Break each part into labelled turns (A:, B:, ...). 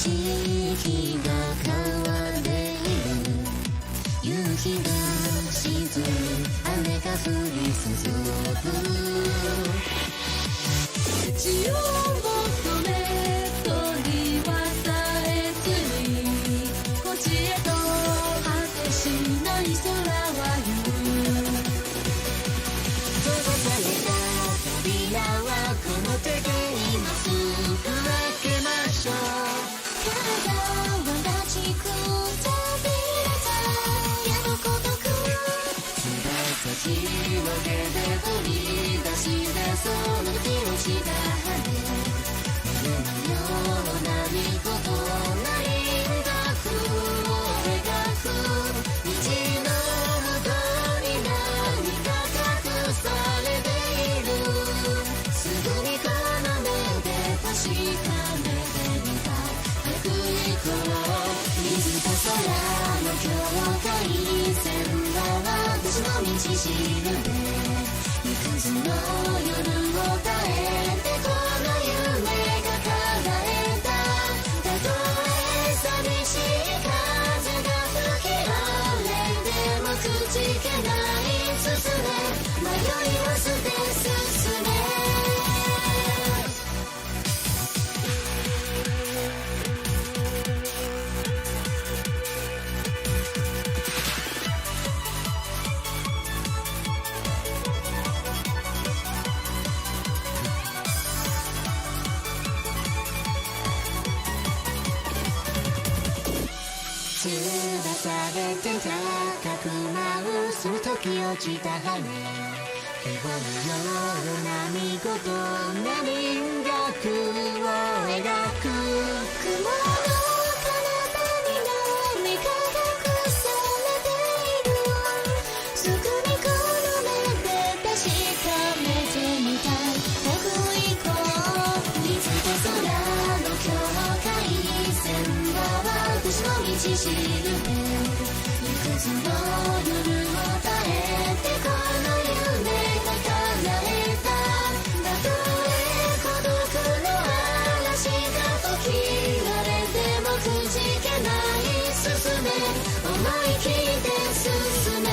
A: 色が変わっている。夕日が沈み雨が降り注ぐ。道を求め鳥は絶えずにこっちへと果てしない空は言う。閉ざされた扉はこの手で今すぐ開けましょう。体は立ちくたびれた矢のごとく翼広げて飛び出してその時落ちた羽夢のような見事な輪郭を描く。道の向こうに何か隠されている。すぐにこの目で確かめてみたい。早く行こう。水と空の境界線は私の道しるべ。幾つの夜を耐えてこの夢が叶えた。たとえ寂しい風が吹き荒れてもくじけない進め。迷いは捨て進め。翼でて高く舞うその時落ちた羽。希望のような見事な輪郭を描く。雲の彼方に何か隠されている。すぐにこの目で確かめてみたい。早く行こう。水と空の境界線は私の道しるべ。いくつの夜を耐えてこの夢が叶えた。たとえ孤独の嵐が吹き荒れてもくじけない進め。思い切って進め。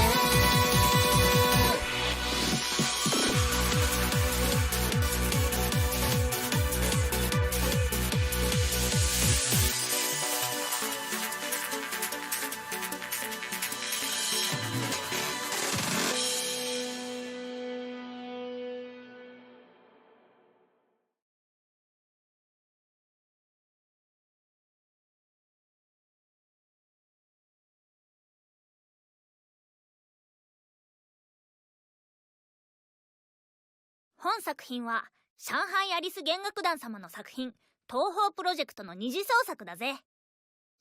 B: 本作品は上海アリス弦楽団様の作品東宝プロジェクトの二次創作だぜ。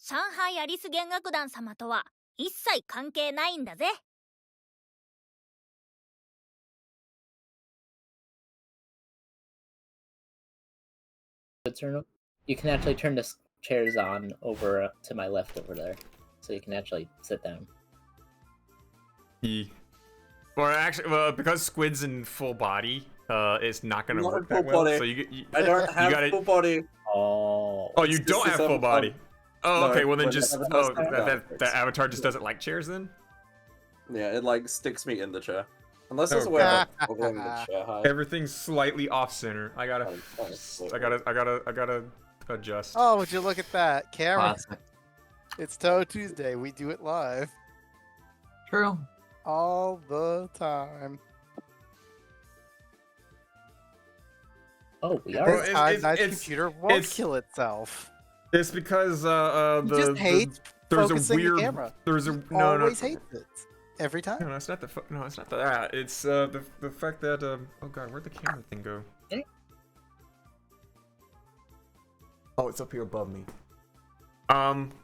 B: 上海アリス弦楽団様とは一切関係ないんだぜ。
C: You can actually turn the chairs on over to my left over there, so you can actually sit down.
D: Or actually, because Squid's in full body, it's not gonna work that well. So
E: I don't have full body.
C: Oh,
D: you don't have full body. Oh, okay. Well then, just that avatar just doesn't like chairs then.
E: Yeah, it like sticks me in the chair. Unless there's a way of moving the chair high.
D: Everything's slightly off center. I gotta adjust.
F: Oh, would you look at that camera? It's Touhou Tuesday. We do it live.
G: True.
F: All the time.
C: Oh, we are.
F: This time, that computer won't kill itself.
D: It's because
F: It just hates
D: there's a
F: focusing
D: weird
F: the camera.
D: there's a
F: Always hates it. Every time.
D: No, it's not that. It's the fact that oh god, where'd the camera thing go? Oh, it's up here above me.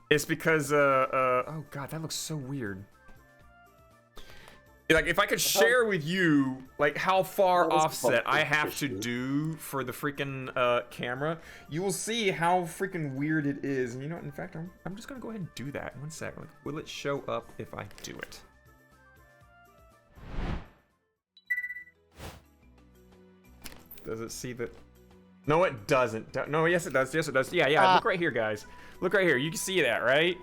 D: It's because oh god, that looks so weird. Like, if I could share with you, like, how far offset I have to do for the freaking camera, you will see how freaking weird it is. And you know what? In fact, I'm just gonna go ahead and do that. One sec. Like, will it show up if I do it? Does it see that? No, it doesn't. No, yes, it does. Yes, it does. Yeah. Look right here, guys. Look right here. You can see that, right?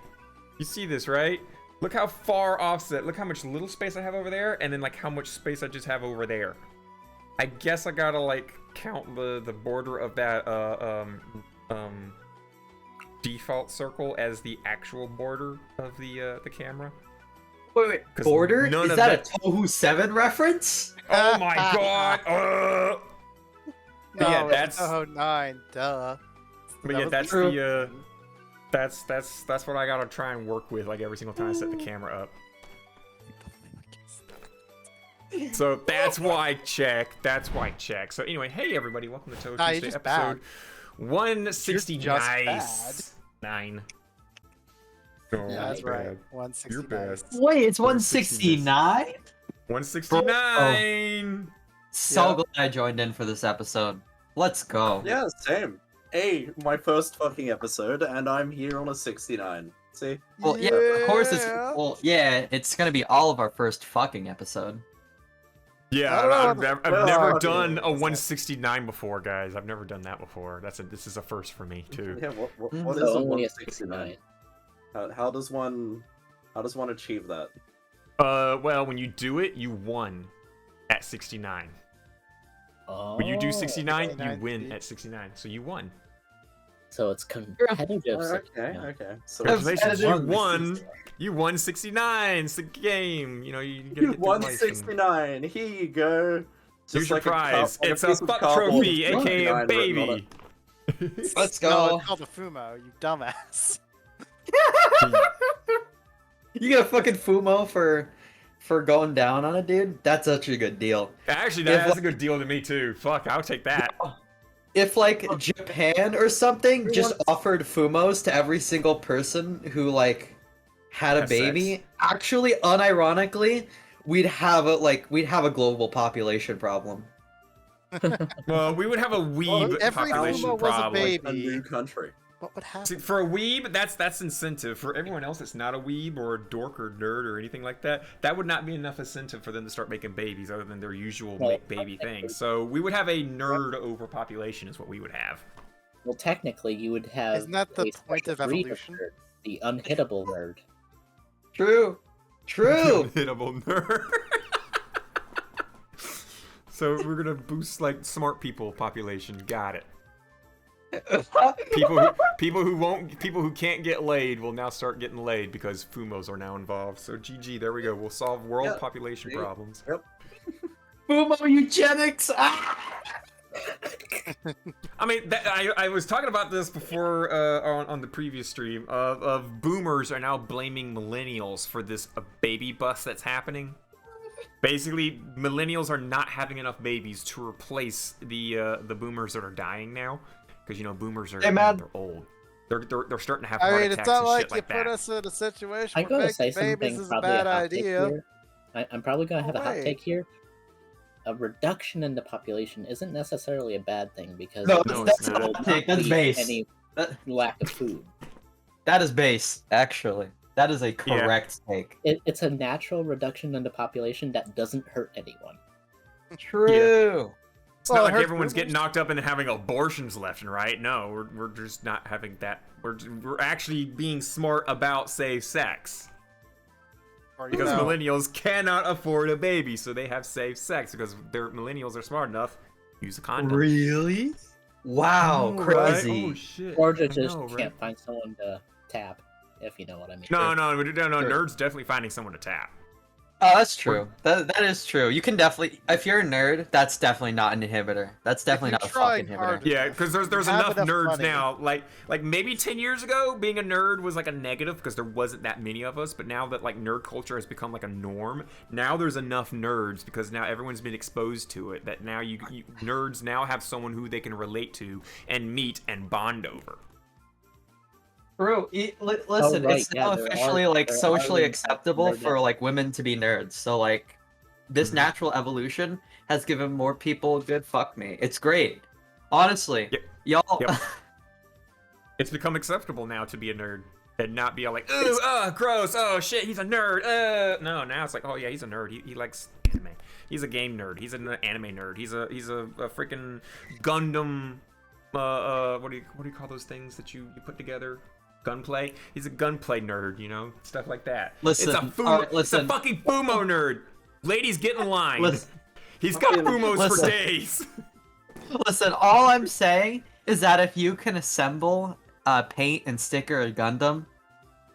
D: You see this, right? Look how far offset. Look how much little space I have over there, and then like how much space I just have over there. I guess I gotta like count the border of that default circle as the actual border of the camera.
G: Wait.
D: 'Cause
G: Border?
D: none
G: Is
D: of
G: that a Touhou 7 reference?
D: Oh my god!
F: No,
D: yeah,
F: it's Touhou 9. Duh.
D: But
F: That
D: yeah,
F: was
D: that's
F: the-
D: that's what I gotta try and work with like every single time I set the camera up. So that's why I check. That's why I check. So anyway, hey everybody, welcome to Touhou
F: Nah, you're
D: Tuesday
F: just
D: episode
F: bad.
D: 160.
F: You're just
D: Nice. 9. Oh,
F: Yeah, that's
D: you're
F: right.
D: bad.
F: 160.
D: You're bad.
G: Wait, it's 169?
D: 169.
G: So
F: Yeah.
G: glad I joined in for this episode. Let's go.
E: Yeah, same. Hey, my first fucking episode, and I'm here on a 69. See?
G: Well, yeah, of course it's.
F: Yeah.
G: Well, yeah, it's gonna be all of our first fucking episode.
D: Yeah,
F: I don't know
D: I've
F: what
D: never
E: the-
D: done a
E: What's that?
D: 169 before, guys. I've never done that before. This is a first for me too.
E: Yeah, what
G: Mm.
E: is
C: So
E: a
C: only a
E: 169? How does one achieve that?
D: Well, when you do it, you won at 69.
C: Oh,
D: When you do 69, you
F: 69
D: win
F: feet.
D: at 69. So you won.
C: so it's competitive.
E: Okay,
C: 69.
E: okay. So
D: Congratulations, you
G: edited.
D: won. You won 69. It's the game. You know, you get to get the license.
E: 169. Here you go.
D: Here's your
E: like a cup
D: prize.
E: on
D: It's a
E: piece of
D: fuck
E: cardboard
D: trophy,
E: with
D: aka a
E: 169 written on
D: baby.
E: it.
G: Let's
F: No,
G: go.
F: it's called a Fumo, you dumbass.
G: You get a fucking Fumo for going down on it, dude? That's such a good deal.
D: Actually,
G: If,
D: that's
G: like-
D: a good deal to me too. Fuck, I'll take that.
G: If like Japan or something just offered Fumos to every single person who like had a
D: Has
G: baby,
D: sex.
G: actually unironically, we'd have a global population problem.
D: Well, we would have a weeb
F: every
D: population
F: Fumo was a
D: problem.
F: baby.
E: A new country.
F: What would happen?
D: See, for a weeb, that's incentive. For everyone else that's not a weeb or a dork or nerd or anything like that, that would not be enough incentive for them to start making babies other than their usual
C: Well,
D: make baby thing. So we would have a nerd overpopulation is what we would have.
C: Well, technically, you would have.
F: Isn't that the
C: a
F: point
C: special
F: of
C: breed
F: evolution?
C: nerd, the unhittable nerd.
G: True. True.
D: Unhittable nerd. So we're gonna boost like smart people population. Got it. People who can't get laid will now start getting laid because Fumos are now involved. So GG, there we go. We'll solve world
E: Yeah,
D: population
E: see?
D: problems.
G: Fumo eugenics. Ah!
D: I mean, I was talking about this before on the previous stream of boomers are now blaming millennials for this baby bust that's happening. Basically, millennials are not having enough babies to replace the boomers that are dying now, because you know boomers are
G: Hey, man.
D: they're old. They're starting to have
F: I
D: heart
F: mean,
D: attacks
F: it's not
D: and
F: like
D: shit
F: you
D: like
F: put
D: that.
F: us in a situation
C: I'm
F: where
C: gonna say
F: making babies
C: something
F: is a
C: probably
F: bad
C: a hot take
F: idea.
C: here. I'm probably gonna have a hot
F: Wait.
C: take here. A reduction in the population isn't necessarily a bad thing because
G: No,
D: No,
G: that's
D: it's
G: not
D: not.
G: a hot take. That's
C: lead
G: base.
C: any
G: That,
C: lack of food.
G: that is base, actually. That is a correct take.
C: It's a natural reduction in the population that doesn't hurt anyone.
G: True.
D: It's
F: Well,
D: not
F: it
D: like
F: hurts
D: everyone's getting
F: boomers.
D: knocked up and having abortions left and right. No, we're just not having that. We're actually being smart about safe sex.
F: Or, you
D: Because
F: know,
D: millennials cannot afford a baby, so they have safe sex because their millennials are smart enough. Use a condom.
G: Really? Wow,
D: I know, right?
G: crazy.
D: Oh shit.
C: Or
D: I
C: just
D: know, right?
C: can't find someone to tap, if you know what I mean.
D: No,
G: Sure.
D: nerds definitely finding someone to tap.
G: Oh, that's true. That is true. You can definitely, if you're a nerd, that's definitely not an inhibitor. That's definitely
F: you're
G: not a
F: trying
G: fucking
F: hard
G: inhibitor.
D: Yeah, because there's
F: have
D: enough
F: enough
D: nerds
F: money.
D: now. Like maybe 10 years ago, being a nerd was like a negative because there wasn't that many of us. But now that like nerd culture has become like a norm, now there's enough nerds because now everyone's been exposed to it. That now you nerds now have someone who they can relate to and meet and bond over.
G: Bro, listen,
C: right,
G: it's
C: yeah,
G: now
C: there
G: officially
C: are-
G: like
C: there are
G: socially
C: nerd-
G: acceptable
C: nerd-
G: for like women to be nerds. So like this
D: Mhm.
G: natural evolution has given more people good fuck me. It's great. Honestly.
D: Yep.
G: Y'all
D: Yep. It's become acceptable now to be a nerd and not be all like, oh, gross, oh shit, he's a nerd. No, now it's like, oh yeah, he's a nerd. He likes anime. He's a game nerd. He's an anime nerd. He's a freaking Gundam what do you call those things that you put together? Gunplay. He's a gunplay nerd, you know, stuff like that.
G: Listen,
D: it's a fumo.
G: all right,
D: It's a
G: listen.
D: fucking fumo nerd. Ladies, get in line.
G: Listen.
D: He's got fumos for
G: Listen.
D: days.
G: Listen, all I'm saying is that if you can assemble, paint and sticker a Gundam,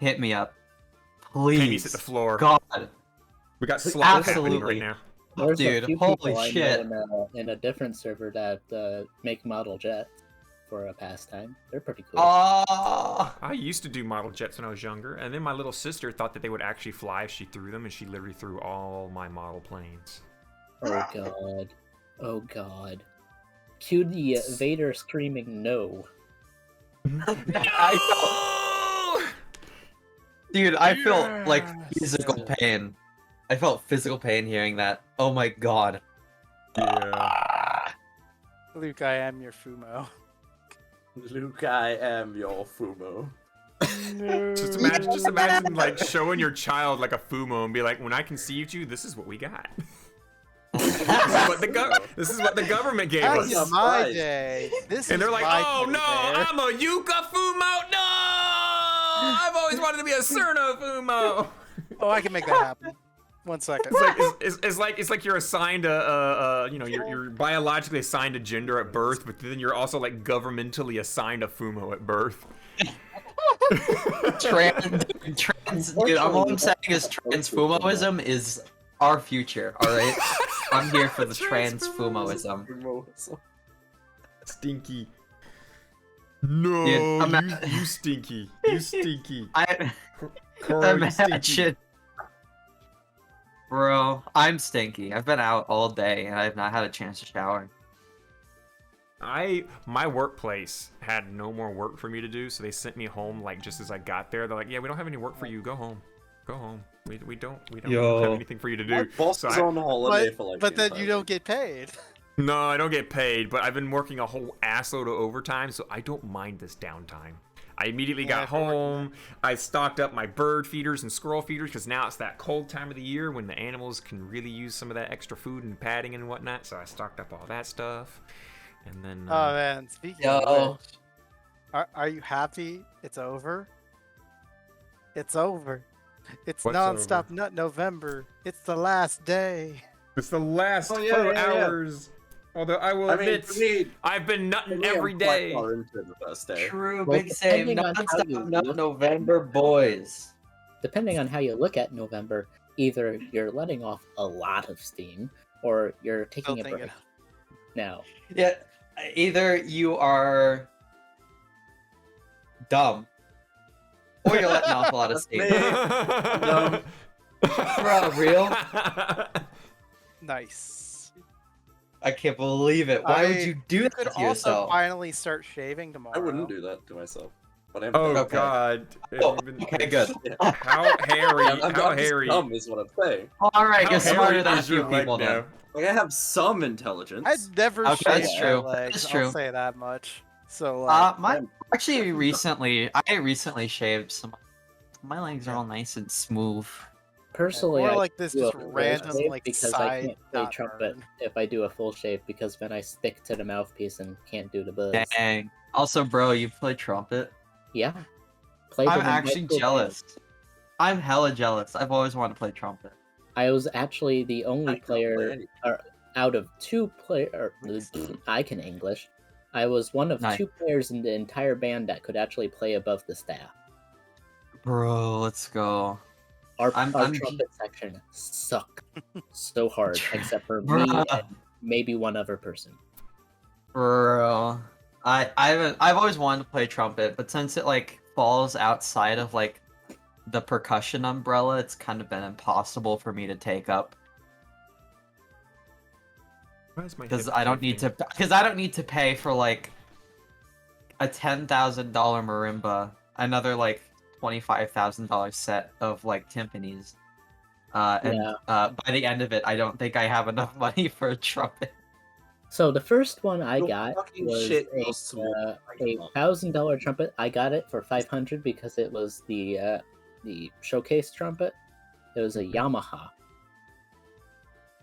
G: hit me up, please.
D: Pennies hit the floor.
G: God,
D: We got slop happening
G: Absolutely.
D: right now.
C: There's
G: Dude,
C: a few
G: holy
C: people I
G: shit.
C: know in a different server that make model jets for a pastime. They're pretty cool.
G: oh,
D: I used to do model jets when I was younger, and then my little sister thought that they would actually fly if she threw them, and she literally threw all my model planes.
C: Oh god. Oh god. Cue the Vader screaming no.
G: dude, I felt like physical pain. I felt physical pain hearing that. Oh my god.
D: Yeah.
F: Luke, I am your Fumo.
E: Luke, I am your Fumo.
D: Just imagine like showing your child like a fumo and be like, when I conceived you, this is what we got. This is what the government gave
F: Back
D: us.
F: in my day, this
D: And
F: is
D: they're like,
F: my
D: oh no,
F: bear."
D: I'm a Yuka Fumo. No, I've always wanted to be a Cerno Fumo.
F: Oh, I can make that happen. 1 second.
D: It's like you're assigned you're biologically assigned a gender at birth, but then you're also like governmentally assigned a Fumo at birth.
G: Trans, dude, all I'm saying is transfumoism is our future, alright? I'm here for the transfumoism.
D: Stinky. No,
G: Dude,
D: you stinky. You stinky. Coral, you stinky.
G: Imagine. Bro, I'm stinky. I've been out all day and I've not had a chance to shower.
D: My workplace had no more work for me to do, so they sent me home like just as I got there. They're like, "Yeah, we don't have any work for you. Go home. Go home. We don't have anything for you to
E: My
D: do."
E: boss
D: So
E: is
D: I-
E: on holiday for like.
F: But
E: the
F: then you
E: entire
F: don't get paid.
D: No, I don't get paid, but I've been working a whole assload of overtime, so I don't mind this downtime. I immediately got home. I stocked up my bird feeders and squirrel feeders because now it's that cold time of the year when the animals can really use some of that extra food and padding and whatnot. So I stocked up all that stuff, and then
F: Oh man, speaking
G: Yo.
F: of which, are you happy it's over? It's over. It's
D: What's
F: non-stop
D: over?
F: nut November. It's the last day.
D: it's the last
E: Oh, yeah,
D: 4
E: yeah, yeah.
D: hours. Although I will
E: I mean,
D: admit,
E: for me,
D: I've been nutting
E: for me, I'm
D: every
E: quite
D: day.
E: far into the first day.
G: True,
C: Well,
G: big save.
C: depending on how
G: Non-stop
C: you
G: nut
C: look-
G: November, boys.
C: Depending on how you look at November, either you're letting off a lot of steam or you're taking a
F: Don't think
C: break.
F: it-
C: Now,
G: Yeah, either you are dumb, or you're letting off a lot of steam.
E: No.
G: Bro, real?
F: Nice.
G: I can't believe it. Why would you do
F: You
G: that
F: could
G: to
F: also
G: yourself?
F: finally start shaving tomorrow.
E: I wouldn't do that to myself. But I'm
D: Oh
G: Okay.
D: God!
G: Oh,
D: Have you been-
G: okay, good.
D: How hairy?
E: I'm
D: How
E: just
D: hairy?
E: dumb is what I'm saying.
G: All right,
D: How
G: you're
D: hairy
G: smarter than a
D: is your
G: few
D: leg
G: people
D: now?
G: then.
E: Like I have some intelligence.
F: I'd never
G: Okay,
F: shave
G: that's
F: my
G: true.
F: legs.
G: That's true.
F: I'll say that much. So like,
G: I recently shaved some. My legs are all nice and smooth.
C: personally,
F: more
C: I
F: like this
C: do a
F: just
C: full
F: random
C: shave
F: like
C: because I
F: side
C: can't play
F: not
C: trumpet
F: burn.
C: if I do a full shave because then I stick to the mouthpiece and can't do the buzz.
G: Dang. Also, bro, you play trumpet?
C: Yeah. Played
G: I'm
C: in high
G: actually
C: school
G: jealous. I'm hella jealous. I've always wanted to play trumpet.
C: band. I was actually the
E: I
C: only
E: can't play
C: player
E: any-
C: out of two player. I can English. I was one of
G: Nice.
C: 2 players in the entire band that could actually play above the staff.
G: Bro, let's go.
C: Our
G: I'm-
C: trumpet section sucked so hard, except for me
G: Bruh.
C: and maybe one other person.
G: Bro, I've always wanted to play trumpet, but since it like falls outside of like the percussion umbrella, it's kind of been impossible for me to take up
D: Why is my
G: because
D: hip
G: I don't need to pay for like a $10,000 marimba, another like $25,000 set of like timpanis.
C: Yeah.
G: By the end of it, I don't think I have enough money for a trumpet.
C: So the first one I
E: Your
C: got
E: fucking
C: was
E: shit
C: a
E: goes smooth.
C: $1,000 trumpet. I got it for $500 because it was the showcase trumpet. It was a Yamaha.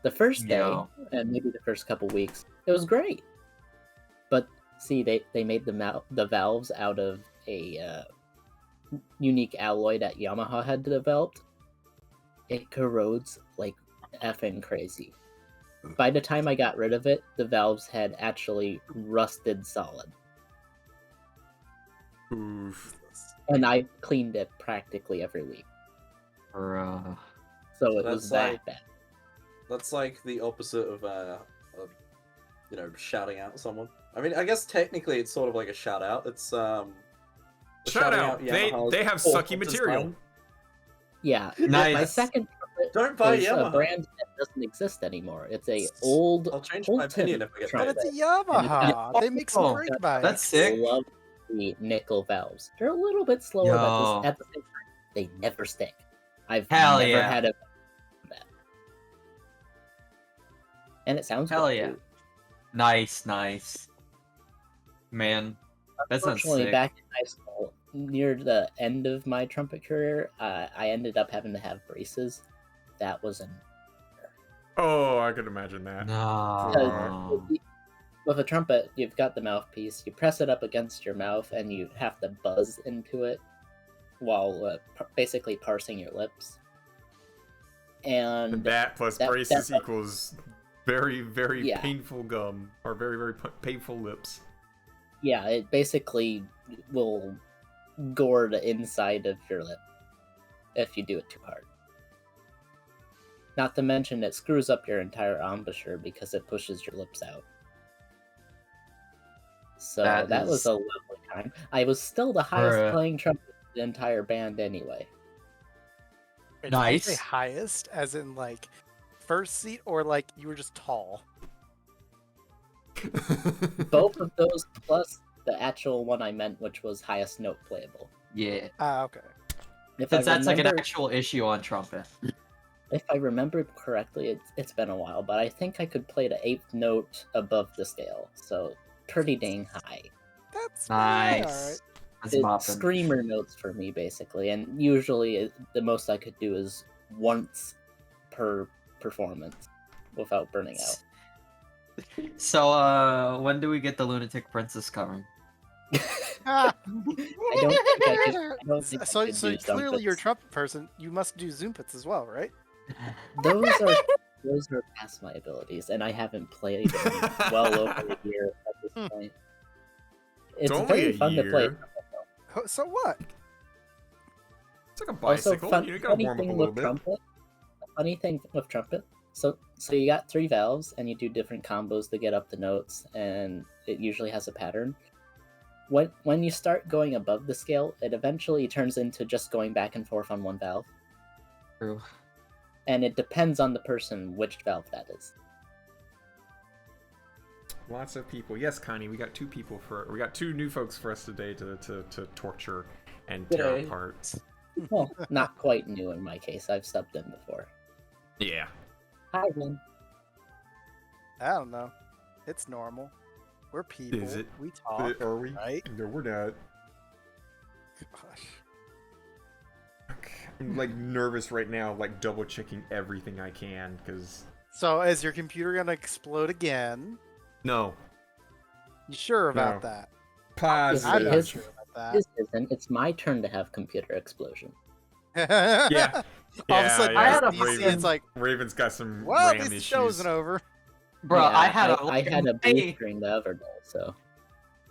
C: The first day
G: Yo.
C: and maybe the first couple weeks, it was great. But see, they made the valves out of a unique alloy that Yamaha had developed. It corrodes like effing crazy. By the time I got rid of it, the valves had actually rusted solid.
D: Oof.
C: And I cleaned it practically every week.
G: Bruh.
C: So it was that bad.
E: That's like the opposite of shouting out someone. I mean, I guess technically it's sort of like a shout out. It's
D: Shout
E: shouting
D: out.
E: Yamaha's
D: They have
E: awful
D: sucky material.
E: design.
C: Yeah.
G: Nice.
C: My second trumpet
E: Don't buy
C: is a
E: Yamaha.
C: brand that doesn't exist anymore. It's a old
E: I'll change my opinion if I get
F: But
C: trumpet.
F: it's a Yamaha. They make some
G: Oh,
F: great bikes.
G: That's sick.
C: I love the nickel valves. They're a little bit slower,
G: Yo.
C: but at the same time, they never stink. I've
G: Hell
C: never
G: yeah.
C: had a that. And it sounds
G: Hell
C: good,
G: yeah.
C: too.
G: Nice. Man, that sounds
C: Unfortunately,
G: sick.
C: back in high school, near the end of my trumpet career, I ended up having to have braces. That was an
D: Oh, I could imagine that.
G: No.
C: with a trumpet, you've got the mouthpiece. You press it up against your mouth, and you have to buzz into it while basically parsing your lips. And
D: That plus
C: that-
D: braces
C: that-
D: equals very, very
C: Yeah.
D: painful gum or very, very painful lips.
C: yeah, it basically will gore the inside of your lip if you do it too hard. Not to mention it screws up your entire embouchure because it pushes your lips out. So
G: That
C: that was
G: is-
C: a lovely time. I was still the highest
G: Bruh.
C: playing trumpet in the entire band anyway.
F: Wait, did you say
G: Nice.
F: highest, as in like first seat, or like you were just tall?
C: Both of those plus the actual one I meant, which was highest note playable.
G: Yeah.
F: Ah, okay.
C: If
G: Since
C: I
G: that's like an
C: remember-
G: actual issue on trumpet.
C: If I remember correctly, it's been a while, but I think I could play the 8th note above the scale, so pretty dang high.
F: That's
G: Nice.
F: Yeah, all right.
G: That's
C: It's
G: mopping.
C: screamer notes for me, basically, and usually the most I could do is once per performance without burning out.
G: So, when do we get the Lunatic Princess coming?
F: Ah.
C: I don't think I could. I don't think I
F: So
C: could do
F: clearly you're a
C: Zumpets.
F: trumpet person. You must do Zoompets as well, right?
C: Those are past my abilities, and I haven't played in well over a year at this point. It's
D: only
C: very
D: a
C: fun to play.
D: year.
F: So what?
D: It's like a
C: Also,
D: bicycle. You gotta
C: funny
D: warm up a
C: thing
D: little
C: with
D: bit.
C: trumpet. Funny thing with trumpet. So you got 3 valves, and you do different combos to get up the notes, and it usually has a pattern. When you start going above the scale, it eventually turns into just going back and forth on one valve,
G: True.
C: and it depends on the person which valve that is.
D: Lots of people. Yes, Connie, we got 2 new folks for us today to torture and tear
E: Yay.
D: apart.
C: Well, not quite new in my case. I've stepped in before.
D: Yeah.
C: Hi, Lynn.
F: I don't know. It's normal. We're people.
D: Is it?
F: We talk.
D: Are we?
F: right?
D: No, we're not.
F: Gosh.
D: I'm like nervous right now, like double checking everything I can, because
F: So is your computer gonna explode again?
D: no.
F: You sure about
D: No.
F: that? I'm
D: Positive.
F: not
C: His-
F: sure about
C: This isn't. It's my turn to have computer explosion.
F: that.
D: Yeah.
F: All of a sudden,
G: I
F: you
G: had a
F: just see
G: Raven.
F: it's like,
D: Raven's got some
F: well,
D: RAM
F: this show
D: issues.
F: isn't over.
G: Bro,
C: Yeah,
G: I had
C: I had a blue
G: Hey.
C: screen the other day, so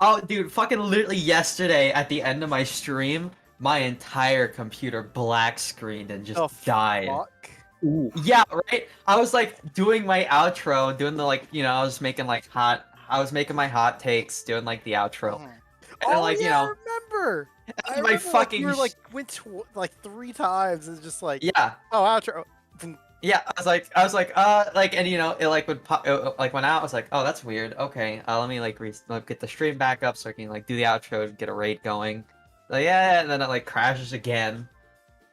G: Oh, dude, fucking literally yesterday at the end of my stream, my entire computer black screened and just
F: The
G: died.
F: fuck?
C: ooh,
G: Yeah, right? I was like doing my outro, doing the like, I was making my hot takes, doing like the outro.
F: Mhm.
G: And
F: Oh
G: like,
F: yeah, I remember. I
G: my
F: remember, like,
G: fucking
F: you were like
G: sh-
F: went to, like 3 times and just like,
G: yeah.
F: oh outro.
G: Yeah, I was like, like, and it like would pop, it, like went out. I was like, oh, that's weird. Okay, let me like get the stream back up so I can like do the outro, get a raid going. Like, yeah, and then it like crashes again.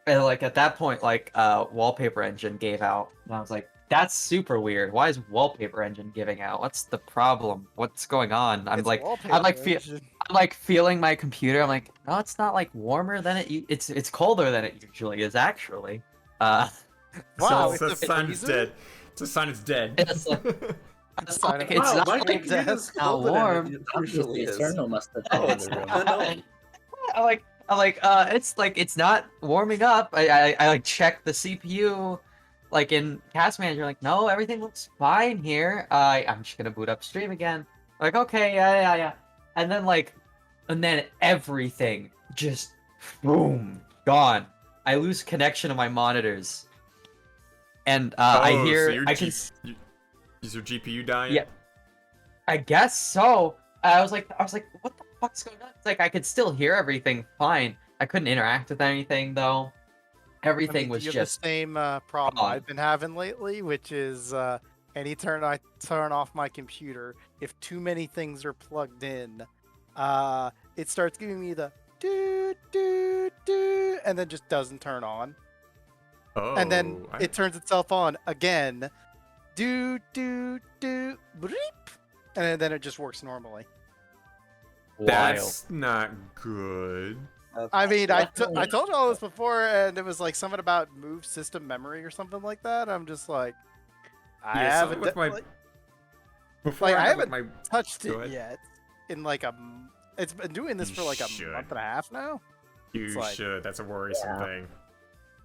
G: And like at that point, like Wallpaper Engine gave out, and I was like, that's super weird. Why is Wallpaper Engine giving out? What's the problem? What's going on? I'm
F: It's
G: like,
F: wallpaper
G: feel-
F: engine.
G: I'm like feeling my computer. I'm like, no, it's not like warmer than it's colder than it usually is actually.
F: Wow,
G: so-
F: it's
D: So
F: a
D: the sign is
F: freezer?
D: dead. It's a sign it's dead.
G: It's It's
F: Side
G: like,
F: of-
G: it's
E: Wow,
G: not
E: my
G: like
E: computer's
G: it's not
E: colder than
G: warm.
E: it usually is.
C: Eternal must have
E: Oh,
C: been in
E: it's
C: the room.
E: not.
G: It's like it's not warming up. I like check the CPU, like in Task Manager. Like, no, everything looks fine here. I'm just gonna boot up stream again. Like, okay, yeah. And then everything just boom gone. I lose connection to my monitors, and I
D: Oh,
G: hear
D: so your
G: I can.
D: Is your GPU dying?
G: Yeah. I guess so. I was like, what the fuck's going on? It's like I could still hear everything fine. I couldn't interact with anything though. Everything was
F: you have
G: just
F: the same problem
G: gone.
F: I've been having lately, which is anytime I turn off my computer, if too many things are plugged in, it starts giving me the do do do, and then just doesn't turn on,
D: Oh.
F: and then it turns itself on again, do do do, bleep, and then it just works normally.
D: That's not good.
F: I mean, I
C: Definitely.
F: told you all this before, and it was like something about move system memory or something like that. I'm just like, I
D: Yeah,
F: haven't
D: something with my-
F: like,
D: Before
F: like, I
D: got,
F: haven't
D: my
F: touched
D: Go
F: it
D: ahead.
F: yet in like it's been doing this
D: You
F: for like a
D: should.
F: month and a half now.
D: you
F: it's like-
D: should. That's a worrisome
C: Yeah.
D: thing.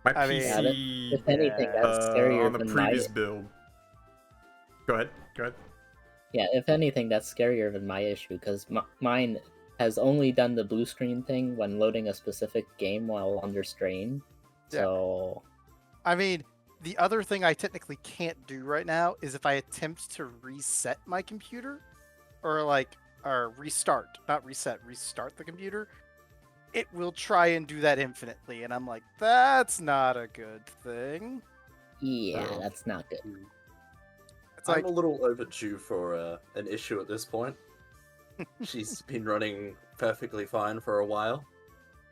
D: My
F: I mean-
D: PC
C: If anything,
F: Yeah.
C: that's scarier
D: on the
C: than
D: previous
C: my.
D: build. Go ahead.
C: Yeah, if anything, that's scarier than my issue because mine has only done the blue screen thing when loading a specific game while under strain.
F: Yeah.
C: So
F: I mean, the other thing I technically can't do right now is if I attempt to reset my computer, or restart, not reset, restart the computer, it will try and do that infinitely, and I'm like, that's not a good thing.
C: yeah,
E: Oh.
C: that's not good.
F: It's like,
E: I'm a little overdue for an issue at this point. She's been running perfectly fine for a while,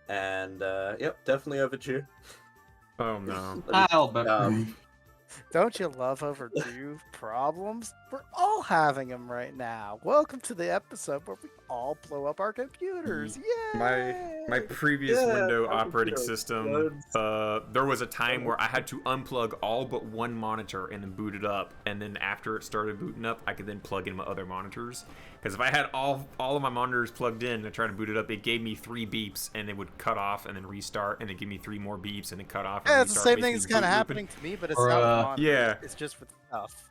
E: and yep, definitely overdue.
D: Oh no.
G: I'll bet.
F: don't you love overdue problems? We're all having them right now. Welcome to the episode where we all blow up our computers. Yay!
D: My previous
E: Yeah,
D: Windows
E: my
D: operating
E: computer
D: system,
E: explodes.
D: there was a time where I had to unplug all but one monitor and then boot it up, and then after it started booting up, I could then plug in my other monitors. Because if I had all of my monitors plugged in and I tried to boot it up, it gave me 3 beeps, and it would cut off and then restart, and then give me 3 more beeps and then cut off. And
F: Yeah, it's the
D: restart,
F: same thing that's
D: basically
F: kind of
D: boot looping.
F: happening to me, but it's
G: Or,
F: not with
G: uh,
F: monitors,
D: yeah.
F: it's just with stuff.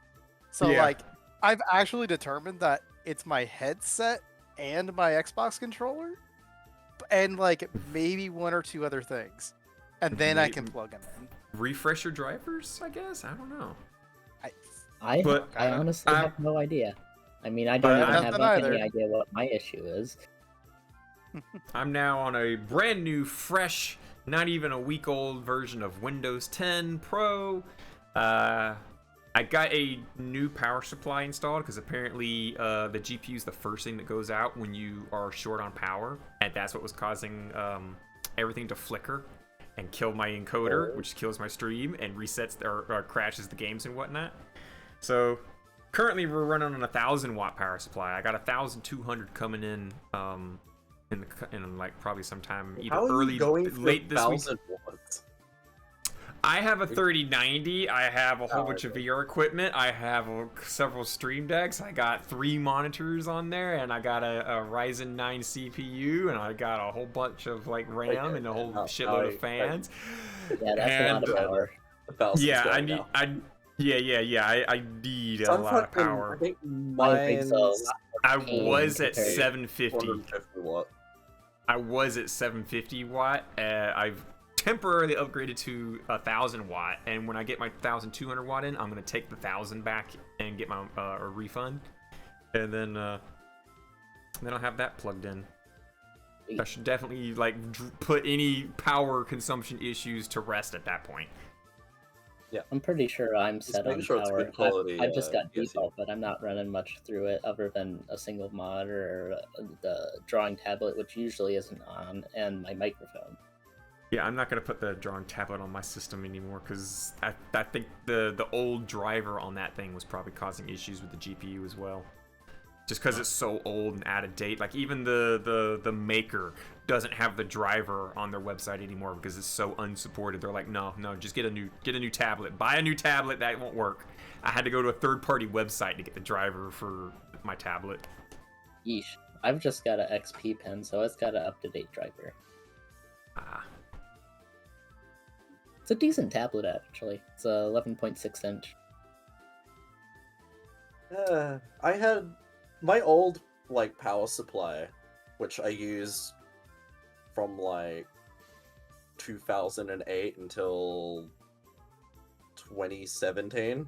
F: So
D: Yeah.
F: like, I've actually determined that it's my headset and my Xbox controller, and like maybe 1 or 2 other things, and then I can plug them in.
D: Refresh your drivers, I guess. I don't know.
C: I
D: But
C: honestly
D: I'm-
C: have no idea. I mean, I
D: But
C: don't even
D: I'm-
C: have
F: Nothing
C: any
F: either.
C: idea what my issue is.
D: I'm now on a brand new, fresh, not even a week old version of Windows 10 Pro. I got a new power supply installed because apparently the GPU is the first thing that goes out when you are short on power, and that's what was causing everything to flicker and kill my encoder, which kills my stream and resets or crashes the games and whatnot. So currently we're running on a 1,000-watt power supply. I got 1,200 coming in like probably sometime either
E: How are
D: early
E: you going for
D: late this week.
E: 1,000 watts?
D: I have a 3090. I have a whole bunch of
E: okay.
D: VR equipment. I have several stream decks. I got 3 monitors on there, and I got a Ryzen 9 CPU, and I got a whole bunch of like RAM
E: Okay,
D: and a whole
E: now-
D: shitload
E: now
D: of fans.
C: Yeah, that's a lot
D: And,
C: of power.
E: The 1,000's
D: Yeah, I
E: going
D: need.
E: now.
D: I need
E: So
D: a
E: I'm
D: lot of
E: fucking-
D: power.
E: I think
C: My rig's a
E: mine's
C: lot
D: I
C: pain
D: was at
C: compared-
D: 750.
E: 450 watt.
D: I was at 750 watt. I've temporarily upgraded to 1,000 watt, and when I get my 1,200 watt in, I'm gonna take the 1,000 back and get my a refund, and then I'll have that plugged in. I should definitely like put any power consumption issues to rest at that point.
C: I'm pretty sure I'm set
E: make
C: on
E: sure it's
C: power.
E: good quality,
C: I've just got
E: PSU.
C: default, but I'm not running much through it other than a single monitor, or the drawing tablet, which usually isn't on, and my microphone.
D: Yeah, I'm not gonna put the drawing tablet on my system anymore because I think the old driver on that thing was probably causing issues with the GPU as well. just because it's so old and out of date. Like even the maker doesn't have the driver on their website anymore because it's so unsupported. They're like, no, just get a new tablet. Buy a new tablet. That won't work. I had to go to a third-party website to get the driver for my tablet.
C: Yeesh. I've just got an XP pen, so it's got an up-to-date driver.
D: Ah.
C: It's a decent tablet, actually. It's a 11.6 inch.
E: I had my old like power supply, which I used from like 2008 until 2017.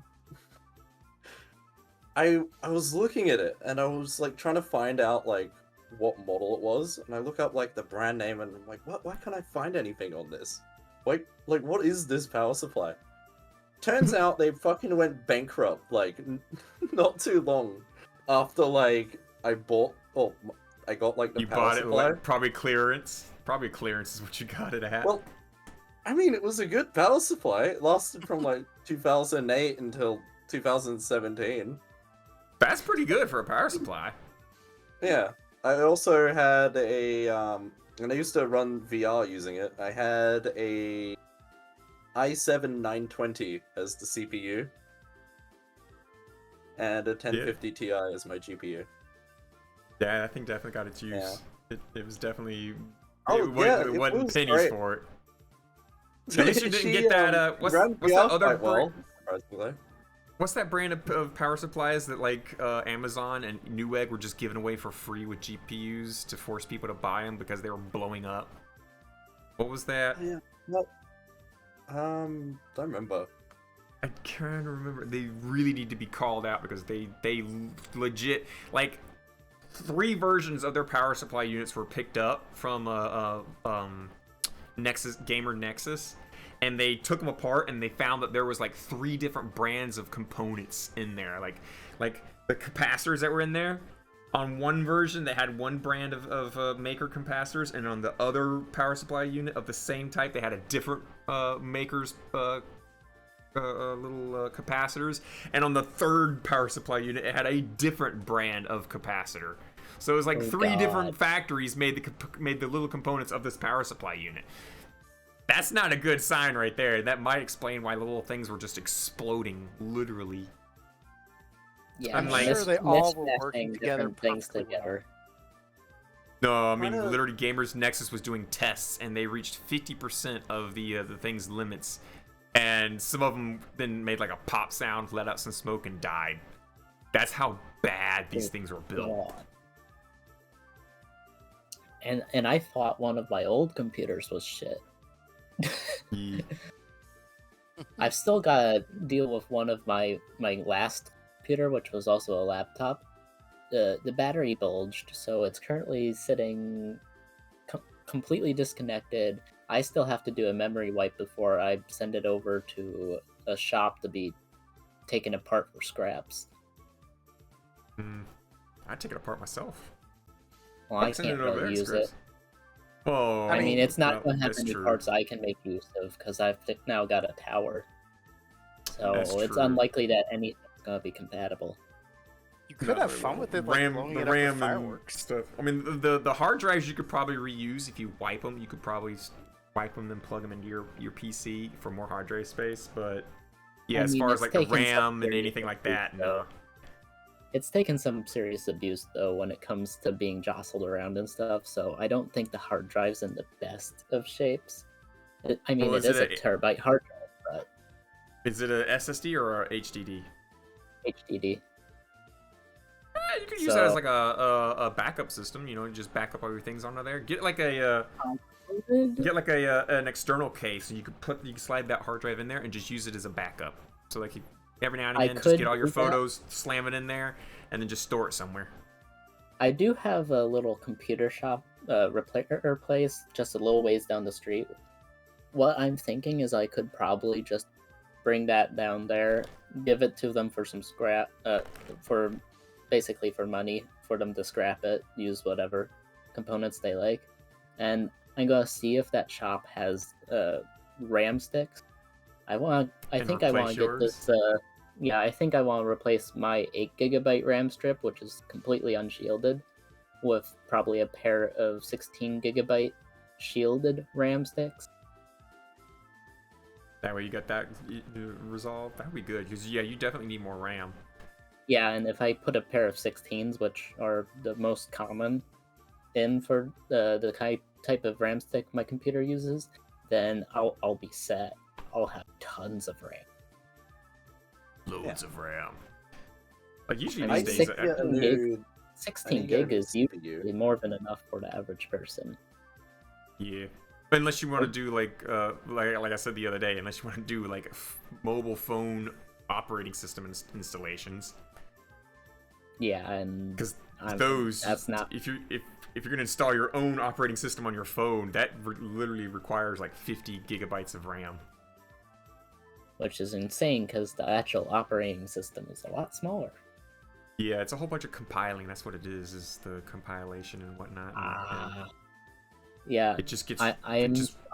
E: I was looking at it and I was like trying to find out like what model it was, and I look up like the brand name and I'm like, what? Why can't I find anything on this? Like what is this power supply? Turns out they fucking went bankrupt like not too long after like I got like the
D: You
E: power
D: bought it
E: supply.
D: like probably clearance. Probably clearance is what you got it at.
E: Well, I mean, it was a good power supply. It lasted from like 2008 until 2017.
D: That's pretty good for a power supply.
E: Yeah. I also had a and I used to run VR using it. I had a i7-920 as the CPU and a 1050 Ti as my GPU.
D: Yeah, I think definitely got its use.
E: Yeah.
D: It was definitely.
E: Oh,
D: it wasn't
E: was
D: pennies
E: great.
D: for it. At least you didn't
E: She,
D: get that. What's
E: ran
D: that
E: VR
D: other
E: quite well,
D: brand?
E: surprisingly.
D: What's that brand of power supplies that like Amazon and Newegg were just giving away for free with GPUs to force people to buy them because they were blowing up? What was that?
E: Yeah. No. Don't remember.
D: I can't remember. They really need to be called out because they legit like 3 versions of their power supply units were picked up from Nexus Gamer Nexus, and they took them apart and they found that there was like 3 different brands of components in there, like the capacitors that were in there. On one version, they had one brand of maker capacitors, and on the other power supply unit of the same type, they had a different maker's little capacitors. And on the third power supply unit, it had a different brand of capacitor. So it was like 3 different factories made the little components of this power supply unit. That's not a good sign right there. That might explain why the little things were just exploding, literally.
C: Yeah,
D: I'm like-
F: sure they all were
C: mismatching
F: working together
C: different things
F: perfectly well.
C: together.
D: No, I mean
E: Kinda-
D: literally, Gamers Nexus was doing tests, and they reached 50% of the thing's limits, and some of them then made like a pop sound, let out some smoke, and died. That's how bad these things were built.
C: God. And I thought one of my old computers was shit.
D: Yeah.
C: I've still got to deal with one of my last computer, which was also a laptop. The battery bulged, so it's currently sitting completely disconnected. I still have to do a memory wipe before I send it over to a shop to be taken apart for scraps.
D: I'd take it apart myself.
C: Well, I
D: I'd send
C: can't
D: it over
C: really
D: there,
C: use
D: Chris.
C: it.
D: Oh,
C: I mean, it's not
D: well,
C: going to have
D: that's
C: any
D: true.
C: parts I can make use of because I've now got a tower. So
D: That's
C: it's
D: true.
C: unlikely that anything's going to be compatible.
F: You could have fun with it, like blowing it up with fireworks.
D: stuff. I mean, the hard drives you could probably reuse if you wipe them. You could probably wipe them and plug them into your PC for more hard drive space. But yeah,
C: I
D: as
C: mean,
D: far as
C: it's
D: like the
C: taken some
D: RAM and
C: serious
D: anything like
C: abuse,
D: that, no.
C: though. It's taken some serious abuse though when it comes to being jostled around and stuff. So I don't think the hard drive's in the best of shapes. I mean,
D: Well,
C: it
D: is
C: is
D: it
C: a terabyte hard drive,
D: Is it a SSD or a HDD?
C: but HDD.
D: You could use that as
C: So-
D: like a backup system. You know, just back up all your things onto there. Get like an external case, and you can slide that hard drive in there and just use it as a backup. So like every now and
C: I
D: again, just
C: could
D: get all your
C: do that.
D: photos, slam it in there, and then just store it somewhere.
C: I do have a little computer shop repair place just a little ways down the street. What I'm thinking is I could probably just bring that down there, give it to them for some scrap, for basically for money, for them to scrap it, use whatever components they like, and I'm gonna see if that shop has RAM sticks. I think I want
D: replace
C: to get
D: yours?
C: this yeah, I think I want to replace my 8 GB RAM strip, which is completely unshielded, with probably a pair of 16 GB shielded RAM sticks.
D: That way you got that resolved. That'd be good, because yeah, you definitely need more RAM.
C: Yeah, and if I put a pair of 16s, which are the most common in for the type of RAM stick my computer uses, then I'll be set. I'll have tons of RAM.
D: Loads of RAM. Like usually
C: I
D: these
C: mean,
D: days,
C: 16 gig is usually more than enough for the average person.
D: yeah. Unless you want to do like I said the other day, unless you want to do like mobile phone operating system installations.
C: Yeah, and
D: because those
C: that's not
D: if you're gonna install your own operating system on your phone, that literally requires like 50 GB of RAM.
C: Which is insane because the actual operating system is a lot smaller.
D: Yeah, it's a whole bunch of compiling. That's what it is the compilation and whatnot. And
C: yeah,
D: it just gets.
C: I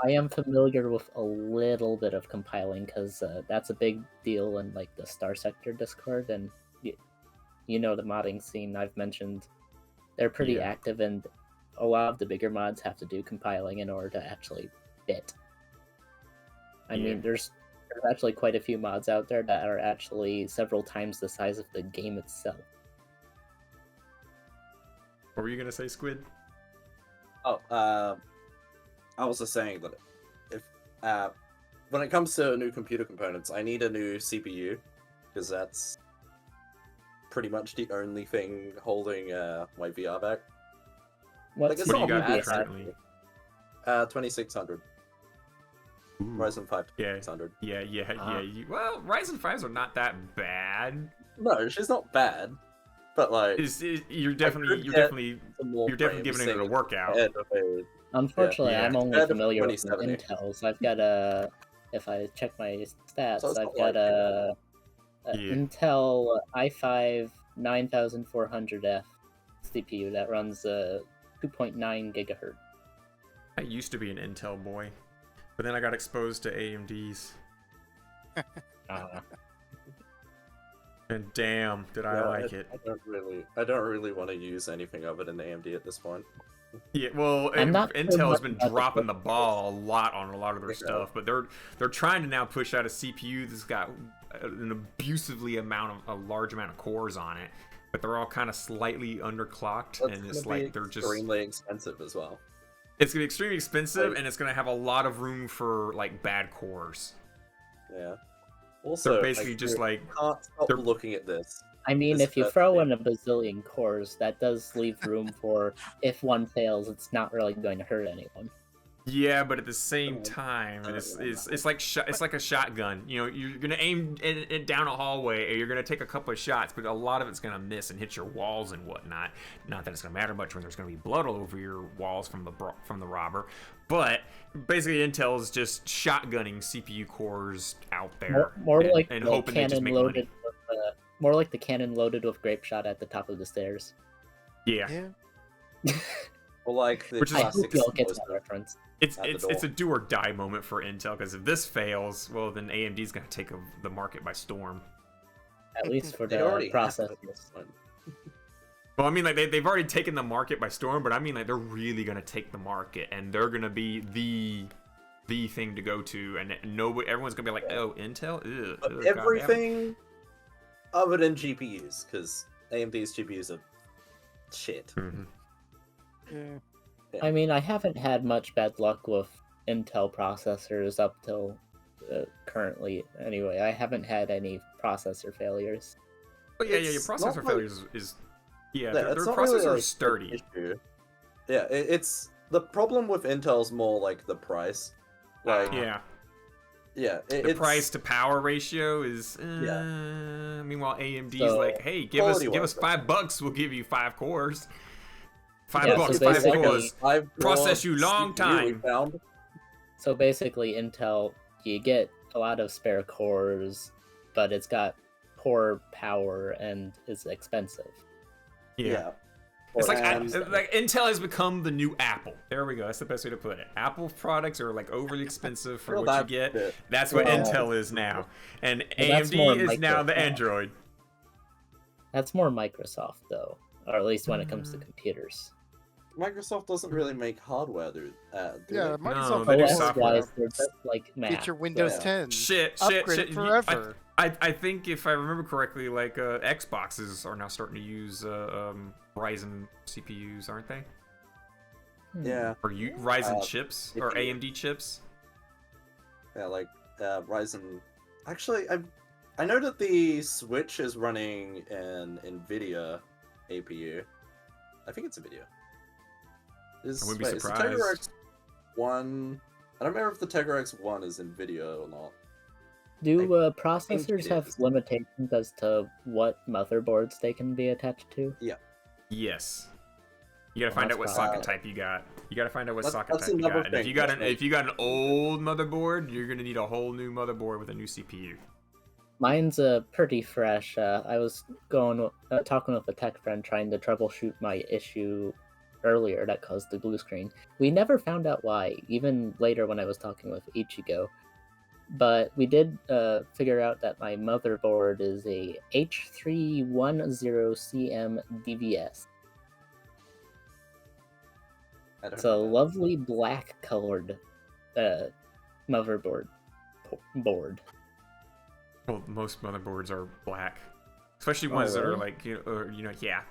C: am familiar with a little bit of compiling because that's a big deal in like the Star Sector Discord, and you know the modding scene I've mentioned. They're pretty active, and a lot of the bigger mods have to do compiling in order to actually fit. I mean, there's actually quite a few mods out there that are actually several times the size of the game itself.
D: What were you gonna say, Squid?
E: Oh, I was just saying that if when it comes to new computer components, I need a new CPU because that's pretty much the only thing holding my VR back.
C: What
D: do you got currently?
E: 2600. Ryzen 5
D: Yeah.
E: 2600.
D: Yeah. Well, Ryzen 5s are not that bad.
E: No, she's not bad, but like
D: you're definitely giving it a workout.
C: Unfortunately, I'm only familiar with
E: 2070.
C: Intel's. I've got a, if I check my stats,
E: So it's
C: I've
E: not
C: got
E: like
C: a Intel i5 9400F CPU that runs 2.9 gigahertz.
D: I used to be an Intel boy, but then I got exposed to AMDs. And damn, did I like it.
E: I don't really want to use anything of it in AMD at this point.
D: Yeah, well, Intel has been dropping the ball a lot on a lot of their stuff, but they're trying to now push out a CPU that's got an a large amount of cores on it, but they're all kind of slightly underclocked, and it's like they're just
E: extremely expensive as well.
D: It's gonna be extremely expensive, and it's gonna have a lot of room for like bad cores.
E: Yeah. Also,
D: they're basically just like
E: can't stop looking at this.
C: I mean, if you throw in a bazillion cores, that does leave room for if one fails, it's not really going to hurt anyone.
D: Yeah, but at the same time, it's like a shotgun. You know, you're gonna aim it down a hallway, and you're gonna take a couple of shots, but a lot of it's gonna miss and hit your walls and whatnot. Not that it's gonna matter much when there's gonna be blood all over your walls from the robber. But basically, Intel is just shotgunning CPU cores out there,
C: More like
D: and
C: the
D: hoping they just
C: cannon
D: make
C: loaded
D: money.
C: with more like the cannon loaded with grape shot at the top of the stairs.
D: Yeah.
E: Or like the
C: Which is, I hope
E: classic
C: y'all get that reference.
D: It's a do or die moment for Intel, because if this fails, well, then AMD's gonna take the market by storm.
C: At least for
E: They
C: the
E: already
C: processors.
D: Well, I mean, like they've already taken the market by storm, but I mean, like they're really gonna take the market, and they're gonna be the thing to go to, and everyone's gonna be like, oh, Intel, ugh,
E: everything other than GPUs, because AMD's GPUs are shit.
D: Mm-hmm.
C: I mean, I haven't had much bad luck with Intel processors up till currently. Anyway, I haven't had any processor failures.
D: But yeah, your processor failures is their
E: it's not
D: processors
E: really,
D: are
E: like,
D: sturdy.
E: issue. Yeah, it's the problem with Intel's more like the price. Like
D: The price to power ratio is meanwhile AMD's
E: So,
D: like, hey, give us $5, we'll give you 5 cores. $5,
C: so
D: 5 cores. Process you long time.
C: So basically, Intel, you get a lot of spare cores, but it's got poor power and is expensive.
D: Yeah. It's like
E: And-
D: like Intel has become the new Apple. There we go. That's the best way to put it. Apple products are like overly expensive for
E: Well,
D: what you
E: that's
D: get.
E: it.
D: That's what
C: Well,
D: Intel is now, and
C: well, that's more
D: AMD is now the
C: Microsoft.
D: Android.
C: That's more Microsoft though, or at least when it comes to
D: Mm.
C: computers.
E: Microsoft doesn't really make hardware, do
F: Yeah,
E: they?
F: Microsoft
D: they do
F: makes
D: software.
C: OS-wise, they're just like Mac.
F: Get your Windows
E: Yeah.
F: 10.
D: Shit.
F: Upgrade it forever.
D: I think if I remember correctly, like Xboxes are now starting to use Ryzen CPUs, aren't they?
E: Yeah,
D: Or Ryzen
E: Uh,
D: chips or
E: CPU.
D: AMD chips?
E: yeah, like Ryzen. Actually, I know that the Switch is running an NVIDIA APU. I think it's NVIDIA.
D: I wouldn't be
E: Is the
D: surprised.
E: Tegra X1? I don't remember if the Tegra X1 is NVIDIA or not.
C: Do
E: think
C: processors
E: it
C: have
E: is.
C: limitations as to what motherboards they can be attached to?
D: Yes. You gotta
C: Well,
D: find
C: that's
D: out what
C: probably-
D: socket type you got. You gotta find out what
E: That's-
D: socket
E: that's
D: type you
E: another
D: got. And if
E: thing,
D: you got
E: that's
D: if you got an old motherboard, you're gonna need a whole new motherboard with a new CPU.
C: Mine's pretty fresh. I was talking with a tech friend trying to troubleshoot my issue earlier that caused the blue screen. We never found out why, even later when I was talking with Ichigo. But we did figure out that my motherboard is a H310CM DVS.
E: I don't
C: It's a
E: know.
C: lovely black colored motherboard board.
D: Well, most motherboards are black, especially ones that are
C: really?
D: like yeah.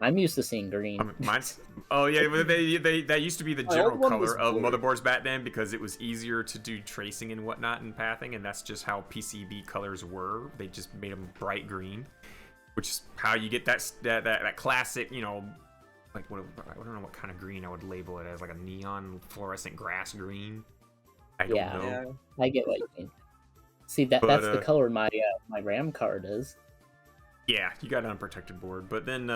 C: I'm used to seeing green.
D: Mine's. Oh yeah, but that used to be the
E: My
D: general
E: old one was
D: color of
E: blue.
D: motherboards back then because it was easier to do tracing and whatnot and pathing, and that's just how PCB colors were. They just made them bright green, which is how you get that classic, like what I don't know what kind of green I would label it as, like a neon fluorescent grass green. I don't
C: Yeah.
D: know.
E: Yeah.
C: I get what you mean. See, that's the color my RAM card is.
D: Yeah, you got an unprotected board, but then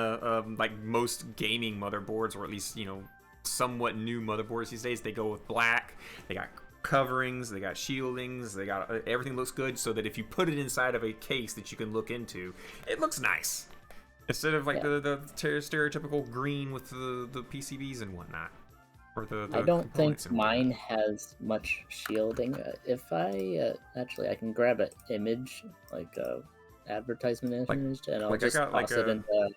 D: like most gaming motherboards, or at least somewhat new motherboards these days, they go with black. They got coverings, they got shieldings, they got everything looks good, so that if you put it inside of a case that you can look into, it looks nice instead of like the stereotypical green with the PCBs and whatnot. Or the
C: I don't think
D: components and whatnot.
C: mine has much shielding. If I actually, I can grab an image, like a advertisement image, and I'll
D: like I
C: just
D: got, like,
C: toss it
D: a-
C: in the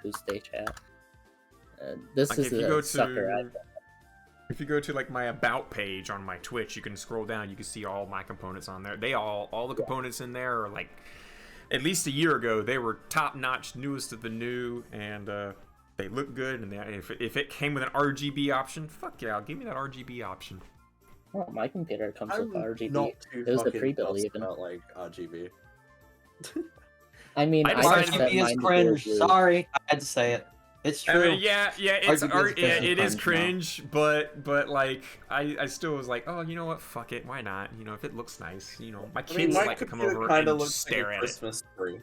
C: Tuesday chat. This
D: Like,
C: is
D: if you go
C: a sucker.
D: to if you go to like my about page on my Twitch, you can scroll down, you can see all my components on there. They all the components in there are like, at least a year ago, they were top notch, newest of the new, and they look good. And if it came with an RGB option, fuck yeah, give me that RGB option.
C: Oh, my computer comes with
E: I'm
C: RGB.
E: not too
C: It was a
E: fucking
C: pre-built
E: fussed
C: even.
E: about like RGB.
C: I mean,
D: I
C: I
D: decided
C: just set
G: RGB is
C: mine to
G: cringe.
C: blue.
G: Sorry, I had to say it. It's
D: I
G: true.
D: mean, yeah, it's
G: RGB is
D: it is
G: cringe now.
D: cringe, but like I still was like, oh, you know what, fuck it, why not? If it looks nice, my
E: I
D: kids
E: mean, my
D: like to come
E: computer
D: over
E: kind
D: and
E: of
D: just
E: looks like
D: stare
E: a
D: at it.
E: Christmas tree.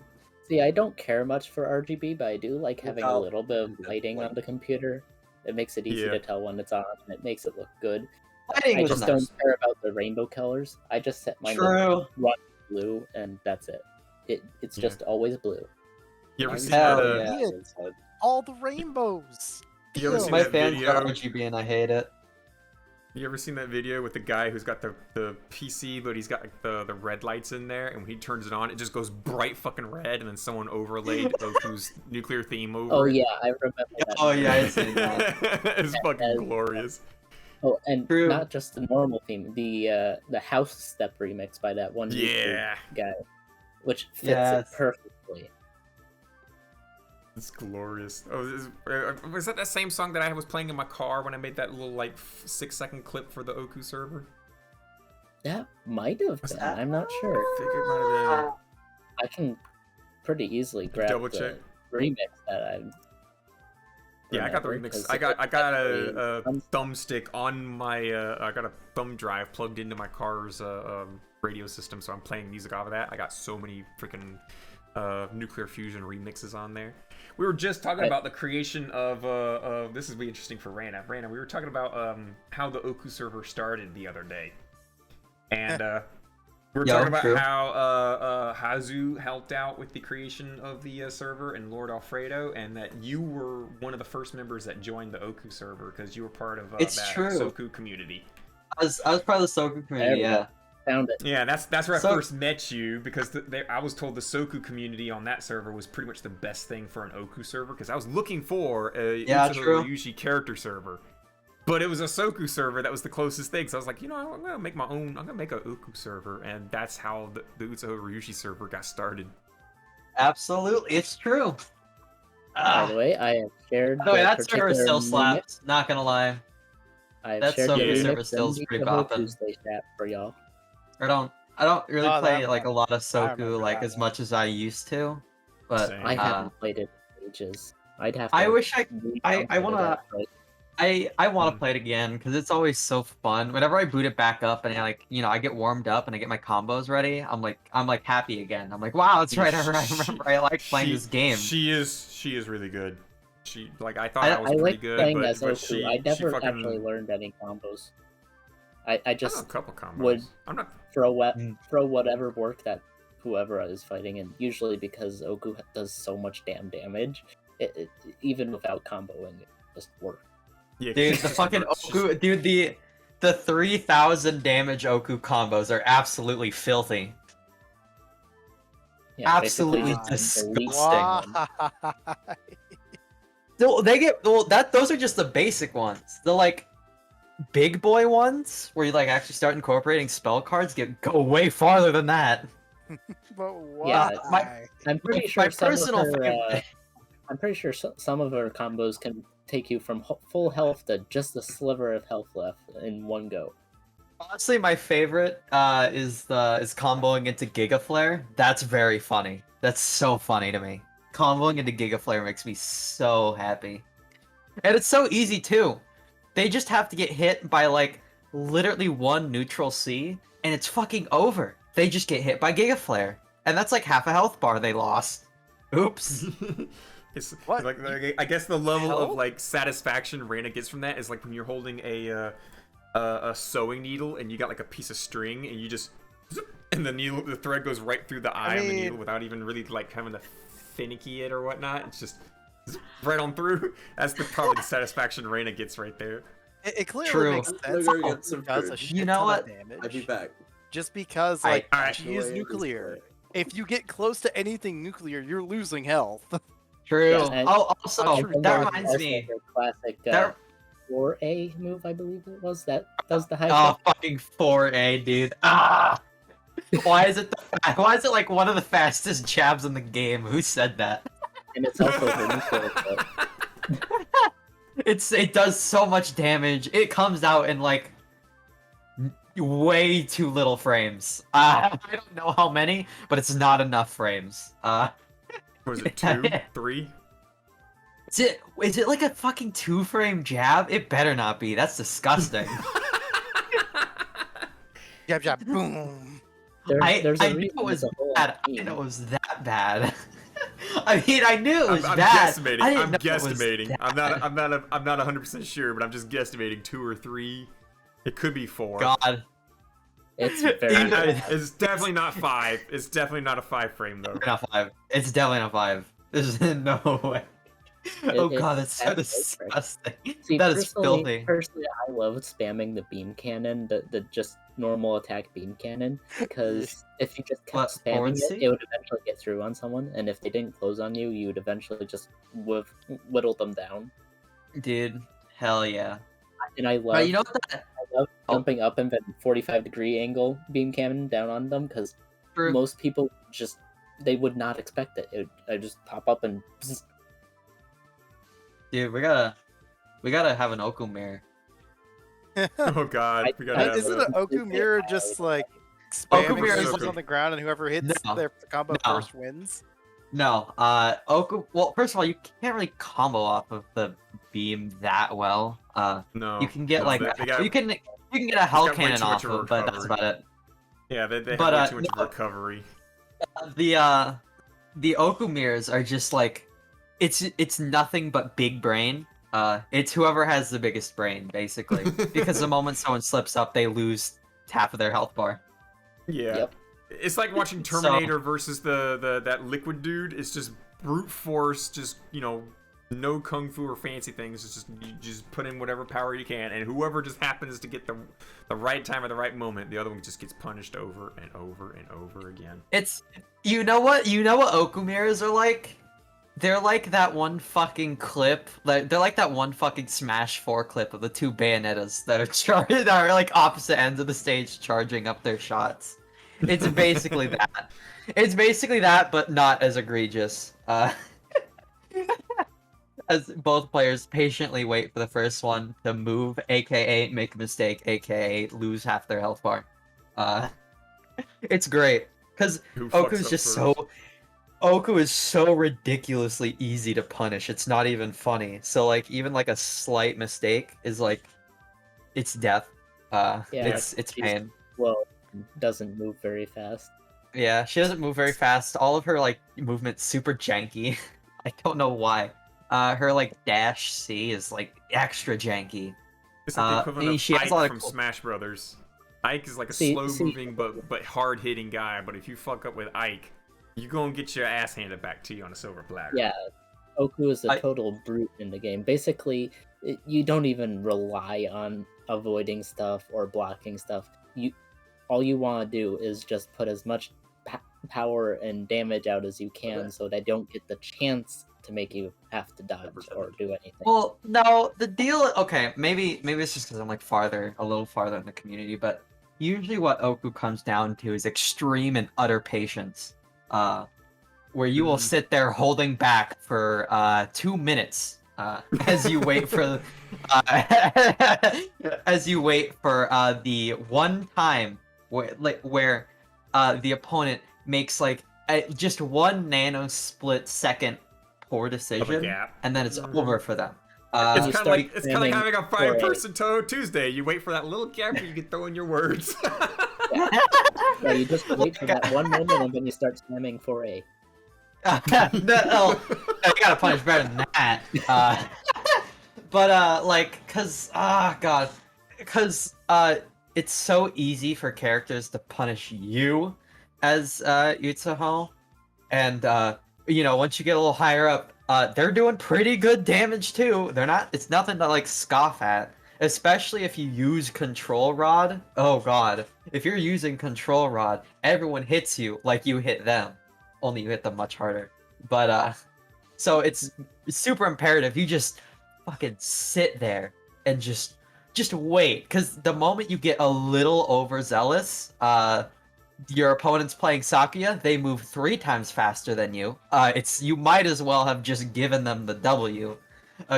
C: See, I don't care much for RGB, but I do like having a
E: Without
C: little bit of
E: the
C: lighting on
E: light.
C: the computer. It makes it easy
D: Yeah.
C: to tell when it's on, and it makes it look good.
G: Lighting
C: I
G: is
C: just
G: nice.
C: don't care about the rainbow colors. I just set mine to
G: True.
C: run blue, and that's it. It's
D: Yeah.
C: just always blue.
D: You ever
E: I'm
D: seen
G: Hell
D: that?
G: yeah.
E: yeah, inside.
F: All the rainbows.
D: You ever
F: Deal.
D: seen
G: My
D: that
G: fans got
D: video?
G: RGB and I hate it.
D: You ever seen that video with the guy who's got the PC, but he's got like the red lights in there, and when he turns it on, it just goes bright fucking red, and then someone overlaid Oku's nuclear theme over
C: Oh
D: it.
C: yeah, I remember that.
G: Oh yeah, I seen that.
D: It's fucking
C: As-
D: glorious.
C: Oh, and
G: True.
C: not just the normal theme, the house step remix by that one YouTube
D: Yeah,
C: guy, which fits
G: Yes.
C: it perfectly.
D: it's glorious. Oh, was that same song that I was playing in my car when I made that little like 6-second clip for the Oku server?
C: That might have
D: Was
C: been.
E: that-
C: I'm not
D: I
C: sure.
D: think it might have been.
C: I can pretty easily grab
D: Double
C: the
D: check.
C: remix that I.
D: Yeah, I got the
C: remember,
D: remix.
C: 'cause
D: I got
C: it's
D: a
C: definitely-
D: thumbstick on my. I got a thumb drive plugged into my car's radio system, so I'm playing music off of that. I got so many freaking nuclear fusion remixes on there. We were just talking
C: Right.
D: about the creation of. This is really interesting for Rana. Rana, we were talking about how the Oku server started the other day, and We're
G: Yo,
D: talking about
G: true.
D: how Hazu helped out with the creation of the server and Lord Alfredo, and that you were one of the first members that joined the Oku server because you were part of
G: It's
D: that
G: true.
D: Soku community.
G: I was part of the Soku community.
C: There we
G: Yeah.
C: Found it.
D: Yeah, that's where I
G: So-
D: first met you because I was told the Soku community on that server was pretty much the best thing for an Oku server because I was looking for a
G: Yeah,
D: Utsuho
G: true.
D: Ryushi character server. But it was a Soku server that was the closest thing, so I was like, you know, I'm gonna make my own. I'm gonna make a Oku server, and that's how the Utsuho Ryushi server got started.
G: Absolutely, it's true.
C: By the way, I have shared.
G: By the way,
C: the
G: that server
C: particular
G: still
C: Munich-
G: slaps. Not gonna lie.
C: I have
G: that
C: shared
G: Soku
C: the
D: server
C: Munich
G: still is
C: and
G: pretty
C: Touhou
G: poppin'.
C: Tuesday chat for y'all.
G: I don't really
F: Oh,
G: play
F: that
G: like a
F: one.
G: lot of
F: I
G: Soku
F: remember
G: like
F: that
G: as
F: one.
G: much as I used to, but
D: Same.
C: I haven't played it in ages. I'd have. To
G: I wish I
C: re-download
G: wanna-
C: it, but
G: I want
D: Mm.
G: to play it again because it's always so fun. Whenever I boot it back up and I get warmed up and I get my combos ready, I'm like happy again. I'm like, wow, that's right. I remember I like playing this game.
D: She is really good. She I thought
G: I-
D: I was
C: I
D: pretty
C: like
D: good,
C: playing
D: but,
C: as
D: but
C: Oku.
D: she
C: I never
D: fucking
C: actually learned any combos. I
D: I know a
C: just
D: couple combos.
C: would-
D: I'm not.
C: throw
G: Mm.
C: whatever work that whoever is fighting, and usually because Oku does so much damn damage, it even without comboing, it just works.
D: Yeah,
G: Dude,
D: she's
G: the
D: just-
G: fucking
D: she's-
G: Oku, dude, the 3,000 damage Oku combos are absolutely filthy.
C: Yeah,
G: Absolutely
C: basically just delete
G: disgusting.
C: them.
G: Those are just the basic ones. The like big boy ones where you like actually start incorporating spell cards go way farther than that.
F: But why?
C: Yeah,
G: my-
C: I'm pretty
G: My
C: sure some
G: personal
C: of her,
G: favorite.
C: I'm pretty sure some of her combos can take you from full health to just a sliver of health left in one go.
G: Honestly, my favorite is comboing into Giga Flare. That's very funny. That's so funny to me. Comboing into Giga Flare makes me so happy. And it's so easy too. They just have to get hit by like literally one neutral C and it's fucking over. They just get hit by Giga Flare. And that's like half a health bar they lost. Oops.
D: It's
F: What?
D: like I guess the level of
F: Hell?
D: like satisfaction Reina gets from that is like when you're holding a sewing needle and you got like a piece of string and you just and the thread goes right through the eye of the needle
F: mean-
D: without even really like having to finicky it or whatnot. It's just right on through. That's probably the satisfaction Reina gets right there.
F: It clearly
G: True.
F: makes
E: I'm
F: sense.
E: gonna go
F: how
E: get some
F: it does a
E: food.
F: shit
G: You know
F: ton
G: what?
F: of damage.
E: I'll be back.
F: Just because,
G: Alright,
F: like,
D: alright.
F: she is
E: Actually,
F: nuclear.
E: this way.
F: If you get close to anything nuclear, you're losing health.
G: True.
C: Yeah, and-
G: Oh, also,
F: I'm sure
G: that
F: Lord
G: reminds
C: Also
G: me.
C: her classic
G: That
C: 4A move, I believe it was, that does the high
G: Oh,
C: kick.
G: fucking 4A, dude. Ah! Why is it like one of the fastest jabs in the game? Who said that?
C: And it's also her neutral foot.
G: It does so much damage. It comes out in like way too little frames. I don't know how many, but it's not enough frames.
D: Was it 2, 3?
G: Is it like a fucking 2-frame jab? It better not be. That's disgusting.
F: Jab, jab, boom.
C: There's a
G: I knew
C: reason
G: it was
C: there's a whole
G: bad. I
C: team.
G: didn't know it was that bad. I mean, I knew it was
D: I'm
G: bad.
D: guesstimating.
G: I didn't
D: I'm
G: know it was
D: guesstimating.
G: that
D: I'm not 100% sure, but I'm just guesstimating 2 or 3. It could be 4.
G: God.
C: It's very
G: Even-
C: bad.
D: It's definitely not 5. It's definitely not a 5 frame though.
G: Not 5. It's definitely not 5. There's no way. Oh
C: it-
G: god, that's so
C: that's so
G: disgusting.
C: See,
G: That is filthy.
C: Personally, I love spamming the beam cannon, the just normal attack beam cannon, because if you just
G: What,
C: kept spamming
G: forward
C: it,
G: C?
C: it would eventually get through on someone, and if they didn't close on you, you would eventually just whittle them down.
G: Dude, hell yeah.
C: And I love,
G: But you know what that
C: I love
G: Oh.
C: jumping up and then 45-degree angle beam cannon down on them, because
G: True.
C: most people they would not expect it. I just pop up and bzz.
G: Dude, we gotta have an Oku mirror.
D: Oh god, we gotta have
F: Isn't
D: that.
F: an Oku mirror just like
G: Oku
F: spamming
G: mirror is
F: circles
D: like-
F: on the ground and whoever hits
G: No.
F: their combo
G: No.
F: first wins?
G: No, Oku. Well, first of all, you can't really combo off of the beam that well.
D: No.
G: You can get
D: no,
G: like
D: they got,
G: you can get a hell
D: got way
G: cannon
D: too much
G: off
D: of a
G: of, but that's
D: recovery.
G: about it.
D: Yeah, they
G: but,
D: have way too much
G: no.
D: of recovery.
G: The Oku mirrors are just like it's nothing but big brain. It's whoever has the biggest brain, basically. Because the moment someone slips up, they lose half of their health bar.
D: Yeah.
C: Yep.
D: It's like watching Terminator versus the that liquid dude. It's just brute force, just no kung fu or fancy things. It's just you just put in whatever power you can, and whoever just happens to get the right time or the right moment, the other one just gets punished over and over and over again.
G: It's you know what Okumiras are like? They're like that one fucking clip. They're like that one fucking Smash 4 clip of the two Bayonettas that are like opposite ends of the stage charging up their shots. It's basically that. It's basically that, but not as egregious. As both players patiently wait for the first one to move, aka make a mistake, aka lose half their health bar. It's great because Oku is so ridiculously easy to punish. It's not even funny. So like even like a slight mistake is like it's death. It's pain.
C: Well, doesn't move very fast.
G: Yeah, she doesn't move very fast. All of her like movement's super janky. I don't know why. Her like dash C is like extra janky.
D: It's like the equivalent of
G: she has
D: Ike
G: a lot of
D: from
G: cool-
D: Smash Brothers. Ike is like a slow-moving but hard-hitting guy. But if you fuck up with Ike, you gonna get your ass handed back to you on a silver platter.
C: Yeah, Oku is a total brute in the game. Basically, you don't even rely on avoiding stuff or blocking stuff. All you want to do is just put as much power and damage out as you can, so they don't get the chance to make you have to dodge or do anything.
G: Well, no, the deal. Okay, maybe it's just because I'm like a little farther in the community, but usually what Oku comes down to is extreme and utter patience. Where you will sit there holding back for 2 minutes as you wait for the one time where the opponent makes like just one nanosplit second poor decision, and then it's over for them.
D: It's kind of like having a 5-person Touhou Tuesday. You wait for that little gap where you can throw in your words.
C: Yeah, you just wait for that one moment and then you start spamming 4A.
G: You gotta punish better than that. Because it's so easy for characters to punish you as Utsuho, and once you get a little higher up, they're doing pretty good damage too. It's nothing to like scoff at. Especially if you use Control Rod. Oh god. If you're using Control Rod, everyone hits you like you hit them. Only you hit them much harder. But, so it's super imperative. You just fucking sit there and just wait. Because the moment you get a little overzealous, your opponent's playing Sakuya, they move 3 times faster than you. You might as well have just given them the W.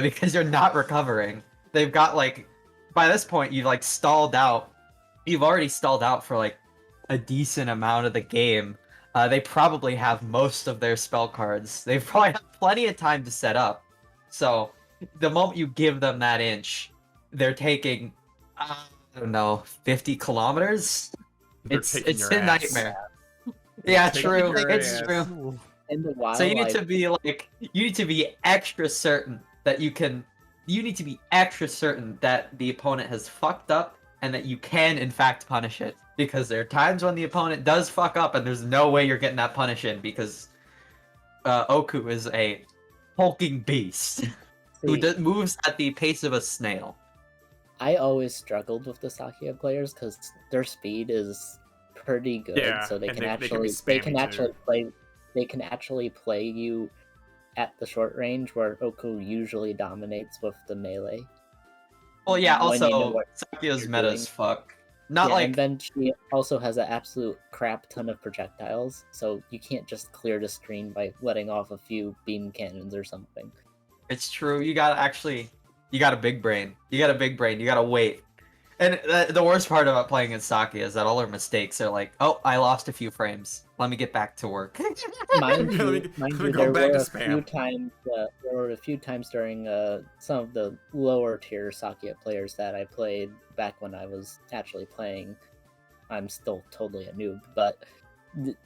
G: Because you're not recovering. They've got like... By this point, you've like stalled out. You've already stalled out for like a decent amount of the game. They probably have most of their spell cards. They probably have plenty of time to set up. So the moment you give them that inch, they're taking, I don't know, 50 kilometers? It's a nightmare. Yeah, true. It's true.
C: In the wild,
G: so you need to be extra certain that you need to be extra certain that the opponent has fucked up and that you can, in fact, punish it. Because there are times when the opponent does fuck up and there's no way you're getting that punish in because Oku is a hulking beast who moves at the pace of a snail.
C: I always struggled with the Sakuya players because their speed is pretty good, so they can actually play you at the short range, where Oku usually dominates with the melee.
G: Well, yeah, also, Sakuya's meta as fuck.
C: And then she also has an absolute crap ton of projectiles, so you can't just clear the screen by letting off a few beam cannons or something.
G: It's true, you got a big brain. You gotta wait. And the worst part about playing against Sakuya is that all her mistakes are like, oh, I lost a few frames. Let me get back to work.
C: Mind you, there were a few times during some of the lower tier Sakuya players that I played back when I was actually playing. I'm still totally a noob, but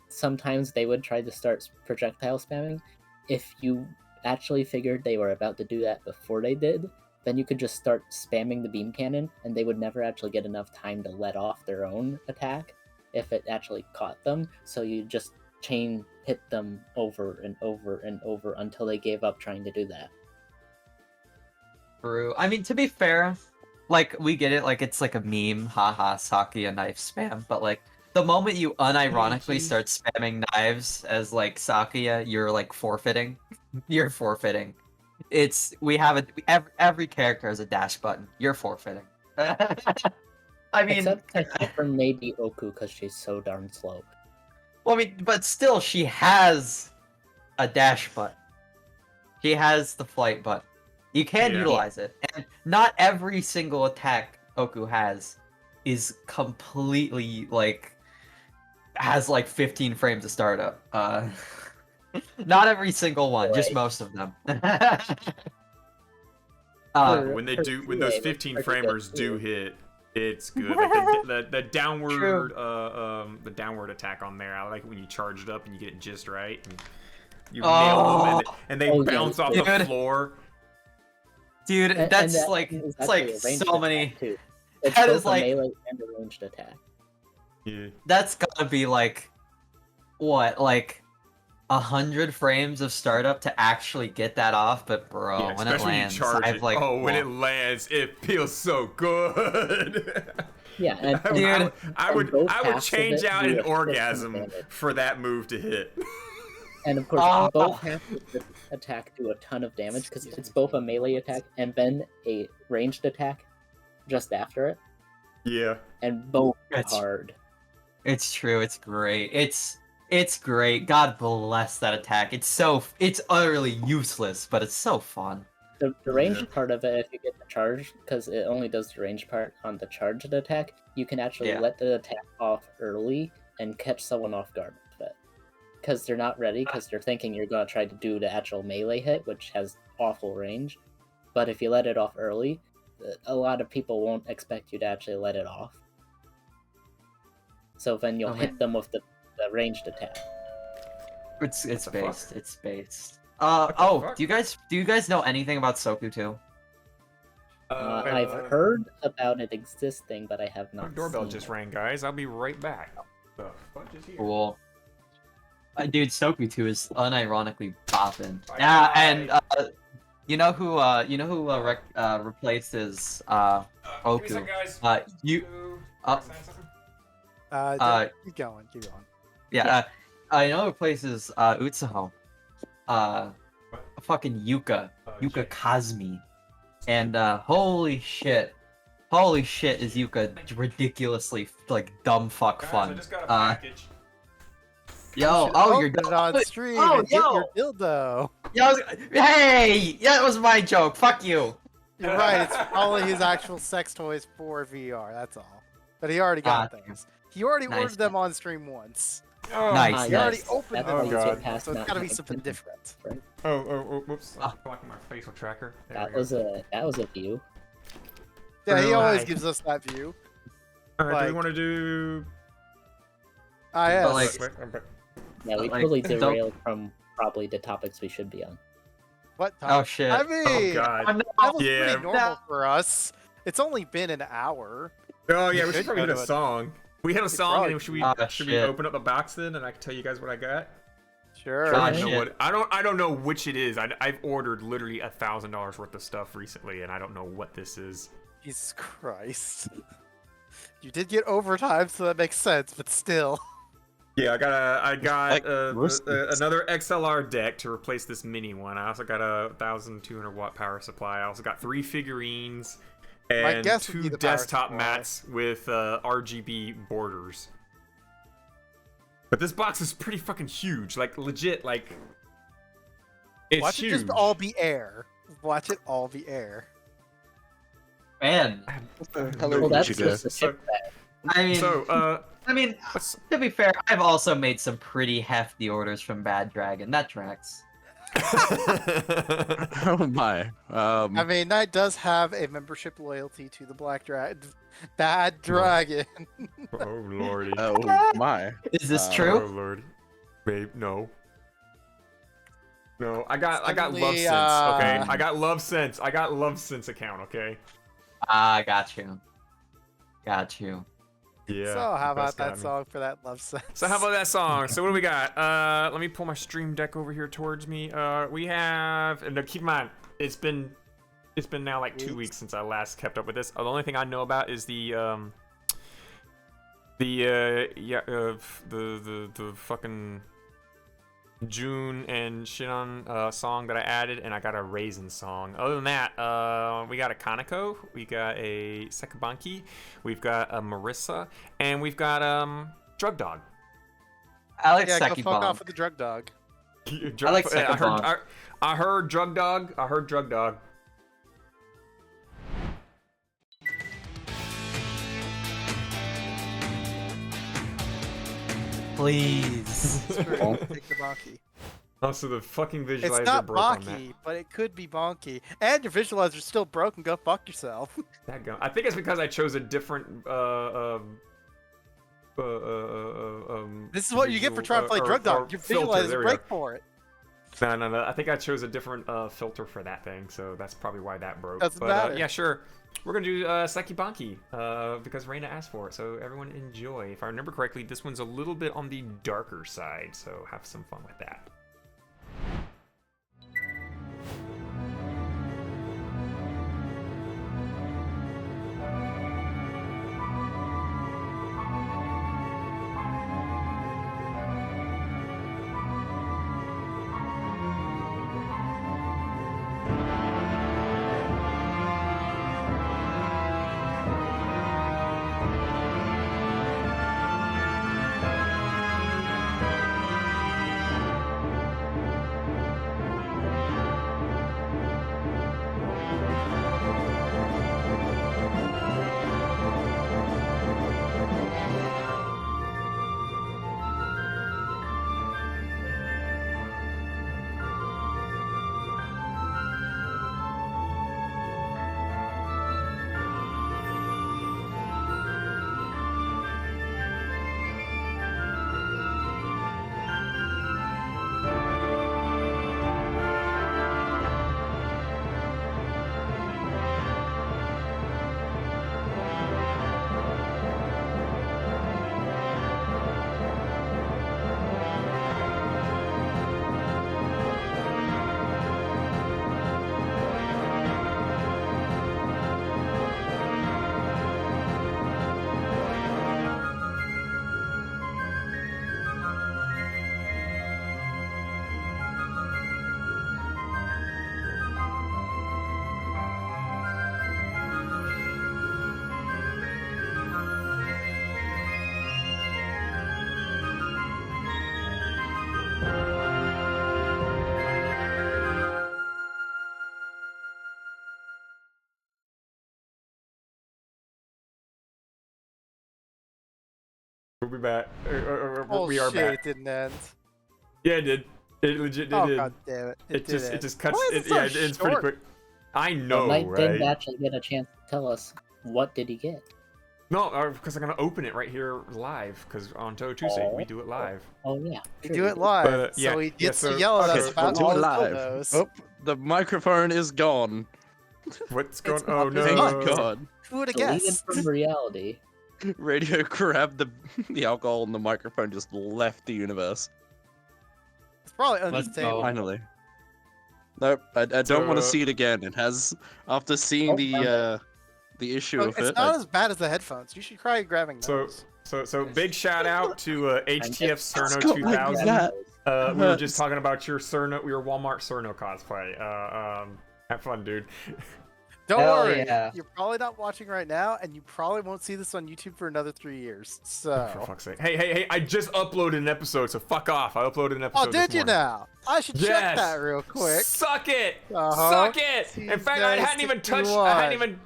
C: sometimes they would try to start projectile spamming. If you actually figured they were about to do that before they did, then you could just start spamming the beam cannon, and they would never actually get enough time to let off their own attack. if it actually caught them. So you just chain hit them over and over and over until they gave up trying to do that.
G: True. I mean, to be fair, like, we get it, like, it's like a meme, haha, Sakuya knife spam, but, like, the moment you unironically start spamming knives as, like, Sakuya, you're, like, forfeiting. You're forfeiting. Every character has a dash button. You're forfeiting. I mean...
C: Except for maybe Oku, because she's so darn slow.
G: Well, I mean, but still, she has a dash button. She has the flight button. You can utilize it, and not every single attack Oku has is completely, like, has, like, 15 frames of startup. Not every single one, just most of them.
D: When those 15 framers do hit, it's good. Like the downward the downward attack on there, I like it when you charge it up and you get it just right. And you nail them and they bounce off the floor.
G: Dude, that's like it's like so many.
C: It's
G: that
C: both
G: is like
C: a melee and a ranged attack.
D: Yeah.
G: That's gotta be like what, like 100 frames of startup to actually get that off. But bro, when it lands, I've like
D: when it lands, it feels so good.
C: Yeah, and
G: dude,
D: I would change out an orgasm for that move to hit.
C: And of course, both halves of the attack do a ton of damage because it's both a melee attack and then a ranged attack just after it.
D: Yeah.
C: And both hard.
G: It's true. It's great. It's great. God bless that attack. It's utterly useless, but it's so fun.
C: The ranged part of it, if you get the charge, because it only does the ranged part on the charged attack, you can actually let the attack off early and catch someone off guard with it. Because they're not ready, because they're thinking you're going to try to do the actual melee hit, which has awful range. But if you let it off early, a lot of people won't expect you to actually let it off. So then you'll hit them with the ranged attack.
G: It's based. Do you guys know anything about Soku 2?
C: I've heard about it existing, but I have not.
D: My doorbell
C: seen
D: just
C: it.
D: rang, guys. I'll be right back. The fudge is here.
G: Cool. Dude, Soku 2 is unironically bopping. Yeah, and you know who replaces Oku?
D: Give me a sec, guys.
F: Keep going.
G: Yeah, you know who replaces Utsuho? Fucking Yuka Kazumi. And holy shit is Yuka ridiculously like dumb fuck
D: Guys,
G: fun.
D: I just got a package.
G: Yo, you're
F: Open it on stream.
G: Oh,
F: and get
G: yo.
F: your dildo.
G: Hey, that was my joke. Fuck you.
F: You're right. It's probably his actual sex toys for VR. That's all. But he already got things. He already
G: Nice.
F: ordered them on stream once.
D: Oh,
G: Nice.
F: He already
C: Yes.
F: opened
C: That's
F: them.
C: how
F: on
C: you
F: stream,
C: get past
F: so it's
C: not
F: gotta be
C: having
F: something
C: content,
F: different.
C: right?
D: Whoops.
G: Ah.
D: Blocking my facial tracker. There
C: That
D: we go.
C: was a view.
F: Yeah, he always
D: Right.
F: gives us that view.
D: Alright, do
F: like-
D: we want to do...
F: Yes.
G: But, like-
C: Yeah, we
G: Like,
C: totally
G: don't-
C: derailed from probably the topics we should be on.
F: What
G: Oh
F: time?
G: shit.
F: I mean,
D: Oh god.
F: that was
D: Yeah.
F: pretty normal for us. It's only been an hour.
D: Oh yeah, we
F: Could
D: should probably
F: go
D: hit
F: to
D: a
F: it.
D: song. We hit a song,
F: probably
D: and should we
G: could.
D: should we
G: Shit.
D: open up the box then, and I can tell you guys what I got?
F: Sure.
G: Ah,
D: I don't know
G: shit.
D: what I don't know which it is. I've ordered literally $1,000 worth of stuff recently, and I don't know what this is.
F: Jesus Christ. You did get overtime, so that makes sense, but still.
D: Yeah, I got
H: Like,
D: another XLR deck to replace this mini one. I also got a 1,200 watt power supply. I also got 3 figurines and
F: guess would be
D: 2
F: the power
D: desktop
F: supply.
D: mats with RGB borders. But this box is pretty fucking huge. Like legit, like it's
F: Watch
D: huge.
F: it just all be air. Watch it all be air.
G: Man,
H: Hello,
C: Well, that's
H: Gucci
C: just a
D: So-
C: sick bag.
G: I mean,
D: let's-
G: to be fair, I've also made some pretty hefty orders from Bad Dragon. That tracks.
H: Oh my.
F: I mean, Knight does have a membership loyalty to the Bad Dragon.
D: Oh lordy.
H: Oh my.
G: Is this
H: Uh,
D: Oh
G: true?
D: lordy. Babe, no. No, I got
F: Definitely,
D: Love Sense, okay? I got Love Sense. I got Love Sense account, okay?
G: Ah, got you.
D: Yeah.
F: So how
D: that's
F: about
D: got
F: that
D: me.
F: song for that love sense?
D: So how about that song? So what do we got? Let me pull my stream deck over here towards me. We have, and keep in mind, it's been now like 2 weeks since I last kept up with this. The only thing I know about is the fucking June and Shinon song that I added, and I got a Raisin song. Other than that, we got a Kaneko, we got a Sekabanki, we've got a Marissa, and we've got Drug Dog.
G: I like
F: Yeah, go
G: Seki
F: fuck
G: Bomb.
F: off with the drug dog.
G: I like Sekabon.
D: I heard Drug Dog. I heard Drug Dog.
G: Please.
H: Oh.
F: Take the bonky.
D: Oh, so the fucking visualizer
F: It's not
D: broke on that.
F: bonky, but it could be bonky. And your visualizer's still broken. Go fuck yourself.
D: I think it's because I chose a different
F: This is what you get for trying to play drug dog. Your visualizer break for it.
D: No. I think I chose a different filter for that thing, so that's probably why that broke.
F: Doesn't
D: But
F: matter.
D: yeah, sure. We're gonna do Seki Banki because Reina asked for it, so everyone enjoy. If I remember correctly, this one's a little bit on the darker side, so have some fun with that. We'll be back.
F: Oh
D: We are
F: shit,
D: back.
F: it didn't end.
D: Yeah, it did. It legit
F: Oh
D: did.
F: god damn it.
D: It just cuts.
F: Why is it so
D: Yeah, it's pretty
F: short?
D: quick. I know,
C: Mike didn't
D: right?
C: actually get a chance to tell us what did he get.
D: No, because I'm gonna open it right here live. Because on Touhou Tuesday we do it live.
C: Oh yeah,
F: We
C: true.
F: do it live,
D: But, yeah,
F: so he
D: yeah,
F: gets
D: so-
F: to yell at
D: okay,
F: us about
H: do
F: all
H: it
F: his
H: live.
F: dildos.
H: Oh, the microphone is gone.
D: What's going?
F: It's
D: Oh
F: not
D: no!
F: this
H: Thank God.
F: Who would have
C: Deleted
F: guessed?
C: from reality.
H: Radio grabbed the alcohol and the microphone just left the universe.
F: It's probably under
G: Let's
F: the table.
G: go.
H: Finally. Nope, I don't want to
D: So-
H: see it again. It has, after seeing
C: Oh,
H: the issue
F: Look,
H: of
F: it's
H: it.
F: not as bad as the headphones. You should try grabbing
D: So,
F: those.
D: big shout out to HTF Cerno
H: Scott like
D: 2000.
H: that.
D: We were
H: hurts.
D: just talking about your Walmart Cerno cosplay. Have fun, dude.
F: Don't
G: Hell
F: worry.
G: yeah.
F: You're probably not watching right now, and you probably won't see this on YouTube for another 3 years.
D: For
F: So.
D: fuck's sake. Hey! I just uploaded an episode, so fuck off. I uploaded an episode.
F: Oh, did
D: this
F: you
D: morning.
F: now? I should check
D: Yes.
F: that real quick.
D: Suck it!
F: Uh-huh.
D: Suck it! In fact, I hadn't even touched. I hadn't even.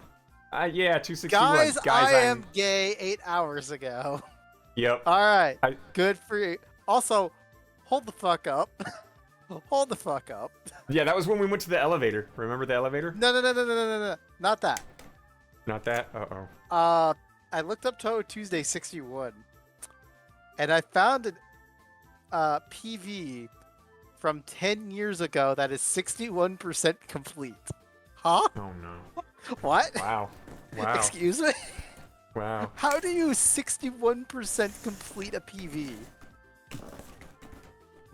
D: Yeah, 261.
F: Guys, I
D: I'm-
F: am gay 8 hours ago.
D: Yep.
F: All right.
D: I-
F: Good for you. Also, hold the fuck up. Hold the fuck up.
D: Yeah, that was when we went to the elevator. Remember the elevator?
F: No. Not that.
D: Not that. Uh-oh.
F: I looked up Touhou Tuesday 61, and I found an PV from 10 years ago that is 61% complete. Huh?
D: Oh no.
F: What?
D: Wow. Wow.
F: Excuse me?
D: Wow.
F: How do you 61% complete a PV?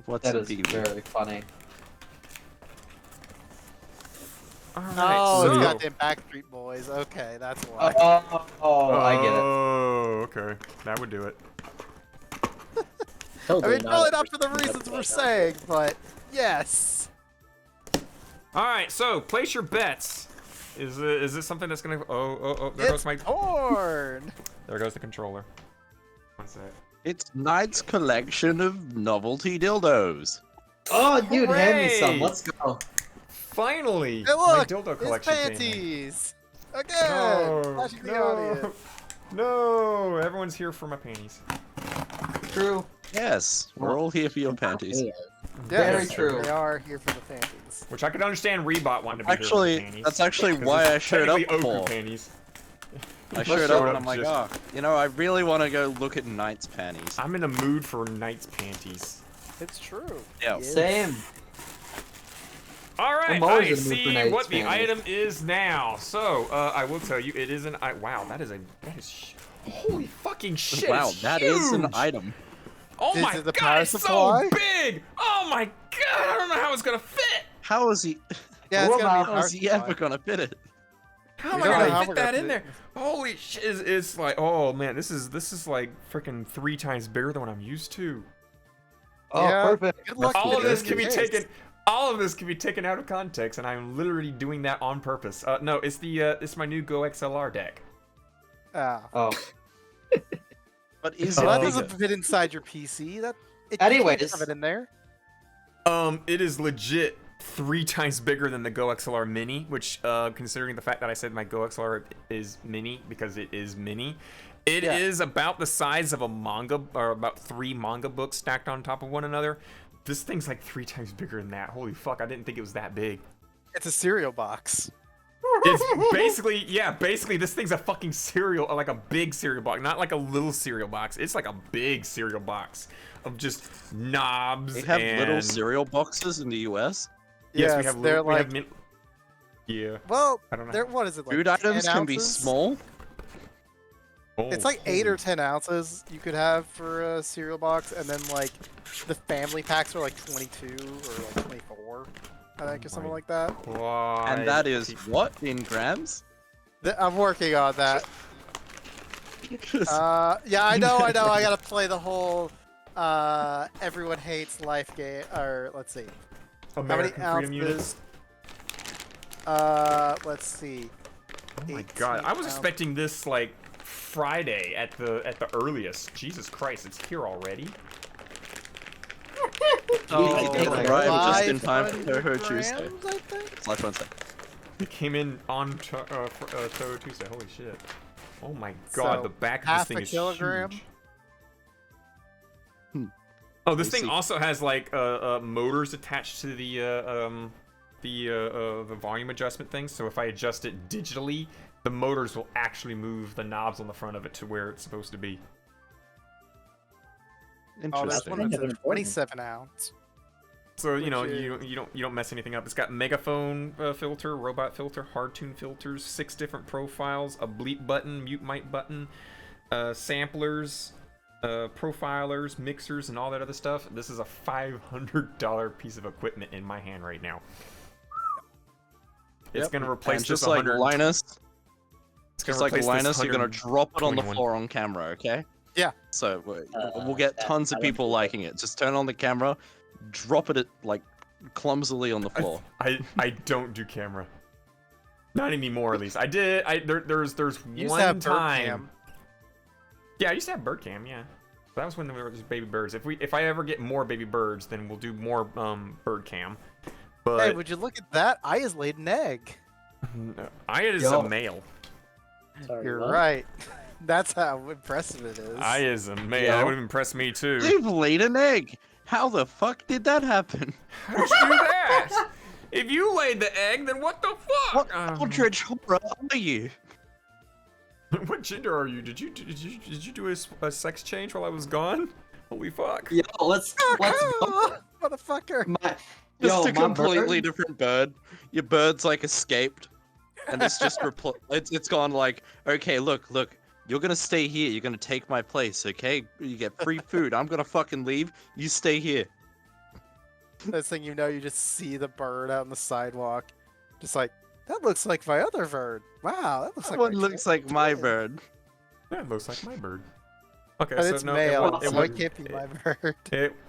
H: What's
G: That
H: a
G: is
H: PV?
G: very funny.
D: Alright,
F: Oh,
D: so...
F: it's goddamn Backstreet Boys. Okay, that's why.
G: I get it.
D: Oh, okay. That would do it.
F: I
C: Totally
F: mean, probably not for the
C: everything
F: reasons
C: up
F: we're
C: right now.
F: saying, but yes.
D: Alright, so place your bets. Is this something that's gonna... Oh, there
F: It's
D: goes my...
F: torn.
D: There goes the controller. One sec.
H: It's Knight's collection of novelty dildos.
G: Oh, dude, hand me some.
D: Hooray!
G: Let's go.
D: Finally!
F: Hey,
D: my
F: look,
D: dildo
F: it's
D: collection came in.
F: panties. Again,
D: No,
F: flashing the
D: no,
F: audience.
D: no! Everyone's here for my panties.
G: True.
H: Yes, we're all here for your panties.
C: Yeah.
G: Very
F: Yes,
G: true.
F: They are here for the panties.
D: Which I could understand Rebot wanting to be
H: Actually,
D: here for the panties.
H: that's actually
D: 'cause
H: why
D: it's
H: I showed up
D: technically Oku
H: for.
D: panties.
H: I showed up and I'm like,
D: just-
H: oh, you know, I really want to go look at Knight's panties.
D: I'm in the mood for Knight's panties.
F: It's true.
H: Yeah.
F: Yes.
G: Same.
D: Alright,
G: I'm always
D: I
G: in the mood for
D: see
G: Knight's
D: what the
G: panties.
D: item is now. So, I will tell you, it is an wow, that is holy fucking shit,
H: Wow,
D: it's
H: that is an
D: huge!
H: item.
D: Oh
F: Is
D: my
F: it the
D: god,
F: power
D: it's
F: supply?
D: so big! Oh my god, I don't know how it's gonna fit!
H: How is he?
F: Yeah, it's gonna be a
H: How
F: power
H: is he
F: supply.
H: ever gonna fit it?
D: How am
F: We
D: I
F: don't know how
D: gonna
F: we're
D: fit that
F: gonna
D: in there?
F: fit
D: Holy shit, it's like, oh man, this is like freaking 3 times bigger than what I'm used to.
G: Oh,
F: Yeah.
G: perfect.
F: Good luck
D: All of
F: getting
D: this
F: it
D: can
F: in
D: be
F: your
D: taken.
F: case.
D: All of this can be taken out of context, and I'm literally doing that on purpose. No, it's it's my new Go XLR deck.
F: Ah.
G: Oh.
H: But is
F: So
H: it
F: that
H: bigger?
F: doesn't fit inside your PC. You
G: Anyways.
F: can't have it in there.
D: It is legit 3 times bigger than the Go XLR Mini, which, considering the fact that I said my Go XLR is mini because it is mini, it is about the size of a manga, or about 3 manga books stacked on top of one another. This thing's like 3 times bigger than that. Holy fuck, I didn't think it was that big.
F: It's a cereal box.
D: It's basically, yeah, basically this thing's a fucking cereal, like a big cereal box, not like a little cereal box. It's like a big cereal box of just knobs.
H: They have
D: and...
H: little cereal boxes in the US.
D: Yes,
F: Yes,
D: we have.
F: they're
D: We have
F: like-
D: yeah.
F: Well,
D: I don't know.
F: they're what is it like?
H: Food
F: 10
H: items can be
F: ounces?
H: small.
F: It's like 8 or 10 ounces you could have for a cereal box, and then like the family packs are like 22 or like 24, I think, or something like that.
D: Why?
H: And that is what in grams?
F: I'm working on that. Yeah, I know. I gotta play the whole everyone hates life game. Or let's see.
D: American
F: how many
D: Freedom Units.
F: ounces? Let's see.
D: Oh my
F: 18
D: god, I was
F: ounce-
D: expecting this like Friday at the earliest. Jesus Christ, it's here already.
F: Oh,
H: It did
G: like
H: arrive just in time for
F: 500
H: Touhou Tuesday.
F: grams, I think?
H: Slash Wednesday.
D: It came in on Touhou Tuesday. Holy shit. Oh my god,
F: So,
D: the back of this
F: half
D: thing
F: a
D: is
F: kilogram?
D: huge.
H: Hmm.
D: Oh, this
H: Let me
D: thing
H: see.
D: also has like motors attached to the volume adjustment thing. So if I adjust it digitally, the motors will actually move the knobs on the front of it to where it's supposed to be.
F: Oh, there's
H: Interesting.
F: one that's a
C: Important.
F: 27 ounce.
D: So you know
F: Which
D: you don't mess anything up. It's got megaphone filter, robot filter, hard tune filters, 6 different profiles, a bleep button, mute mic button, samplers, profilers, mixers, and all that other stuff. This is a $500 piece of equipment in my hand right now. It's
F: Yep.
D: gonna replace
H: And just
D: this
H: like
D: 100.
H: Linus,
D: It's gonna
H: just like
D: replace this
H: Linus, you're gonna
D: 100
H: drop it on the
D: 21.
H: floor on camera, okay?
F: Yeah.
H: So we'll get tons of people liking it. Just turn on the camera, drop it like clumsily on the floor.
D: I don't do camera. Not anymore, at least. I did. There's
F: You used
D: one
F: to have bird
D: time.
F: cam.
D: Yeah, I used to have bird cam. Yeah, that was when we were just baby birds. If I ever get more baby birds, then we'll do more bird cam. But
F: Hey, would you look at that? I has laid an egg.
D: I is
G: Yo.
D: a male.
C: Sorry,
F: You're
C: what?
F: right. That's how impressive it is.
D: I is a male.
H: Yo.
D: That would have impressed me too.
H: You've laid an egg. How the fuck did that happen?
D: How did you do that? If you laid the egg, then what the fuck?
H: What Aldrich horror are you?
D: What gender are you? Did you do a sex change while I was gone? Holy fuck!
G: Yo, let's go.
F: Motherfucker.
G: My,
H: Just
G: yo,
H: a
G: my
H: completely
G: bird-
H: different bird. Your bird's like escaped, and it's just it's gone like, okay, look, You're gonna stay here. You're gonna take my place, okay? You get free food. I'm gonna fucking leave. You stay here.
F: Next thing you know, you just see the bird out on the sidewalk. Just like, that looks like my other bird. Wow, that looks
H: That
F: like
H: one
F: my
H: looks like my
F: twin."
H: bird.
D: That looks like my bird. Okay,
F: But
D: so
F: it's
D: no,
F: male,
D: it,
F: so it can't be my bird.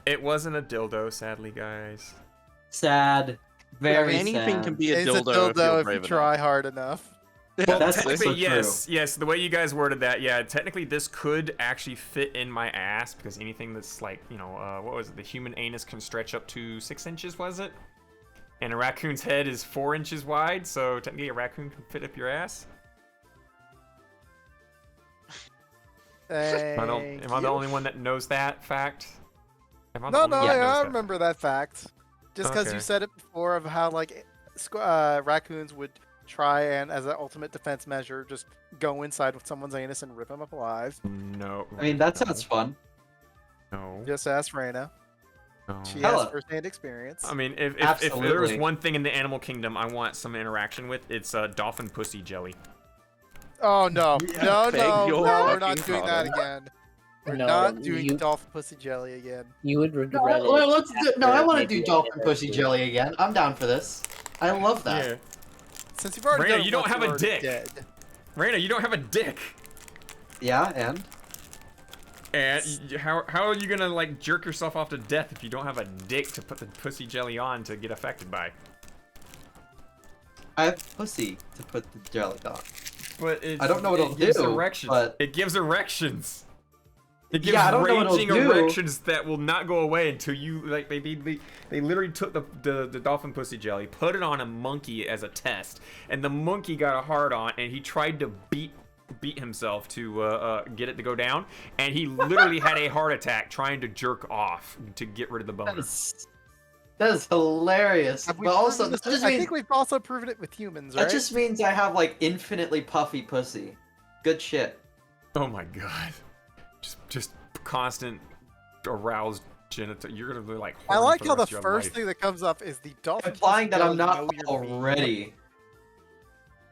D: it wasn't a dildo, sadly, guys.
G: Sad. Very
H: Anything
G: sad.
H: can be a
F: It's
H: dildo,
F: a dildo
H: if you're
F: if
H: brave
F: you try hard enough.
D: Well,
G: That's
D: technically,
G: so
D: yes, yes. The way you guys worded that, yeah, technically this could actually fit in my ass because anything that's like, you know, what was it? The human anus can stretch up to 6 inches, was it? And a raccoon's head is 4 inches wide, so technically a raccoon can fit up your ass. Am I the only one that knows that fact? Am I the
F: No,
D: only
F: no,
D: one that knows
F: I
D: that?
F: remember that fact. Just because
D: Okay.
F: you said it before of how like raccoons would try and, as an ultimate defense measure, just go inside with someone's anus and rip them up alive.
D: No.
G: I mean, that
D: no,
G: sounds fun.
D: No.
F: Just ask Reyna.
D: no.
F: She
G: Hella.
F: has first-hand experience.
D: I mean, if there was
G: Absolutely.
D: one thing in the animal kingdom I want some interaction with, it's dolphin pussy jelly.
F: Oh no, no,
H: Beg
F: no,
H: your
F: no, we're not
H: fucking
F: doing that
H: pardon.
F: again. We're
C: No,
F: not doing
C: you-
F: dolphin pussy jelly again.
C: You would
G: No,
C: regret it.
G: let's do, no, I
C: after
G: want to
C: maybe
G: do
C: a
G: dolphin
C: minute or
G: pussy
C: two.
G: jelly again. I'm down for this. I love that.
D: Yeah.
F: Since you've already
D: Reyna,
F: done it
D: you don't
F: once,
D: have
F: you're
D: a
F: already
D: dick.
F: Dead.
D: Raina, you don't have a dick.
G: Yeah, and
D: And how are you gonna like jerk yourself off to death if you don't have a dick to put the pussy jelly on to get affected by?
G: I have pussy to put the jelly on.
D: But it's,
G: I don't know what it'll
D: gives
G: do,
D: erections.
G: but-
D: It gives erections. It gives
G: Yeah, I don't know what it'll
D: raging
G: do.
D: erections that will not go away until you like they literally took the dolphin pussy jelly, put it on a monkey as a test, and the monkey got a hard on, and he tried to beat himself to get it to go down, and he literally had a heart attack trying to jerk off to get rid of the boner.
G: That is hilarious.
F: Have we
G: But also,
F: proven this?
G: that just
F: I
G: means,
F: think we've also proven it with humans, right?
G: that just means I have like infinitely puffy pussy. Good shit.
D: Oh my god. Just constant aroused genital. You're gonna be like.
F: I
D: horny
F: like
D: for
F: how the
D: rest of your
F: first
D: life.
F: thing that comes up is the dolphin.
G: Implying that
F: pussy
G: I'm
F: jelly
G: not
F: know you're mean.
G: already.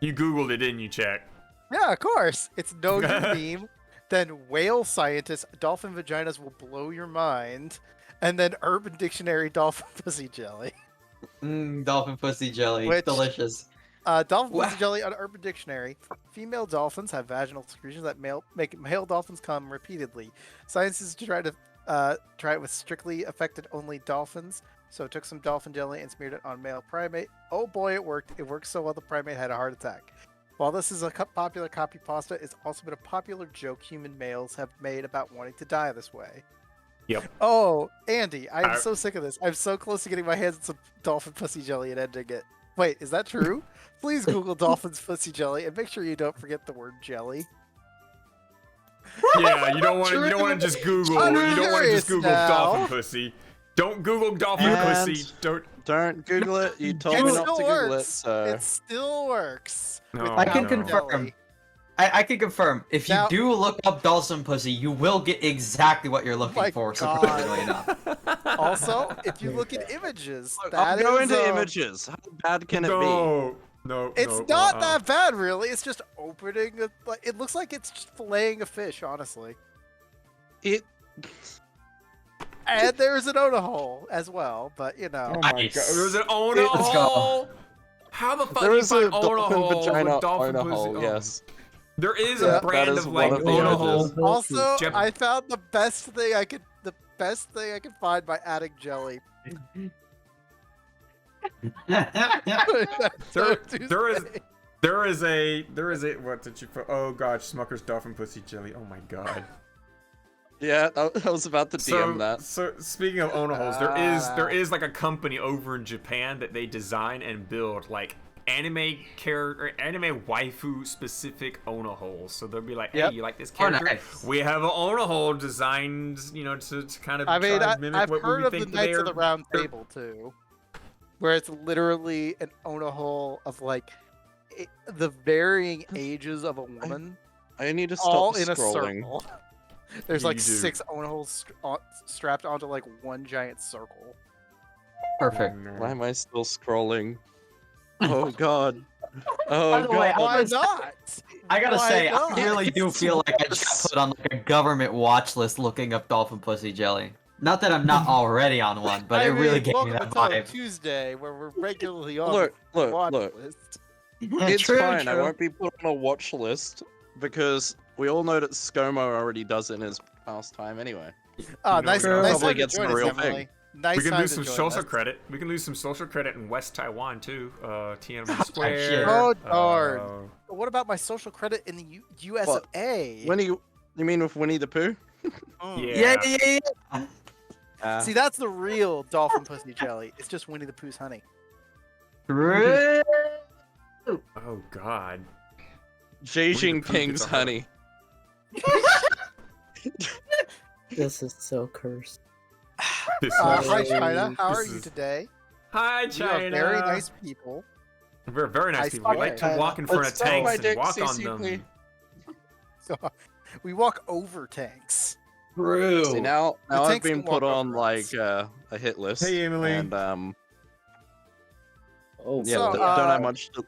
D: You googled it, didn't you, Check?
F: Yeah, of course. It's know your meme. Then whale scientists, dolphin vaginas will blow your mind. And then Urban Dictionary dolphin pussy jelly.
G: Dolphin pussy jelly.
F: Which-
G: Delicious.
F: Dolphin
G: Wow.
F: pussy jelly on Urban Dictionary. Female dolphins have vaginal secretions that make male dolphins come repeatedly. Scientists try it with strictly affected only dolphins. So took some dolphin jelly and smeared it on male primate. Oh boy, it worked. It worked so well the primate had a heart attack. While this is a popular copy pasta, it's also been a popular joke human males have made about wanting to die this way.
D: Yep.
F: Oh, Andy, I'm
D: I-
F: so sick of this. I'm so close to getting my hands on some dolphin pussy jelly and ending it. Wait, is that true? Please Google dolphin's pussy jelly and make sure you don't forget the word jelly.
D: Yeah, you don't want to just Google.
F: I'm
D: You don't want to
F: curious
D: just Google
F: now.
D: dolphin pussy. Don't Google dolphin
H: And-
D: pussy.
H: Don't Google it. You told
F: It
H: me not
F: still
H: to Google it,
F: works.
H: so.
F: It still works.
D: No,
G: I can
D: no.
G: confirm.
F: Jelly.
G: I can confirm. If you
F: Now-
G: do look up dolphin pussy, you will get exactly what you're looking
F: my
G: for.
F: God.
G: Surprisingly enough.
F: Also, if you look at images,
H: Look,
F: that
H: I'll go
F: is,
H: into images. How bad can it be?
D: No,
F: It's
D: no,
F: not that bad, really. It's just opening. It looks like it's just filleting a fish, honestly.
H: It.
F: And there's an Oda hole as well, but you know.
D: Oh my
G: Nice.
D: god, there's an owner
G: Let's go.
D: hole. How the fuck
H: There
D: do you
H: is a
D: find owner
H: dolphin
D: hole
H: vagina
D: with dolphin
H: owner
D: pussy?
H: hole.
D: Oh.
H: Yes.
D: There is
F: Yeah.
D: a brand
H: That is
D: of like
H: one of the
D: owner
H: images.
D: hole.
F: Also,
D: Jep-
F: I found the best thing I could find by adding jelly.
D: There is a what did you put? Oh god, Smucker's dolphin pussy jelly. Oh my god.
H: Yeah, I was about to DM that.
D: So speaking of owner holes, there is like a company over in Japan that they design and build like anime waifu specific owner holes. So they'll be like, hey,
F: Yep.
D: you like this
G: Oh,
D: character?
G: nice.
D: We have an owner hole designed, to kind of
F: I mean,
D: try to mimic
F: I've
D: what
F: heard
D: we
F: of the
D: think
F: Knights of
D: they're-
F: the Round
D: they're-
F: Table too, where it's literally an Oda hole of like the varying ages of a woman,
H: I need to
F: all
H: stop
F: in a
H: scrolling.
F: circle. There's
D: Yeah,
F: like
D: you do.
F: 6 Oda holes strapped onto like one giant circle.
G: Perfect.
D: Oh, no.
H: Why am I still scrolling? Oh god. Oh
G: By the way,
H: god.
F: Why not?
G: I gotta
F: Why
G: say,
F: not?
G: I really do feel like I just got put on like a government watch list looking up dolphin pussy jelly. Not that I'm not already on one, but
F: I
G: it really
F: mean,
G: gave me
F: welcome
G: that
F: to Touhou
G: vibe.
F: Tuesday, where we're regularly on
H: Look,
F: the
H: look,
F: watch
H: look.
F: list.
H: It's
G: True,
H: fine. I
G: true.
H: won't be put on a watch list because we all know that ScoMo already does it in his pastime anyway.
F: Oh,
D: You know,
F: nice,
D: we
F: nice
H: probably
F: time to
H: get some
F: join us,
H: real
F: Emily.
H: thing.
F: Nice
D: We can
F: time
D: lose
F: to
D: some
F: join
D: social
F: us.
D: credit. We can lose some social credit in West Taiwan too. Tiananmen
G: shit.
D: Square.
F: Oh, darn.
D: uh,
F: But what about my social credit in the US
H: What?
F: of A?
H: You mean with Winnie the Pooh?
D: Yeah.
G: Yeah.
F: See, that's the real dolphin pussy jelly. It's just Winnie the Pooh's honey.
G: True.
D: Oh God.
H: Xi
D: Winnie the Pooh
H: Jinping's
D: gets a
H: honey.
C: This is so cursed.
D: This
F: Hi,
D: is-
F: China. How
D: this
F: are you
D: is-
F: today?
D: Hi,
F: You are
D: China.
F: very nice people.
D: We're very nice
F: I
D: people. We
F: swear.
D: like to walk in front of
H: Let's suck my
D: tanks
H: dick,
D: and walk on
H: CCP.
D: them.
F: So, we walk over tanks.
G: True.
H: See now
F: The
H: I've
F: tanks
H: been
F: can walk
H: put on
F: over
H: like
F: us.
H: a hit list.
D: Hey, Emily.
H: And
C: Oh,
H: yeah,
F: So,
H: don't have much time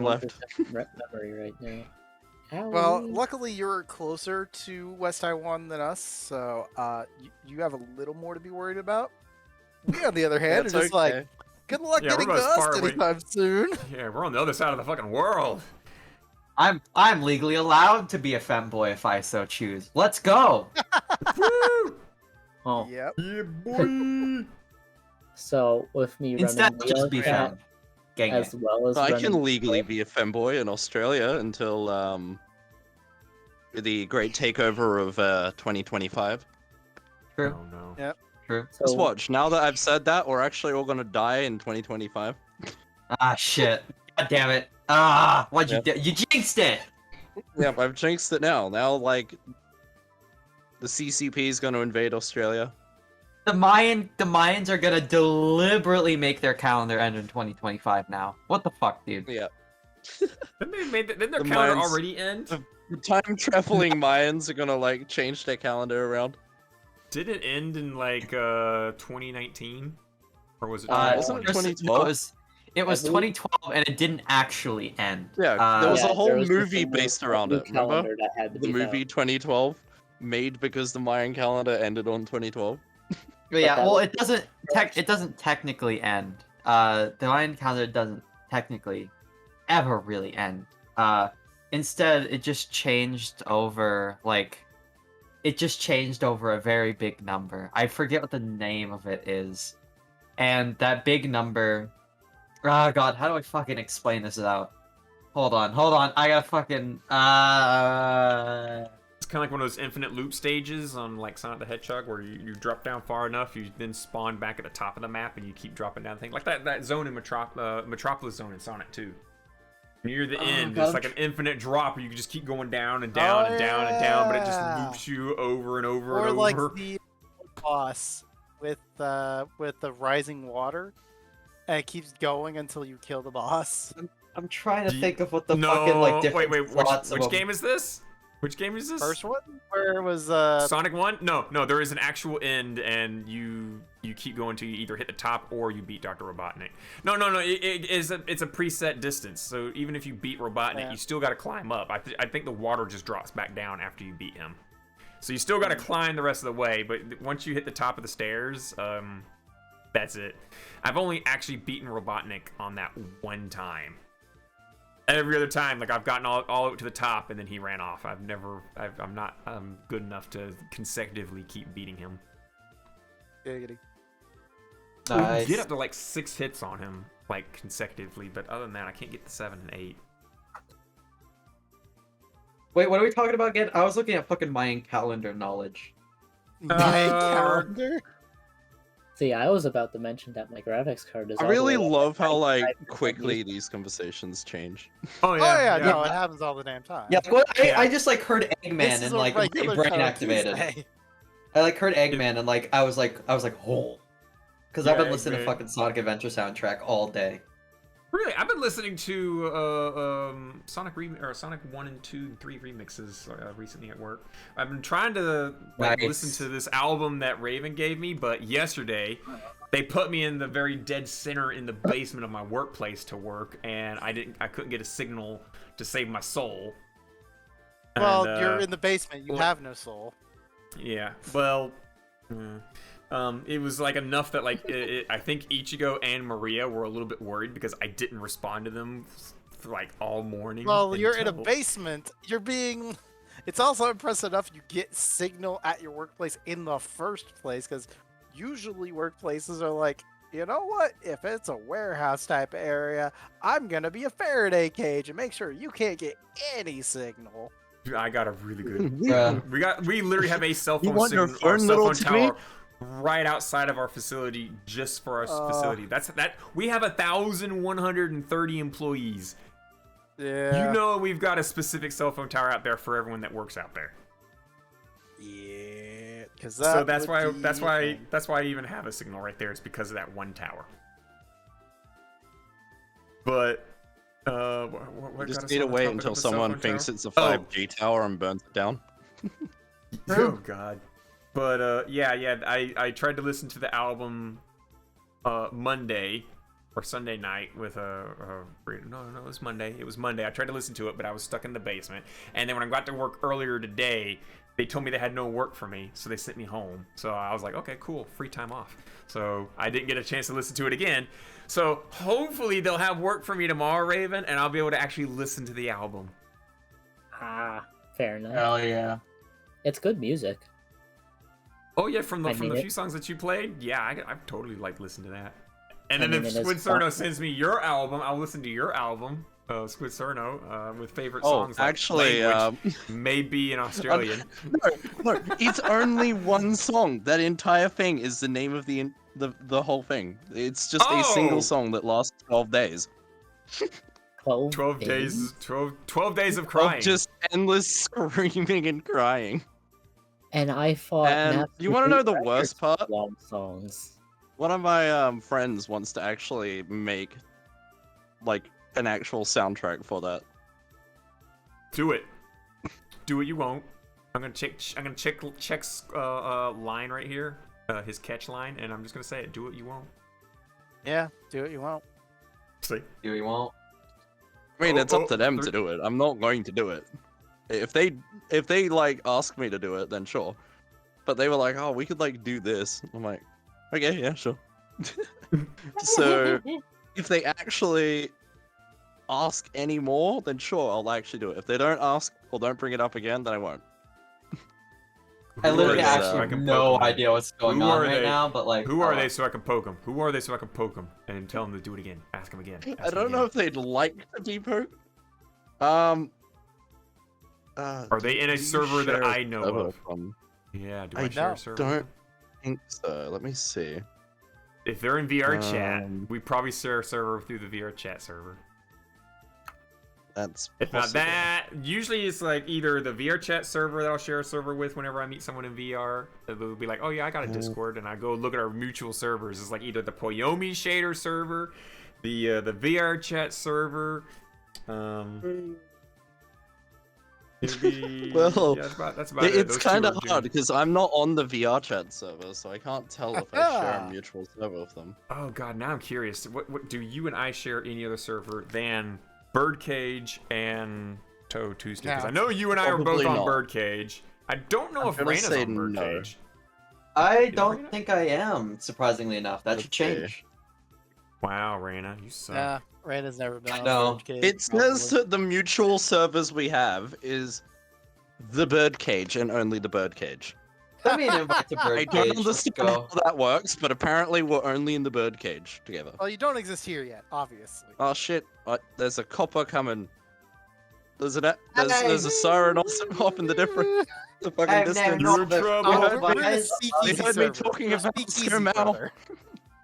C: 71%
H: left.
C: Memory right now.
F: Well,
C: Owie.
F: luckily you're closer to West Taiwan than us, so you have a little more to be worried about. We, on the other hand, are
H: That's
F: just like,
H: okay.
F: good luck
D: Yeah,
F: getting
D: we're
F: to
D: about as far
F: us
D: away-
F: anytime soon.
D: Yeah, we're on the other side of the fucking world.
G: I'm legally allowed to be a femboy if I so choose. Let's go.
D: Woo!
C: Oh,
F: Yep.
D: Yeah, boy.
C: so with me
G: Instead,
C: running
G: I'll just be
C: Neo
G: fem. Gang
C: as well as
H: I
C: running
H: can legally be a femboy in Australia until the great takeover of 2025.
G: True.
D: Oh no.
F: Yeah.
G: True.
C: So,
H: Just watch. Now that I've said that, we're actually all gonna die in 2025.
G: Ah, shit. God damn it. Ah, what'd you
H: Yep.
G: do? You jinxed it.
H: Yep, I've jinxed it now. Now, like, the CCP is gonna invade Australia.
G: The Mayans are gonna deliberately make their calendar end in 2025 now. What the fuck, dude?
H: Yeah.
D: Didn't their
H: The
D: calendar
H: Mayans-
D: already end?
H: The time traveling Mayans are gonna like change their calendar around.
D: Did it end in like 2019? Or was it
H: wasn't it
D: 2020?
H: 2012?
G: It was
C: I believe-
G: 2012, and it didn't actually end.
H: Yeah, there was
C: yeah,
H: a whole
C: there was just
H: movie
C: a new-
H: based around
C: new
H: it. Remember
C: calendar that had to
H: the
C: be
H: movie 2012, made because the Mayan calendar ended on 2012.
G: But yeah,
C: that
G: well,
C: was-
G: it doesn't technically end. The Mayan calendar doesn't technically ever really end. Instead, it just changed over a very big number. I forget what the name of it is, and that big number. Oh god, how do I fucking explain this out? Hold on. I gotta fucking
D: It's kind of like one of those infinite loop stages on like Sonic the Hedgehog where you drop down far enough, you then spawn back at the top of the map and you keep dropping down things. Like that zone in Metropolis Zone in Sonic 2. Near the end,
C: God.
D: it's like an infinite drop where you can just keep going down and down and down and down, but it just
F: yeah.
D: loops you over and over
F: Or
D: and
F: like
D: over.
F: the boss with the rising water, and it keeps going until you kill the boss.
G: I'm trying to
D: Do you-
G: think of what the
D: no,
G: fucking like different
D: wait,
G: plots
D: which
G: of
D: game is this? Which game is this?
F: First one, where it was
D: Sonic 1? No, there is an actual end, and you keep going till you either hit the top or you beat Dr. Robotnik. No, it's a preset distance. So even if you beat Robotnik,
F: Yeah.
D: you still got to climb up. I think the water just drops back down after you beat him. So you still got to climb the rest of the way, but once you hit the top of the stairs, that's it. I've only actually beaten Robotnik on that one time. Every other time, like I've gotten all the way to the top, and then he ran off. I'm not good enough to consecutively keep beating him.
F: giggity.
D: We can
G: Nice.
D: get up to like 6 hits on him, like consecutively, but other than that, I can't get to 7 and 8.
G: Wait, what are we talking about again? I was looking at fucking Mayan calendar knowledge.
F: My
D: Uh,
F: calendar.
C: See, I was about to mention that my graphics card is.
H: I
C: all the
H: really
C: way up
H: love
C: at
H: how like
C: 95%
H: quickly
C: used.
H: these conversations change.
D: Oh
F: Oh yeah, no, it happens all the damn time.
G: Yeah, well,
D: Yeah.
G: I just like heard Eggman
F: This is
G: and
F: a
G: like
F: regular
G: brain
F: Touhou
G: activated.
F: Tuesday.
G: I like heard Eggman and like I was like, oh, because I've
D: Yeah,
G: been listening to
D: Eggman.
G: fucking Sonic Adventure soundtrack all day.
D: Really, I've been listening to Sonic 1 and 2 and 3 remixes recently at work. I've been trying to listen to this album that Raven gave me, but yesterday they put me in the very dead center in the basement of my workplace to work, and I couldn't get a signal to save my soul.
F: Well,
D: And,
F: you're in the basement. You have no soul.
D: Yeah. Well. It was like enough that like I think Ichigo and Maria were a little bit worried because I didn't respond to them for like all morning.
F: Well, you're in a basement. You're being. It's also impressive enough you get signal at your workplace in the first place, because usually workplaces are like, you know what? If it's a warehouse type area, I'm gonna be a Faraday cage and make sure you can't get any signal.
D: Dude, I got a really good.
G: Yeah.
D: We literally have a cell
H: You
D: phone
H: want your
D: signal, our
H: phone,
D: cell
H: little
D: phone
H: Timmy?
D: tower right outside of our facility just for our facility. That's that. We have 1,130 employees.
F: Yeah.
D: You know we've got a specific cell phone tower out there for everyone that works out there.
F: Yeah. Because
D: So that's why I even have a signal right there. It's because of that one tower. But what
H: Just
D: got us
H: need to
D: on the
H: wait
D: topic
H: until
D: of the cell
H: someone
D: phone
H: thinks
D: tower?
H: it's a 5G tower and burns it down.
D: Oh god. But yeah, I tried to listen to the album Monday or Sunday night with no, it was Monday. It was Monday. I tried to listen to it, but I was stuck in the basement. And then when I got to work earlier today, they told me they had no work for me, so they sent me home. So I was like, okay, cool, free time off. So I didn't get a chance to listen to it again. So hopefully they'll have work for me tomorrow, Raven, and I'll be able to actually listen to the album.
C: Fair enough.
G: Hell yeah.
C: It's good music.
D: Oh yeah, from the
C: I mean
D: few
C: it.
D: songs that you played, yeah, I totally like listening to that. And
C: I
D: then
C: mean,
D: if
C: it is
D: Squid Cerno
C: fun.
D: sends me your album, I'll listen to your album, Squid Cerno, with favorite
H: Oh,
D: songs. Like
H: actually,
D: Language, maybe in Australian.
H: No, it's only one song. That entire thing is the name of the whole thing. It's just a
D: Oh!
H: single song that lasts 12 days.
D: 12 days, 12 days of crying.
H: Of just endless screaming and crying.
C: And I thought.
H: And you want to know the worst part?
C: Long songs.
H: One of my friends wants to actually make like an actual soundtrack for that.
D: Do it. Do it. You won't. I'm gonna check check's line right here, his catch line, and I'm just gonna say it. Do it. You won't.
F: Yeah, do what you want.
D: See.
G: Do we won't?
H: I mean, it's up to them
D: they're-
H: to do it. I'm not going to do it. If they like ask me to do it, then sure. But they were like, "Oh, we could like do this." I'm like, "Okay, yeah, sure." So if they actually ask any more, then sure, I'll actually do it. If they don't ask or don't bring it up again, then I won't.
G: I
D: Who
G: literally
D: are they?
G: actually
D: I
G: have
D: can
G: no
D: poke 'em.
G: idea what's going
D: Who
G: on
D: are
G: right
D: they?
G: now, but like,
D: Who are they so I can poke them? Who are they so I can poke them and tell them to do it again? Ask them again.
H: I don't know if they'd like to be poked. Are
D: they in a server that I know of? Yeah, do I,
H: I
D: share a server?
H: don't think so. Let me see.
D: If they're in VR chat,
H: Um,
D: we probably share a server through the VR chat server.
H: That's
D: If not
H: possible.
D: that, usually it's like either the VR chat server that I'll share a server with whenever I meet someone in VR. They'll be like, oh yeah, I got a Discord, and I go look at our mutual servers. It's like either the Poyomi shader server, the VR chat server. It'd be,
H: Well,
D: yeah, that's about it.
H: It's
D: Those two
H: kind
D: are
H: of hard
D: doing-
H: because I'm not on the VR chat server, so I can't tell if I share a mutual server with them.
D: Oh god, now I'm curious. What do you and I share any other server than Birdcage and Touhou Tuesday? Because I know you and I are both
H: Probably
D: on
H: not.
D: Birdcage. I don't know
H: I'm
D: if
H: gonna
D: Raina's
H: say
D: on
H: no.
D: Birdcage.
G: I
D: Raina?
G: don't think I am. Surprisingly enough, that should
H: Okay.
G: change.
D: Wow, Raina, you suck.
F: Yeah, Rand's never been on
G: No.
F: Birdcage,
H: It says
F: probably.
H: that the mutual servers we have is the Birdcage and only the Birdcage.
G: Send me an invite to
H: I
G: Birdcage.
H: don't
G: Let's
H: understand
G: go.
H: how that works, but apparently we're only in the Birdcage together.
F: Well, you don't exist here yet, obviously.
H: Oh shit! There's a copper coming. There's a siren also off in the different the fucking
G: I have
H: distance.
G: no
D: You're in trouble.
F: Oh,
G: Oh,
F: we're in a
G: guys,
F: speakeasy
H: they heard me
F: server.
H: talking
F: We're
H: about
F: speakeasy,
H: Skrimow.
F: brother.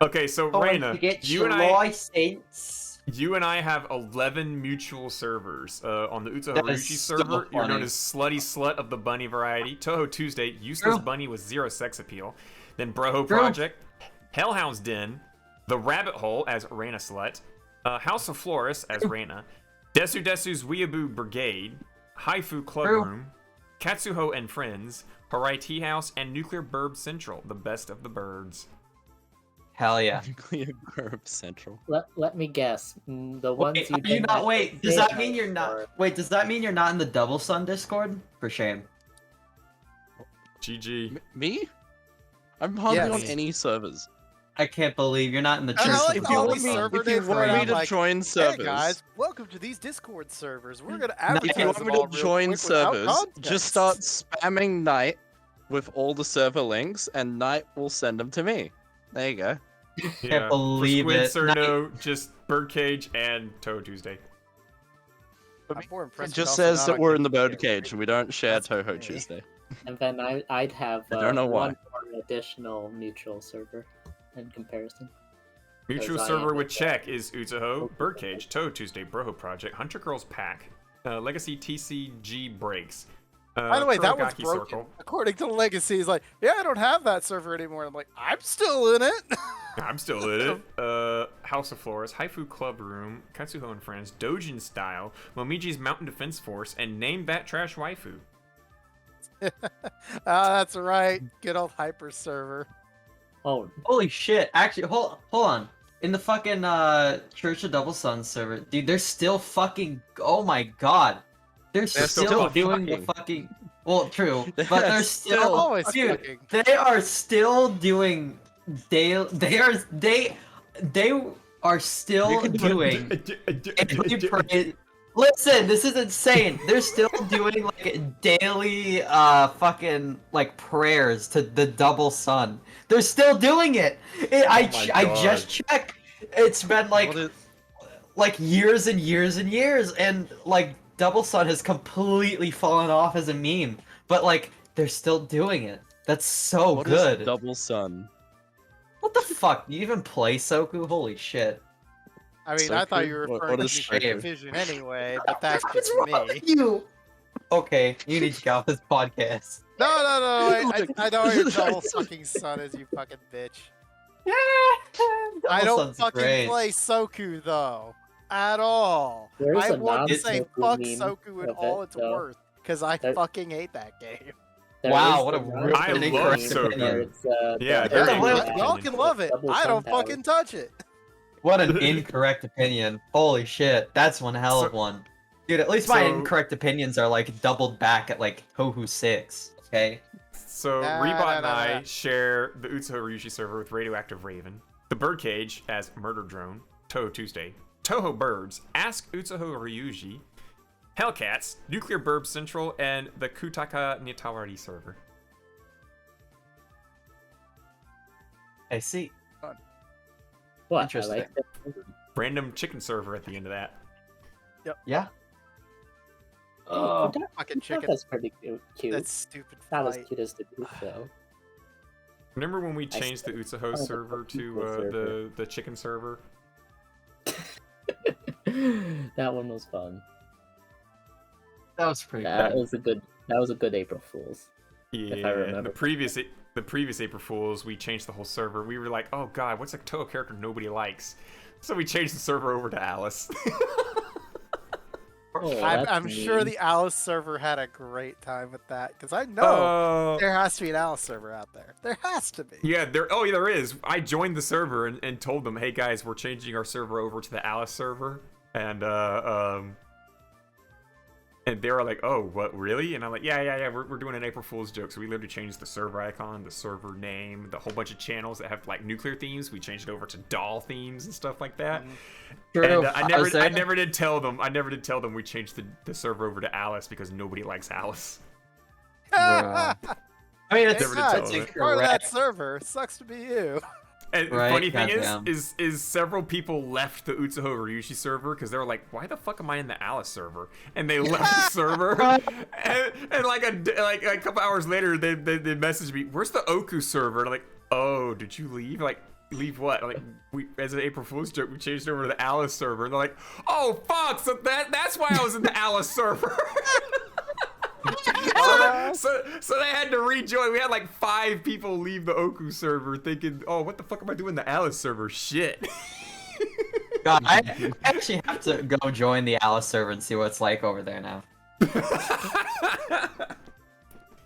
D: Okay, so
G: Going to
D: Raina,
G: get
D: you
G: your
D: and I,
G: license.
D: you and I have 11 mutual servers. On the Utsu
G: That is
D: Harushi
G: so
D: server, you're known
G: funny.
D: as Slutty Slut of the Bunny variety. Touhou Tuesday, useless
G: True.
D: bunny with zero sex appeal. Then Broho
G: True.
D: Project, Hellhound's Den, The Rabbit Hole as Raina Slut, House of Flores as Reina, Desu Desu's Weeaboo Brigade, Haifu Club
G: True.
D: Room, Katsuho and Friends, Harai Tea House, and Nuclear Burb Central, the best of the birds.
G: Hell yeah.
H: Nuclear Burb Central.
C: Let me guess. The ones
G: Wait,
C: you
G: are you
C: didn't
G: not? Wait, does that mean
C: like
G: you're not?
C: are-
G: Wait, does that mean you're not in the Double Sun Discord? For shame.
D: GG.
H: Me? I'm hardly on
F: Yes.
H: any servers.
G: I can't believe you're not in the
F: I
G: church.
F: like
H: If
F: all
H: you want
F: these
H: me,
F: server
H: if you
F: names
H: want
F: where
H: me
F: I'm
H: to
F: like,
H: join servers,
F: Hey guys, welcome to these Discord servers. We're gonna
H: if
F: advertise
H: you want
F: them
H: me
F: all
H: to
F: real
H: join
F: quick without
H: servers,
F: context.
H: just start spamming Knight with all the server links, and Knight will send them to me. There you go.
D: Yeah,
G: believe
D: for Squid
G: it.
D: Cerno, just Birdcage and Touhou Tuesday.
F: I'm more impressed
H: It
F: with
H: just
F: also
H: says
F: not
H: that we're in the
F: getting
H: birdcage and we don't share
F: That's
H: Touhou
F: okay.
H: Tuesday.
C: And then I'd have
H: I don't know why.
C: one more additional neutral server in comparison.
D: Mutual
C: Because I
D: server
C: am
D: with
C: a-
D: check is Utsuho, Birdcage, Touhou Tuesday, Broho Project, Hunter Girls Pack, Legacy TCG Breaks.
F: By the way, that one's
D: Kurogaki
F: broken.
D: Circle.
F: According to the legacy, he's like, yeah, I don't have that server anymore. I'm like, I'm still in it.
D: I'm still in it. House of Flores, Haifu Club Room, Katsuho and Friends, Dojin Style, Momiji's Mountain Defense Force, and Name That Trash Waifu.
F: That's right. Good old hyper server.
C: Oh,
G: Holy shit! Actually, hold on. In the fucking Church of Double Sun server, dude, they're still fucking. Oh my god, they're
D: still
G: still
D: fucking.
G: doing the fucking. Well, true, but they're
H: They're
G: still.
F: always
G: dude,
F: fucking.
G: they are still doing. They are still doing. daily pra- Listen, this is insane. They're still doing like daily fucking like prayers to the double sun. They're still doing it. I
D: God.
G: just checked. It's been
H: What is-
G: like years and years and years, and like double sun has completely fallen off as a meme. But like they're still doing it. That's so
H: what is
G: good.
H: Double Sun?
G: What the fuck? You even play Soku? Holy shit.
F: I mean, I thought you were
H: What
F: referring
H: is
F: to
H: shame?
F: Nuclear Vision anyway, but that's
G: What's
F: just
G: wrong
F: me.
G: with you? Okay, you need to get off this podcast.
F: No. I know your double fucking son is, you fucking bitch. I
G: Double
F: don't
G: Sun's
F: fucking
G: great.
F: play Soku though, at all.
C: There's
F: I
C: a
F: want to say
C: non-Soku
F: fuck
C: meme
F: Soku and
C: of
F: all
C: it,
F: it's
C: though.
F: worth, because I
C: There-
F: fucking hate that game.
C: there
G: Wow,
C: is
G: what a
C: the
G: real
D: I
C: non-Soku
D: love
C: meme
D: Soku.
C: where it's,
D: Yeah,
C: the-
D: very
F: Yeah,
G: well,
D: good
F: y'all
D: opinion.
F: can love it.
C: Double
F: I don't
C: Sun Tower.
F: fucking touch it.
G: What an incorrect opinion. Holy shit, that's one hell of
D: So-
G: one. Dude, at least my
D: so-
G: incorrect opinions are like doubled back at like Touhou 6, okay?
D: So
F: Nah,
D: Rebot
F: nah,
D: and
F: nah,
D: I
F: nah.
D: share the Utsuho Ryushi server with Radioactive Raven, the Birdcage as Murder Drone, Touhou Tuesday, Touhou Birds, Ask Utsuho Ryuji, Hellcats, Nuclear Burb Central, and the Kutaka Nitawari server.
G: I see.
C: What? I
G: Interesting.
C: like that.
D: Random chicken server at the end of that.
G: Yeah.
C: Oh, that,
F: Fucking chicken.
C: that's pretty cute.
F: That stupid
C: not as
F: fight.
C: cute as the group though.
D: Remember when we
C: I
D: changed the
C: still-
D: Utsuho
C: oh, the
D: server to
C: Equal server.
D: the chicken server?
C: That one was fun.
G: That was pretty
C: That
G: good.
C: was a good. That was a good April Fool's.
D: Yeah,
C: remember.
D: the previous April Fools, we changed the whole server. We were like, oh god, what's a Touhou character nobody likes? So we changed the server over to Alice.
C: Oh,
F: I'm
C: that's
F: sure
C: mean.
F: the Alice server had a great time with that, because I know
D: Oh.
F: there has to be an Alice server out there. There has to be.
D: Yeah, there is. I joined the server and told them, hey guys, we're changing our server over to the Alice server. And they were like, oh, what, really? And I'm like, yeah, we're doing an April Fool's joke. So we literally changed the server icon, the server name, the whole bunch of channels that have like nuclear themes. We changed it over to doll themes and stuff like that.
G: True.
D: And I
G: was there.
D: never did tell them we changed the server over to Alice because nobody likes Alice.
G: Bruh. I mean, it's,
D: Never did
F: Yeah,
D: tell
G: it's
D: them.
F: part of that
G: incorrect.
F: server. Sucks to be you.
D: And the
G: Right,
D: funny thing
G: goddamn.
D: is several people left the Utsuho Ryushi server because they were like, why the fuck am I in the Alice server? And they left the server. And like a couple hours later, they messaged me, where's the Oku server? And I'm like, oh, did you leave? Like, leave what? Like, we, as an April Fool's joke, we changed over to the Alice server. And they're like, oh, fuck, so that's why I was in the Alice server. So they had to rejoin. We had like 5 people leave the Oku server thinking, oh, what the fuck am I doing in the Alice server? Shit.
G: God, I actually have to go join the Alice server and see what it's like over there now.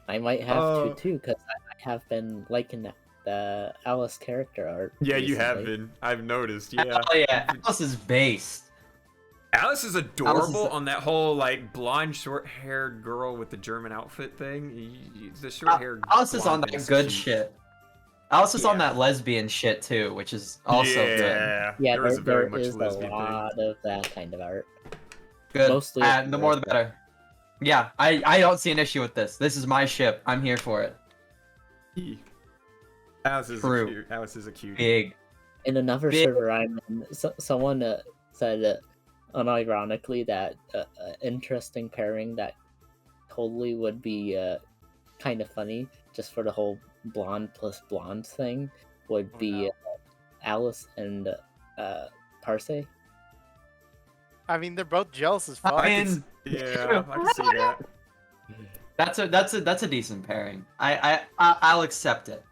C: I might have to too, because I have been liking the Alice character art.
D: Yeah, you have
C: recently.
D: been. I've noticed. Yeah.
G: Oh yeah, Alice is based.
D: Alice is adorable
G: Alice is-
D: on that whole like blonde, short-haired girl with the German outfit thing. The short-haired.
G: Alice is on
D: blonde
G: that
D: thing's
G: good
D: cute.
G: shit. Alice is on
D: Yeah.
G: that lesbian shit too, which is also good.
D: Yeah,
C: Yeah,
D: there is a very
C: there
D: much
C: is a
D: lesbian thing.
C: lot of that kind of art.
G: Good.
C: Mostly
G: The more the better. Yeah, I don't see an issue with this. This is my ship. I'm here for it.
D: Alice is
G: True.
D: a cute. Alice is a cutie.
G: Big.
C: In another
G: Big-
C: server I'm in, someone said unironically that an interesting pairing that totally would be kind of funny just for the whole blonde plus blonde thing would be Alice and Parse.
F: I mean, they're both jealous as fuck.
G: I mean,
D: Yeah, I can see that.
G: that's a decent pairing. I'll accept it.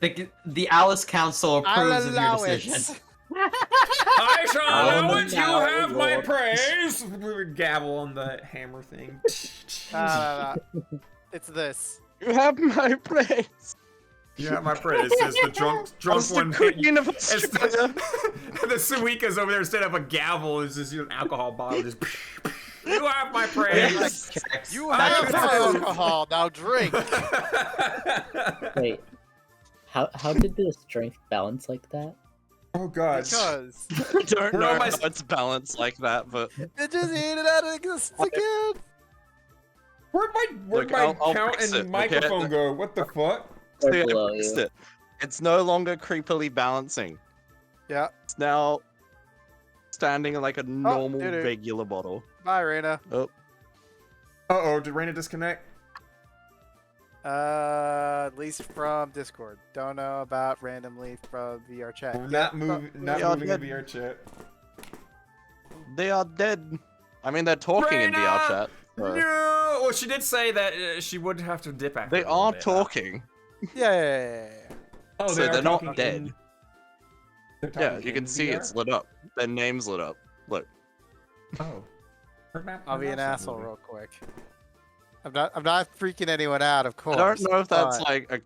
G: The Alice Council
F: I'll
G: approves of your
F: allow
G: decision.
F: it.
D: I shall
C: I'll
D: allow it. You
C: allow
D: have my
C: your-
D: praise. Gavel on the hammer thing.
F: No. It's this.
H: You have my praise.
D: You have my praise. Says the drunk
H: As the
D: one.
H: Queen of
D: It's
H: Australia.
D: the Suika's over there setting up a gavel. It's just an alcohol bottle. Just you have my praise.
F: You
D: I
F: have
D: approve.
F: alcohol, now drink.
C: Wait, how did the strength balance like that?
D: Oh god.
F: Because
H: I don't
D: We're
H: know
D: on my-
H: how it's balanced like that, but
F: it just ate it out of existence again.
D: Where'd
H: Look,
D: my
H: I'll
D: count
H: fix
D: and
H: it, okay?
D: microphone go? What the fuck?
C: Or
H: see, I
C: below
H: fixed
C: you?
H: it. It's no longer creepily balancing.
F: Yeah.
H: It's now standing like a normal,
F: doo-doo.
H: regular bottle.
F: Bye, Raina.
D: Uh-oh, did Raina disconnect?
F: At least from Discord. Don't know about randomly from VR chat.
D: We're
F: Yeah,
D: not moving
H: Yeah,
D: in
H: that-
D: VR chat.
H: They are dead. I mean, they're talking in VR
D: Raina!
H: chat.
D: No!
H: so-
D: Well, she did say that she would have to dip after
H: They
D: a little
H: are
D: bit,
H: talking.
F: Yeah.
D: Oh,
H: So
D: they are
H: they're not
D: talking
H: dead.
D: in- they're
H: Yeah,
D: talking
H: you can
D: in
H: see
D: VR?
H: it's lit up. Their name's lit up. Look.
D: Oh. Her map-
F: I'll
D: her
F: be an
D: mouse is
F: asshole
D: moving.
F: real quick. I'm not freaking anyone out, of course.
H: I don't know if that's
F: but-
H: like a.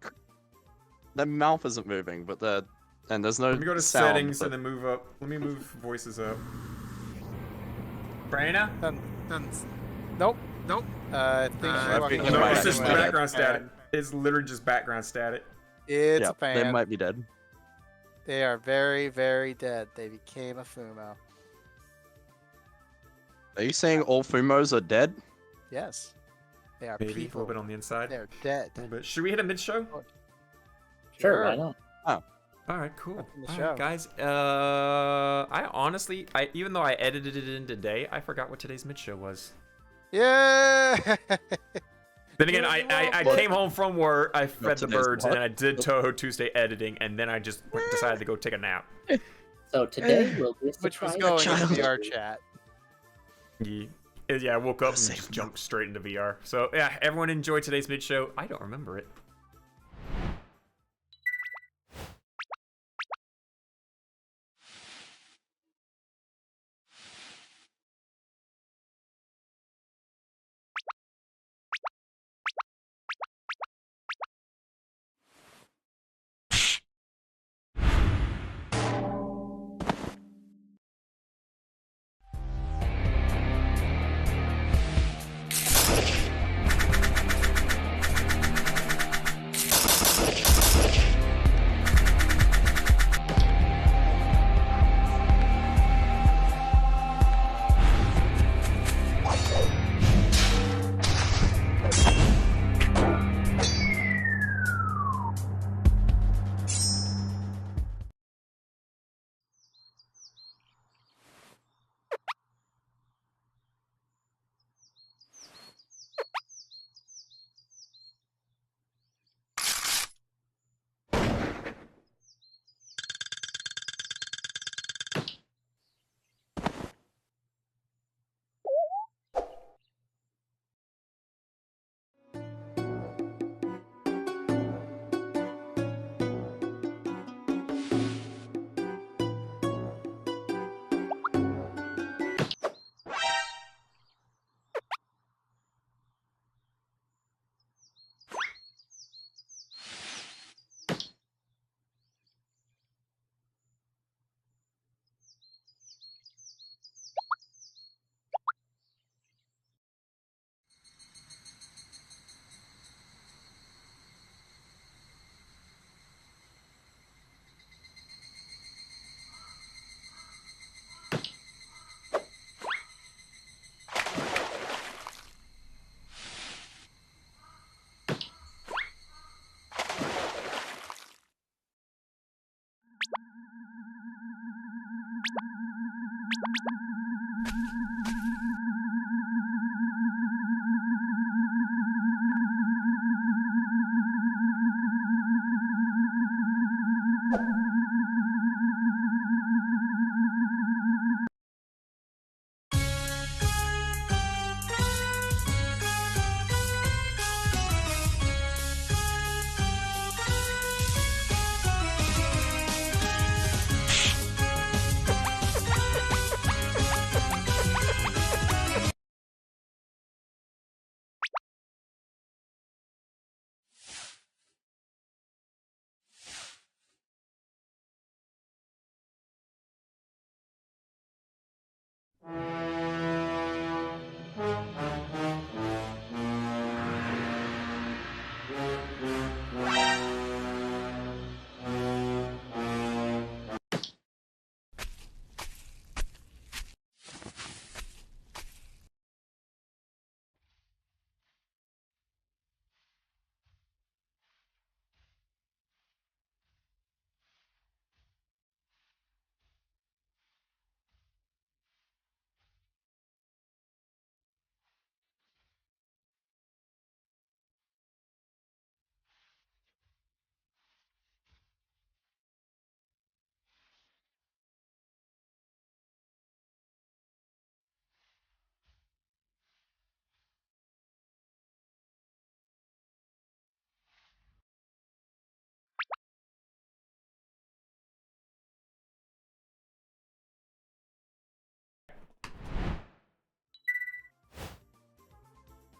H: Their mouth isn't moving, but they're. And there's no
D: Let me go to
H: sound,
D: settings
H: but-
D: and then move up. Let me move voices up. Raina?
F: Nope. I think
H: I think
F: she's
H: you
D: No,
H: might
D: it's
H: have
D: just
H: been dead.
D: background static. It's literally just background static.
F: It's
H: Yeah,
F: a fan.
H: they might be dead.
F: They are very, very dead. They became a Fumo.
H: Are you saying all Fumos are dead?
F: Yes. They are
D: Maybe a
F: people.
D: little bit on the inside.
F: They're dead.
D: A little bit. Should we hit a mid show?
C: Sure, why not?
D: All right, cool.
F: in the
D: All
F: show.
D: right, guys. I honestly, even though I edited it in today, I forgot what today's mid show was.
F: Yeah.
D: Then again, I came home from work, I fed the
H: today's
D: birds,
H: what?
D: and then I did Touhou Tuesday editing, and then I just decided to go take a nap.
C: So today we'll be
F: Which was
C: surprised
F: going in
C: child.
F: VR chat.
D: Yeah, I woke up and
H: Save
D: just
H: them.
D: jumped straight into VR. So yeah, everyone enjoy today's mid show. I don't remember it.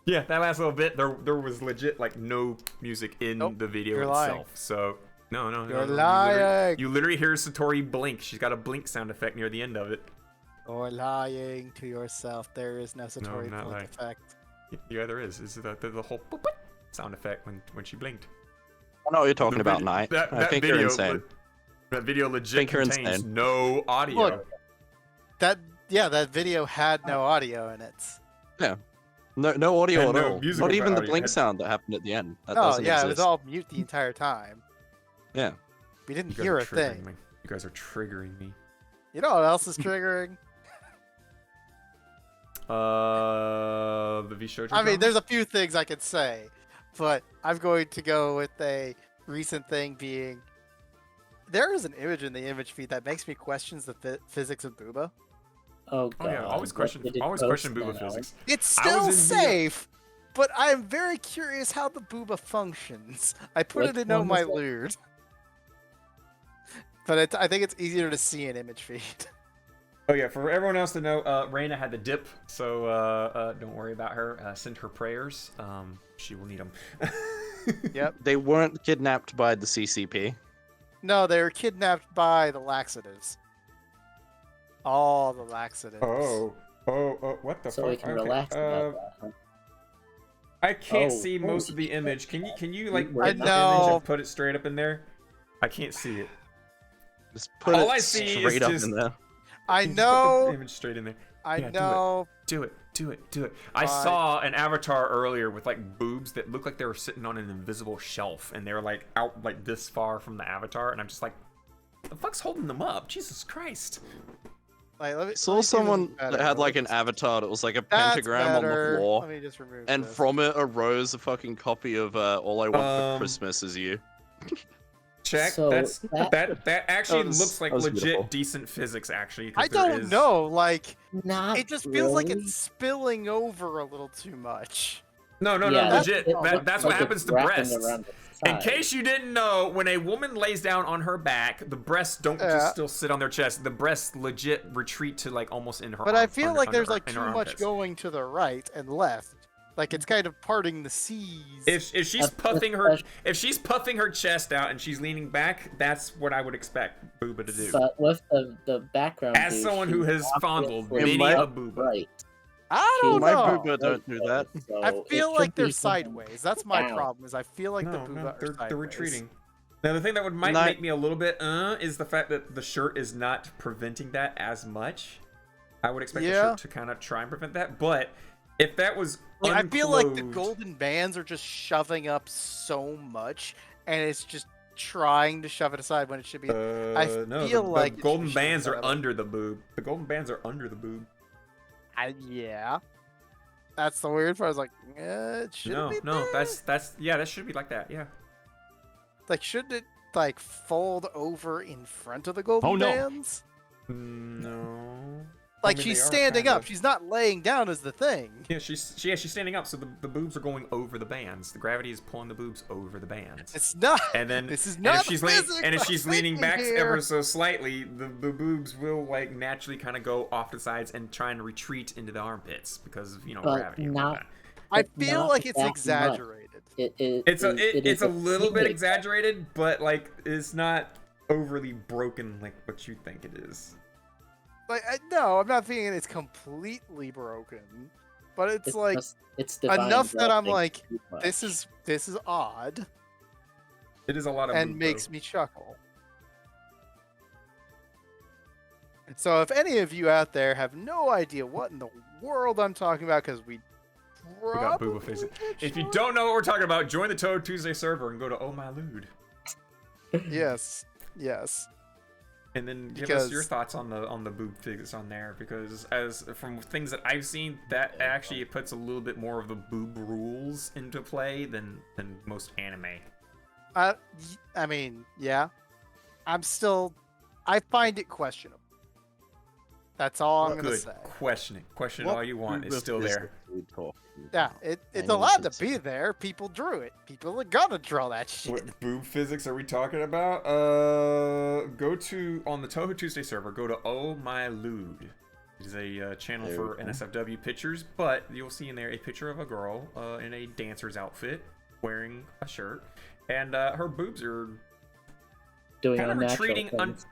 D: Yeah, that last little bit, there was legit like no music in
F: Nope,
D: the video
F: you're
D: itself.
F: lying.
D: So no,
F: You're
D: no.
F: lying.
D: You literally hear Satori blink. She's got a blink sound effect near the end of it.
F: Or lying to yourself. There is no Satori
D: not
F: blink
D: lying.
F: effect.
D: Yeah, there is. Is the whole boop, boop sound effect when she blinked.
H: I know what you're talking
D: The
H: about,
D: vid-
H: Knight.
D: That,
H: I
D: that
H: think
D: video,
H: you're insane.
D: That video legit
H: think you're
D: contains
H: insane.
D: no audio.
F: Look, that video had no audio in it.
H: No audio
D: And
H: at
D: no
H: all.
D: musical
H: Not even the
D: audio.
H: blink sound that happened at the end. That
F: Oh
H: doesn't
F: yeah,
H: exist.
F: it was all mute the entire time.
H: Yeah.
F: We
D: You
F: didn't
D: guys
F: hear
D: are
F: a
D: triggering
F: thing.
D: me. You guys are triggering me.
F: You know what else is triggering?
D: The V Shoujo
F: I mean,
D: drama?
F: there's a few things I could say, but I'm going to go with a recent thing being there is an image in the image feed that makes me question the physics of Booba.
C: Oh
D: Oh
C: god.
D: yeah, always
C: what
D: question
C: did it
D: Booba
C: post now?
D: physics.
F: It's
D: I
F: still
D: was in the-
F: safe, but I'm very curious how the Booba functions. I put
C: Which
F: it in
C: one
F: Oh My
C: was that?
F: Lewd. But I think it's easier to see in image feed.
D: Oh yeah, for everyone else to know, Reina had the dip, so don't worry about her. Send her prayers. She will need them.
F: Yep.
H: They weren't kidnapped by the CCP.
F: No, they were kidnapped by the laxatives. All the laxatives.
D: Oh, what the
C: So
D: fuck?
C: we can
D: Okay,
C: relax about that. Huh?
D: I can't
C: Oh,
D: see most
C: holy
D: of the image. Can you like
C: I
D: get the image
F: know.
D: and put it straight up in there? I can't see it.
H: Just put
D: All
H: it
D: I see is
H: straight up
D: just-
H: in there.
F: I
D: Just put the
F: know.
D: image straight in there.
F: I
D: Yeah, do it.
F: know.
D: Do it. I
F: Fine.
D: saw an avatar earlier with like boobs that looked like they were sitting on an invisible shelf, and they were like out like this far from the avatar, and I'm just like, the fuck's holding them up? Jesus Christ!
F: Like, let me,
H: Saw
F: let me see if this is
H: someone
F: better.
H: that had like
F: Let
H: an
F: me see.
H: avatar that was like a
F: That's
H: pentagram on the
F: better.
H: floor,
F: Let me just remove
H: and
F: this.
H: from it arose a fucking copy of All I Want for
D: Um,
H: Christmas Is You.
D: Check.
C: So
D: That actually
H: was-
D: looks like
H: that was
D: legit
H: beautiful.
D: decent physics actually. 'cause
F: I
D: there
F: don't
D: is-
F: know. Like,
C: Not
F: it just feels like
C: really.
F: it's spilling over a little too much.
D: No,
C: Yeah,
D: legit.
C: it
D: That's
C: looks
D: what
C: like
D: happens
C: it's
D: to
C: wrapping
D: breasts.
C: around the
D: In
C: side.
D: case you didn't know, when a woman lays down on her back, the breasts don't
F: Yeah.
D: just still sit on their chest. The breasts legit retreat to like almost in her.
F: But I
D: arm-
F: feel
D: under-
F: like
D: under
F: there's
D: her-
F: like
D: in
F: too
D: her
F: much
D: armpits.
F: going to the right and left. Like it's kind of parting the seas.
D: If she's
C: That's-
D: puffing
C: that's-
D: her chest out and she's leaning back, that's what I would expect Booba to do.
C: But with the background
D: As
C: view,
D: someone
C: she
D: who has
C: obviously
D: fondled
H: many
C: left
H: a
D: Booba.
C: right.
F: I don't
H: My
F: know.
H: booba don't do that.
C: So
F: I
C: it
F: feel
C: should
F: like they're
C: be
F: sideways. That's my
C: down.
F: problem. Is I feel like the
D: No,
F: booba are
D: they're
F: sideways.
D: retreating. Now the thing that might
H: Not-
D: make me a little bit is the fact that the shirt is not preventing that as much. I would expect the
F: Yeah.
D: shirt to kind of try and prevent that, but if that was
F: Like, I feel like the
D: unclothed-
F: golden bands are just shoving up so much, and it's just trying to shove it aside when it should be. I
D: no,
F: feel
D: the
F: like it should
D: golden
F: be
D: bands
F: shoved
D: are
F: up.
D: under the boob. The golden bands are under the boob.
F: Yeah. That's the weird part. I was like, it should
D: No,
F: be
D: no,
F: there.
D: that's yeah, that should be like that. Yeah.
F: Like, shouldn't it like fold over in front of the golden
H: Oh, no.
F: bands?
D: No.
F: Like
D: mean,
F: she's
D: they are
F: standing
D: kind
F: up.
D: of.
F: She's not laying down as the thing.
D: Yeah, she's standing up, so the boobs are going over the bands. The gravity is pulling the boobs over the bands.
F: It's not.
D: And then
F: This is
D: and
F: not
D: if she's
F: the
D: leaning,
F: physics
D: and if
F: I'm
D: she's leaning
F: thinking
D: back
F: here.
D: ever so slightly, the boobs will like naturally kind of go off to the sides and try and retreat into the armpits because of
C: But
D: gravity. And
C: not-
D: whatnot.
F: I
C: But
F: feel
C: not
F: like it's
C: that much.
F: exaggerated.
D: It's
C: is
D: a little bit
C: extremely-
D: exaggerated, but like it's not overly broken like what you think it is.
F: Like, no, I'm not thinking it's completely broken, but it's like
C: just- it's divine
F: enough that I'm
C: blessing
F: like,
C: too much.
F: this is odd
D: It is a lot of
F: and
D: boob,
F: makes
D: though.
F: me chuckle. So if any of you out there have no idea what in the world I'm talking about, because we
D: got booba faces. If you don't know what we're talking about, join the Touhou Tuesday server and go to Oh My Lewd.
F: yes,
D: And then give us your
F: Because-
D: thoughts on the boob figures on there, because as from things that I've seen, that actually puts a little bit more of the boob rules into play than most anime.
F: I mean, yeah, I find it questionable. That's all I'm gonna
D: Good.
F: say.
D: Question it
H: What
D: all you want. It's
H: booba
D: still
H: physics
D: there.
H: are we talking
F: Yeah,
H: about?
F: it's
H: I
F: allowed
H: need
F: to be there. People drew it. People are gonna draw that shit.
D: What boob physics are we talking about? Go to on the Touhou Tuesday server. Go to Oh My Lewd. It is a channel
H: Very
D: for
H: cool.
D: NSFW pictures, but you'll see in there a picture of a girl in a dancer's outfit wearing a shirt, and her boobs are
C: Doing
D: kind of
C: unnatural
D: retreating.
C: things.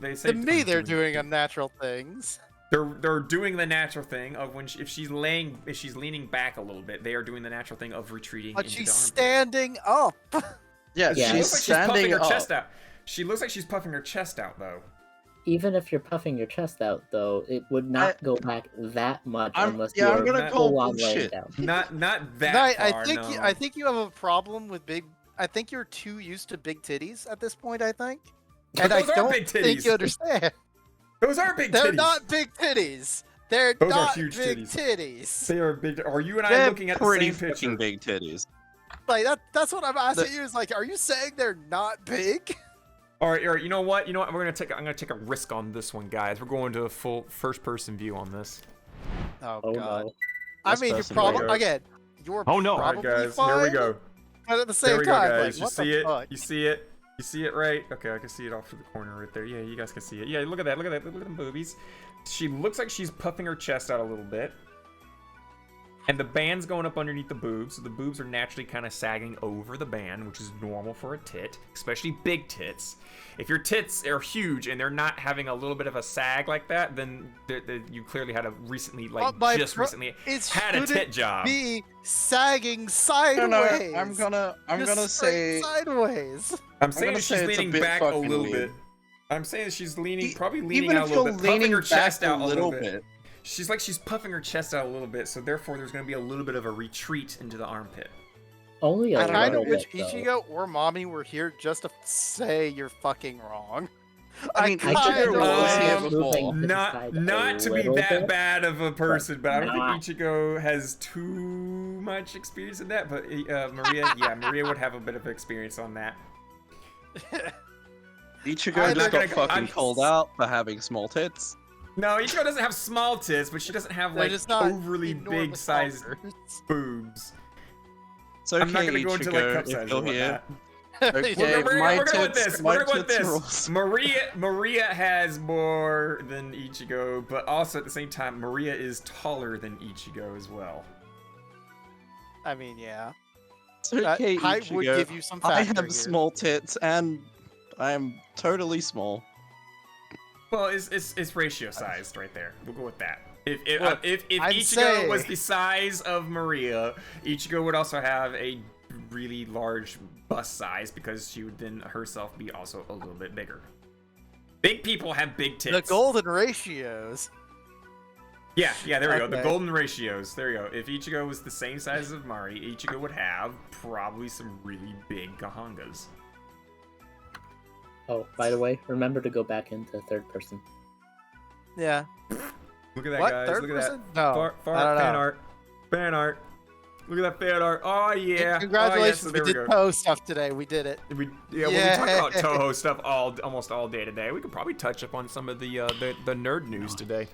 D: They say
F: To me, they're doing unnatural things.
D: They're doing the natural thing of when if she's leaning back a little bit, they are doing the natural thing of retreating.
F: But
D: into
F: she's
D: the armpit.
F: standing up.
H: Yeah,
C: Yeah.
D: She
H: she's
D: looks like she's puffing
H: standing
D: her
H: up.
D: chest out. She looks like she's puffing her chest out, though.
C: Even if you're puffing your chest out, though, it would not go back that much unless you
H: I'm
C: are
H: gonna call
C: full on laying
H: bullshit.
C: down.
D: Not that
F: Knight,
D: far. No.
F: I think you have a problem with big. I think you're too used to big titties at this point. I think,
D: But
F: and I
D: those are
F: don't
D: big
F: think
D: titties.
F: you understand.
D: Those are big
F: They're
D: titties.
F: not big titties. They're
D: Those are
F: not
D: huge
F: big
D: titties.
F: titties.
D: They are big. Are you and I
H: They're
D: looking at the
H: pretty
D: same picture?
H: fucking big titties.
F: Like that's what I'm asking you. Is like, are you saying they're not big?
D: All right. You know what? I'm gonna take a risk on this one, guys. We're going to a full first-person view on this.
F: Oh,
C: Oh
F: god.
C: no.
F: I
H: This
F: mean, you're
H: person
F: probably
D: right
F: again. You're
D: Oh no! All
F: probably
D: right, guys.
F: fine.
D: Here we go.
F: But at the
D: There
F: same
D: we go,
F: time,
D: guys.
F: like,
D: You
F: what
D: see
F: the
D: it?
F: fuck?
D: You see it? You see it right? Okay, I can see it off to the corner right there. Yeah, you guys can see it. Yeah, look at that. Look at that. Look at them boobies. She looks like she's puffing her chest out a little bit. And the band's going up underneath the boobs, so the boobs are naturally kind of sagging over the band, which is normal for a tit, especially big tits. If your tits are huge and they're not having a little bit of a sag like that, then you clearly had a recently, like,
F: But
D: recently
F: it
D: had a tit
F: shouldn't
D: job.
F: be sagging
H: No,
F: sideways.
H: no, I'm gonna
F: Just
H: say
F: straight sideways.
D: I'm saying
H: gonna
D: that
H: say
D: she's
H: it's a
D: leaning
H: bit
D: back a
H: fucking
D: little
H: weird.
D: bit. I'm saying that she's leaning,
H: E-
D: probably leaning
H: even
D: out a
H: if
D: little
H: you're
D: bit, puffing
H: leaning
D: her chest
H: back
D: out
H: a little bit.
D: She's like she's puffing her chest out a little bit, so therefore there's going to be a little bit of a retreat into the armpit.
C: Only a
F: I kind
C: little
F: of wish
C: bit, though.
F: Ichigo or Mommy were here just to say you're fucking wrong.
H: I mean,
C: I
F: kinda
C: think
H: was here
F: wish-
H: before.
C: moving to the
D: Not
C: side
D: not
C: a
D: to be
C: little
D: that
C: bit.
D: bad of a person, but I don't
C: not.
D: think Ichigo has too much experience in that. But Maria, yeah, Maria would have a bit of experience on that.
H: Ichigo
F: I'm
H: just
D: not
H: got
D: gonna-
H: fucking called out for having small tits.
D: No, Ichigo doesn't have small tits, but she doesn't have
F: They're
D: like
F: just not
D: overly
F: enormous
D: big sized
F: fuckers.
D: boobs.
H: It's okay,
D: I'm not gonna go into like
H: Ichigo,
D: cup
H: if
D: size
H: you're
D: or
H: here.
D: whatnot.
H: Okay,
D: We're gonna go with this.
H: my
D: We're gonna go with
H: tits
D: this.
H: rules.
D: Maria has more than Ichigo, but also at the same time, Maria is taller than Ichigo as well.
F: I mean, yeah.
H: It's okay,
F: height would
H: Ichigo.
F: give you some
H: I
F: factor
H: have
F: here.
H: small tits and I am totally small.
D: Well, it's ratio sized right there. We'll go with that. If
F: Look, I'm
D: Ichigo was
F: saying-
D: the size of Maria, Ichigo would also have a really large bust size because she would then herself be also a little bit bigger. Big people have big tits.
F: The golden ratios.
D: Yeah, there we go. The
F: Okay.
D: golden ratios. There you go. If Ichigo was the same size as Mari, Ichigo would have probably some really big Gahangas.
C: Oh, by the way, remember to go back into third person.
F: Yeah.
D: Look at that,
F: What?
D: guys.
F: Third
D: Look at
F: person?
D: that.
F: No.
D: Far
F: I don't
D: fan
F: know.
D: art. Fan art. Look at that fan art. Oh, yeah.
F: Congratulations,
D: Oh, yeah. So
F: we
D: there
F: did
D: go.
F: Toho stuff today. We did it.
D: We talk about
F: Yay.
D: Touhou stuff almost all day today. We could probably touch up on some of the nerd news today.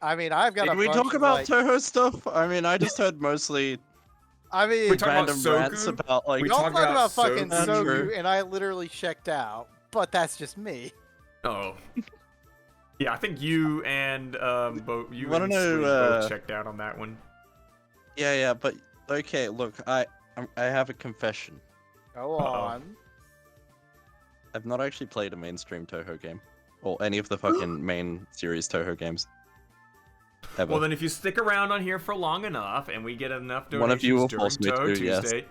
F: I mean, I've got
H: Did
F: a
H: we
F: bunch
H: talk
F: of,
H: about
F: like,
H: Touhou stuff? I mean, I just heard mostly
F: I mean,
D: We talked about
H: random rants
D: Soku?
H: about like.
D: We
F: we all
D: talked
F: talked
D: about
F: about fucking
H: Soku.
F: Soku,
H: True.
F: and I literally checked out. But that's just me.
D: Oh. Yeah, I think you and both you
H: Wanna
D: and
H: know,
D: Sweet both checked out on that one.
H: Yeah, but okay. Look, I have a confession.
F: Go
D: Uh-oh.
F: on.
H: I've not actually played a mainstream Touhou game, or any of the fucking main series Touhou games. Ever.
D: Well, then if you stick around on here for long enough, and we get enough donations
H: One of you will
D: during
H: force me
D: Touhou
H: to, yes.
D: Tuesday,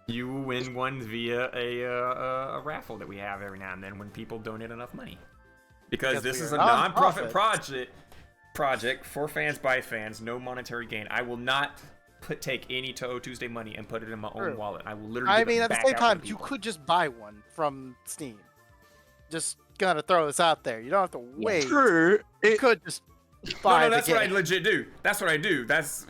D: you will win one via a raffle that we have every now and then when people donate enough money. Because
F: Because
D: this
F: we
D: is
F: are
D: a non-profit
F: non-profit.
D: project for fans by fans, no monetary gain. I will not take any Touhou Tuesday money and put it in my
F: True.
D: own wallet. I will literally.
F: I
D: give it
F: mean, at the
D: back
F: same
D: out to
F: time,
D: the
F: you
D: people.
F: could just buy one from Steam. Just gonna throw this out there. You don't have to wait.
H: True.
F: You could just
D: No,
F: buy
D: that's
F: the
D: what I
F: game.
D: legit do. That's what I do. That's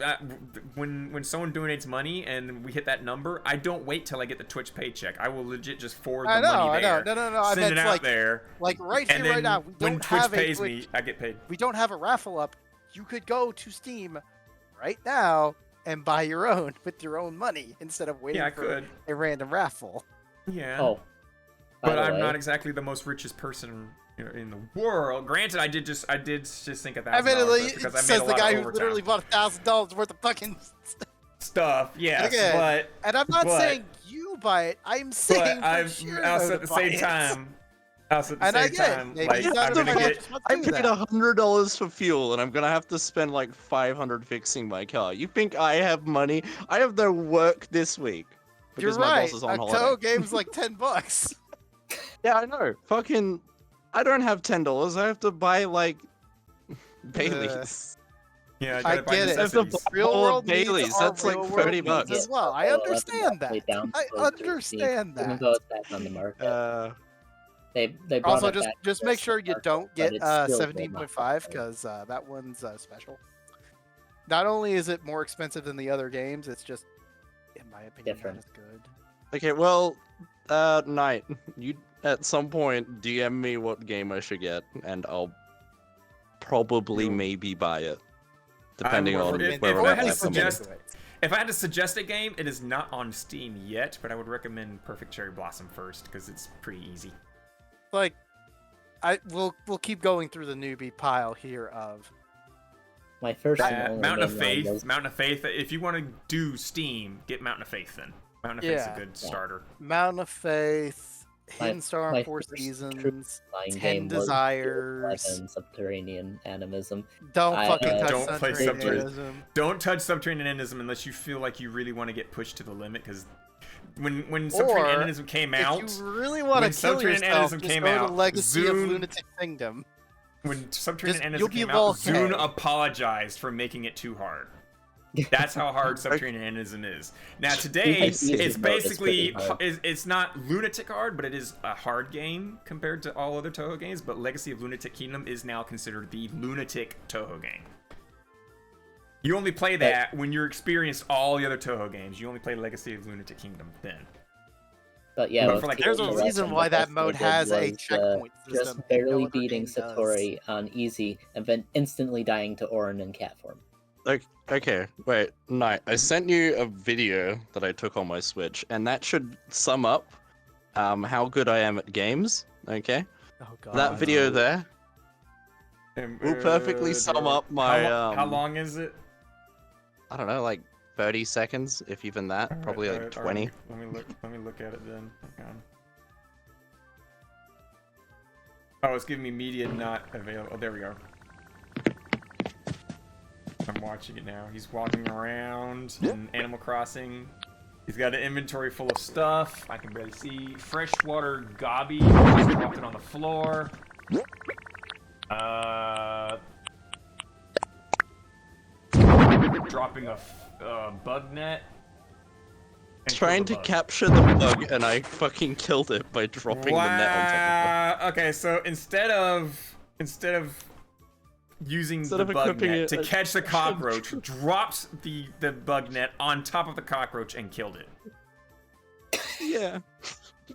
D: when someone donates money and we hit that number, I don't wait till I get the Twitch paycheck. I will legit just forward the
F: I know,
D: money
F: I know.
D: there.
F: No, I
D: Send
F: meant
D: it out
F: like,
D: there.
F: like right
D: And
F: here, right
D: then
F: now. We
D: when
F: don't
D: Twitch
F: have
D: pays
F: a
D: me, I get paid.
F: we don't have a raffle up. You could go to Steam right now and buy your own with your own money instead of waiting
D: Yeah, I
F: for
D: could.
F: a random raffle.
D: Yeah.
C: Oh, by
D: But
C: the
D: I'm
C: way,
D: not exactly the most richest person in the world. Granted, I did just think $1,000
F: Admittedly,
D: because
F: it
D: I
F: says
D: made a
F: the
D: lot
F: guy
D: of
F: who
D: overtime
F: literally bought $1,000 worth of fucking
D: stuff. Yes,
F: again,
D: but
F: and I'm not
D: but-
F: saying you buy it. I'm saying
D: but I'm
F: for
D: also at the same time. Also at the
F: And
D: same
F: again,
D: time,
F: maybe
D: like
F: he's
D: I'm
F: not the
D: gonna get.
F: financial
H: I
F: response to
H: paid
F: that.
H: $100 for fuel, and I'm gonna have to spend like $500 fixing my car. You think I have money? I have no work this week because
F: You're
H: my
F: right.
H: boss is on
F: A
H: holiday.
F: Touhou game's like $10.
H: Yeah, I know. Fucking, I don't have $10. I have to buy like Baileys.
D: Yeah,
F: I
D: gotta buy
F: get it.
D: necessities.
F: Real
H: All
F: world
H: Baileys,
F: needs are
H: that's like
F: real world
H: 30
F: needs
H: bucks.
F: as well. I understand that. I understand
C: Even
F: that.
C: though it's back on the market. They brought
F: Also,
C: it back
F: just
C: to
F: make
C: the
F: sure you
C: market,
F: don't
C: but
F: get
C: it's still will
F: 17.5
C: not
F: because that one's special. Not only is it more expensive than the other games, it's just, in my opinion,
C: Different.
F: not as good.
H: Okay, well, Knight, you at some point DM me what game I should get, and I'll probably maybe buy it, depending on
D: if
H: whether
D: I
H: or
D: had
H: not I
D: to
H: have the money.
D: suggest, if I had to suggest a game, it is not on Steam yet, but I would recommend Perfect Cherry Blossom first because it's pretty easy.
F: Like, we'll keep going through the newbie pile here of
C: My first and only
D: Mountain of
C: mainline
D: Faith.
C: was-
D: Mountain of Faith. If you want to do Steam, get Mountain of Faith then. Mountain of Faith's
F: Yeah.
D: a good starter.
F: Mountain of Faith, Hidden Star
C: my
F: in 4
C: first true
F: Seasons,
C: online
F: 10
C: game was
F: Desires.
C: 11 Subterranean Animism.
F: Don't
C: I,
F: fucking
C: uh,
F: touch
D: Don't play
F: Subterraneanism.
D: Don't touch Subterraneanism unless you feel like you really want to get pushed to the limit, because when
F: Or,
D: Subterraneanism came out,
F: If you really want
D: when
F: to kill yourself,
D: Subterraneanism
F: just
D: came
F: go
D: out,
F: to Legacy of
D: Zune-
F: Lunatic Kingdom.
D: when
F: you'll
D: Subterraneanism
F: be
D: came out,
F: okay.
D: Zune apologized for making it too hard. That's how hard Subterraneanism is. Now today,
C: Easy
D: it's
C: mode is
D: basically
C: pretty hard.
D: it's not lunatic hard, but it is a hard game compared to all other Touhou games. But Legacy of Lunatic Kingdom is now considered the lunatic Touhou game. You only play that when you're experienced all the other Touhou games. You only play Legacy of Lunatic Kingdom then.
C: But yeah,
D: But
C: with
D: for, like,
F: There's a
C: Touhou
F: reason
C: Legend,
F: why
C: the
F: that
C: best
F: mode
C: they did
F: has a
C: was,
F: checkpoint system.
C: just
F: that
C: barely
F: no other
C: beating
F: game does.
C: Satori on easy, and then instantly dying to Orin in cat form.
H: Okay, wait, Knight, I sent you a video that I took on my Switch, and that should sum up how good I am at games, okay?
F: Oh god.
H: That video there will perfectly sum up my,
D: How long is it?
H: I don't know, like 30 seconds, if even that,
D: Alright,
H: probably like
D: alright,
H: 20.
D: alright. Let me look at it then. Hang on. Oh, it's giving me media not available. Oh, there we go. I'm watching it now. He's walking around in Animal Crossing. He's got an inventory full of stuff. I can barely see. Freshwater gobby. Just dropped it on the floor. Dropping a bug net. And
H: Trying
D: killed
H: to
D: a bug.
H: capture the bug, and I fucking killed it by dropping the net on top of it.
D: Okay, so instead of using
H: Instead
D: the
H: of
D: bug
H: equipping
D: net
H: it,
D: to
H: I
D: catch the
H: should-
D: cockroach, dropped the bug net on top of the cockroach and killed it.
H: Yeah.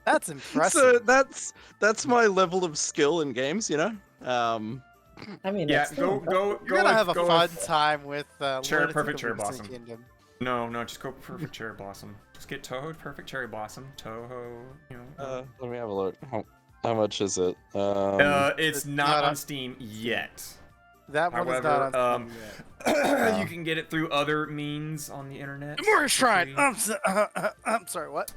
F: That's impressive.
H: So that's my level of skill in games, you know?
C: I mean,
D: Yeah,
C: that's still
D: go.
F: You're gonna have a
D: go
F: fun
D: with-
F: time with Lunatic
D: Perfect
F: of
D: Cherry
F: Lunatic
D: Blossom.
F: Kingdom.
D: No, just go Perfect Cherry Blossom. Just get Touhou Perfect Cherry Blossom. Touhou, you know.
H: Let me have a look. How much is it?
D: It's not on Steam yet.
F: That one is not
D: However,
F: on Steam yet.
D: you can get it through other means on the internet.
F: Morris Shrine.
D: Hopefully.
F: I'm sorry. What?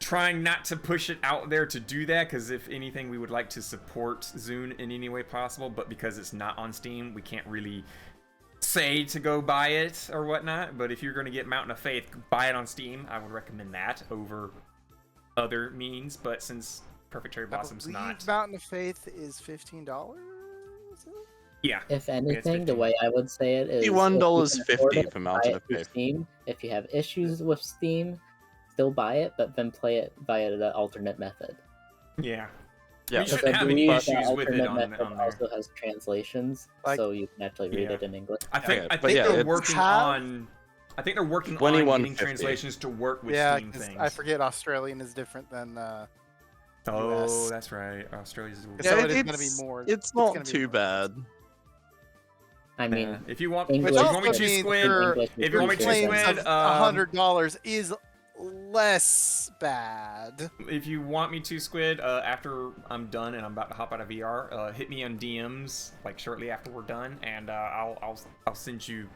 D: Trying not to push it out there to do that, because if anything, we would like to support Zune in any way possible, but because it's not on Steam, we can't really say to go buy it or whatnot. But if you're going to get Mountain of Faith, buy it on Steam. I would recommend that over other means, but since Perfect Cherry Blossom's
F: I believe
D: not...
F: Mountain of Faith is $15.
D: Yeah.
C: If anything, the way I would say it is
H: $51.50 for Mountain
C: buy
H: of
C: it through
H: Faith.
C: Steam. If you have issues with Steam, still buy it, but then play it via the alternate method.
D: Yeah.
H: Yeah.
D: You
C: Because
D: shouldn't
C: I
D: have any
C: believe
D: issues
C: the
D: with it
C: alternate
D: on
C: method
D: there.
C: also has translations,
F: Like-
C: so you can actually read
D: Yeah.
C: it in English.
D: I think
H: but yeah,
D: they're
H: it's-
D: working
F: Have-
D: on... I think they're working on getting
H: 21.50.
D: translations to work with
F: Yeah,
D: Steam
F: 'cause
D: things.
F: I forget Australian is different than
D: Oh,
F: US.
D: that's right. Australia's...
F: So it is gonna be more-
H: It's
F: gonna
H: not
F: be
H: too
F: more
H: bad.
C: I mean,
D: if you want,
C: English
D: if you
F: Which
D: want me
F: also
D: to
F: means
D: squid,
F: your-
C: English
D: if you want me to
F: claims
D: squid,
F: of $100 is less bad.
D: If you want me to, Squid, after I'm done and I'm about to hop out of VR, hit me on DMs like shortly after we're done, and I'll send you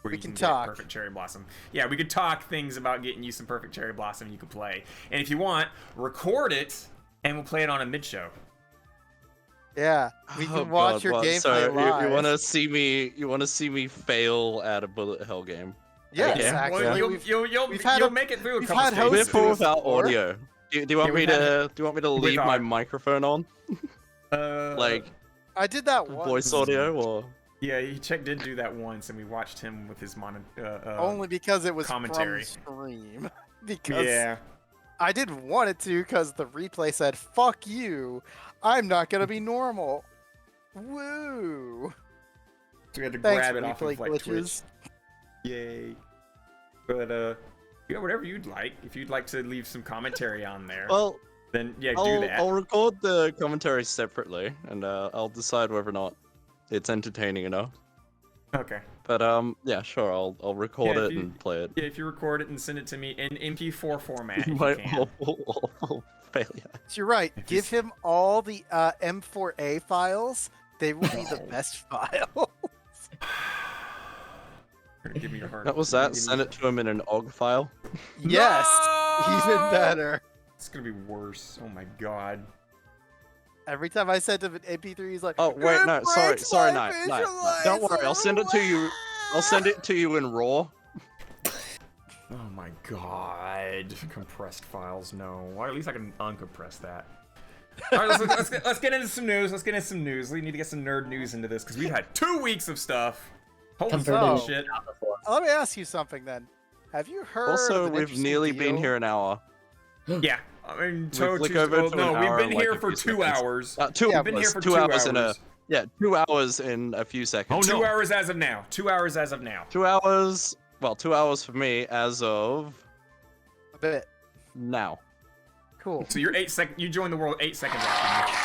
D: where
F: We
D: you
F: can
D: get
F: talk.
D: Perfect Cherry Blossom. Yeah, we could talk things about getting you some Perfect Cherry Blossom you could play, and if you want, record it and we'll play it on a mid show.
F: Yeah, we
H: Oh
F: can watch
H: God,
F: your
H: what?
F: gameplay
H: So
F: live.
H: you want to see me? You want to see me fail at a bullet hell game?
F: Yes,
H: Yeah.
F: actually.
D: Well,
F: we've-
D: you'll
F: we've had
D: you'll
F: a-
D: make it through a
F: we've
D: couple
F: had
D: stages.
F: hosts
H: With or
F: do
H: without
F: before.
H: audio? Do you want
D: Yeah,
H: me
D: we've had
H: to? Do you want me to leave my
D: audio.
H: microphone on, like
F: I did that once.
H: voice audio, or?
D: Yeah, Check did do that once, and we watched him with his
F: Only because it was
D: commentary.
F: from stream. Because
D: Yeah.
F: I didn't want it to, because the replay said, "Fuck you, I'm not gonna be normal." Woo!
D: So we had to
F: Thanks,
D: grab it off
F: replay
D: of like
F: glitches.
D: Twitch. Yay. But yeah, whatever you'd like. If you'd like to leave some commentary on there,
H: Well,
D: then yeah, do
H: I'll
D: that.
H: I'll record the commentary separately, and I'll decide whether or not it's entertaining enough.
D: Okay.
H: But yeah, sure, I'll record
D: Yeah, if
H: it
D: you-
H: and play it.
D: Yeah, if you record it and send it to me in MP4 format, if
H: My
D: you can.
H: awful failure.
F: So you're right.
D: If
F: Give
D: you-
F: him all the M4A files. They will be the best file.
D: Give me your heart.
H: That was that. Send it to him in an OGG file.
F: Yes, even
D: No!
F: better.
D: It's gonna be worse. Oh my god.
F: Every time I send him an MP3, he's like,
H: Oh wait,
F: "It
H: no,
F: breaks
H: sorry,
F: my
H: no. Don't worry, I'll send it to you. I'll send it to you in RAW.
D: Oh my god. Compressed files, no. Or at least I can uncompress that. Alright, let's get into some news. We need to get some nerd news into this because we've had 2 weeks of stuff. Holy
C: Converted
D: shit.
F: Let me ask you something then. Have you heard?
H: Also,
F: of an
H: we've
F: interesting
H: nearly been
F: deal?
H: here an hour.
D: Yeah. I mean,
H: flick
D: Tuesday-
H: over
D: well,
H: to
D: no,
H: an
D: we've
H: hour
D: been
H: in, like,
D: here
H: a
D: for
H: few
D: 2
H: seconds.
D: hours.
H: 2
D: We've been here for 2
H: hours in a
D: hours.
H: 2 hours in a few seconds.
D: 2 hours as of now. 2 hours as of now.
H: 2 hours. Well, 2 hours for me as of
F: A bit.
H: now.
F: Cool.
D: So you're 8 seconds. You joined the world 8 seconds after me.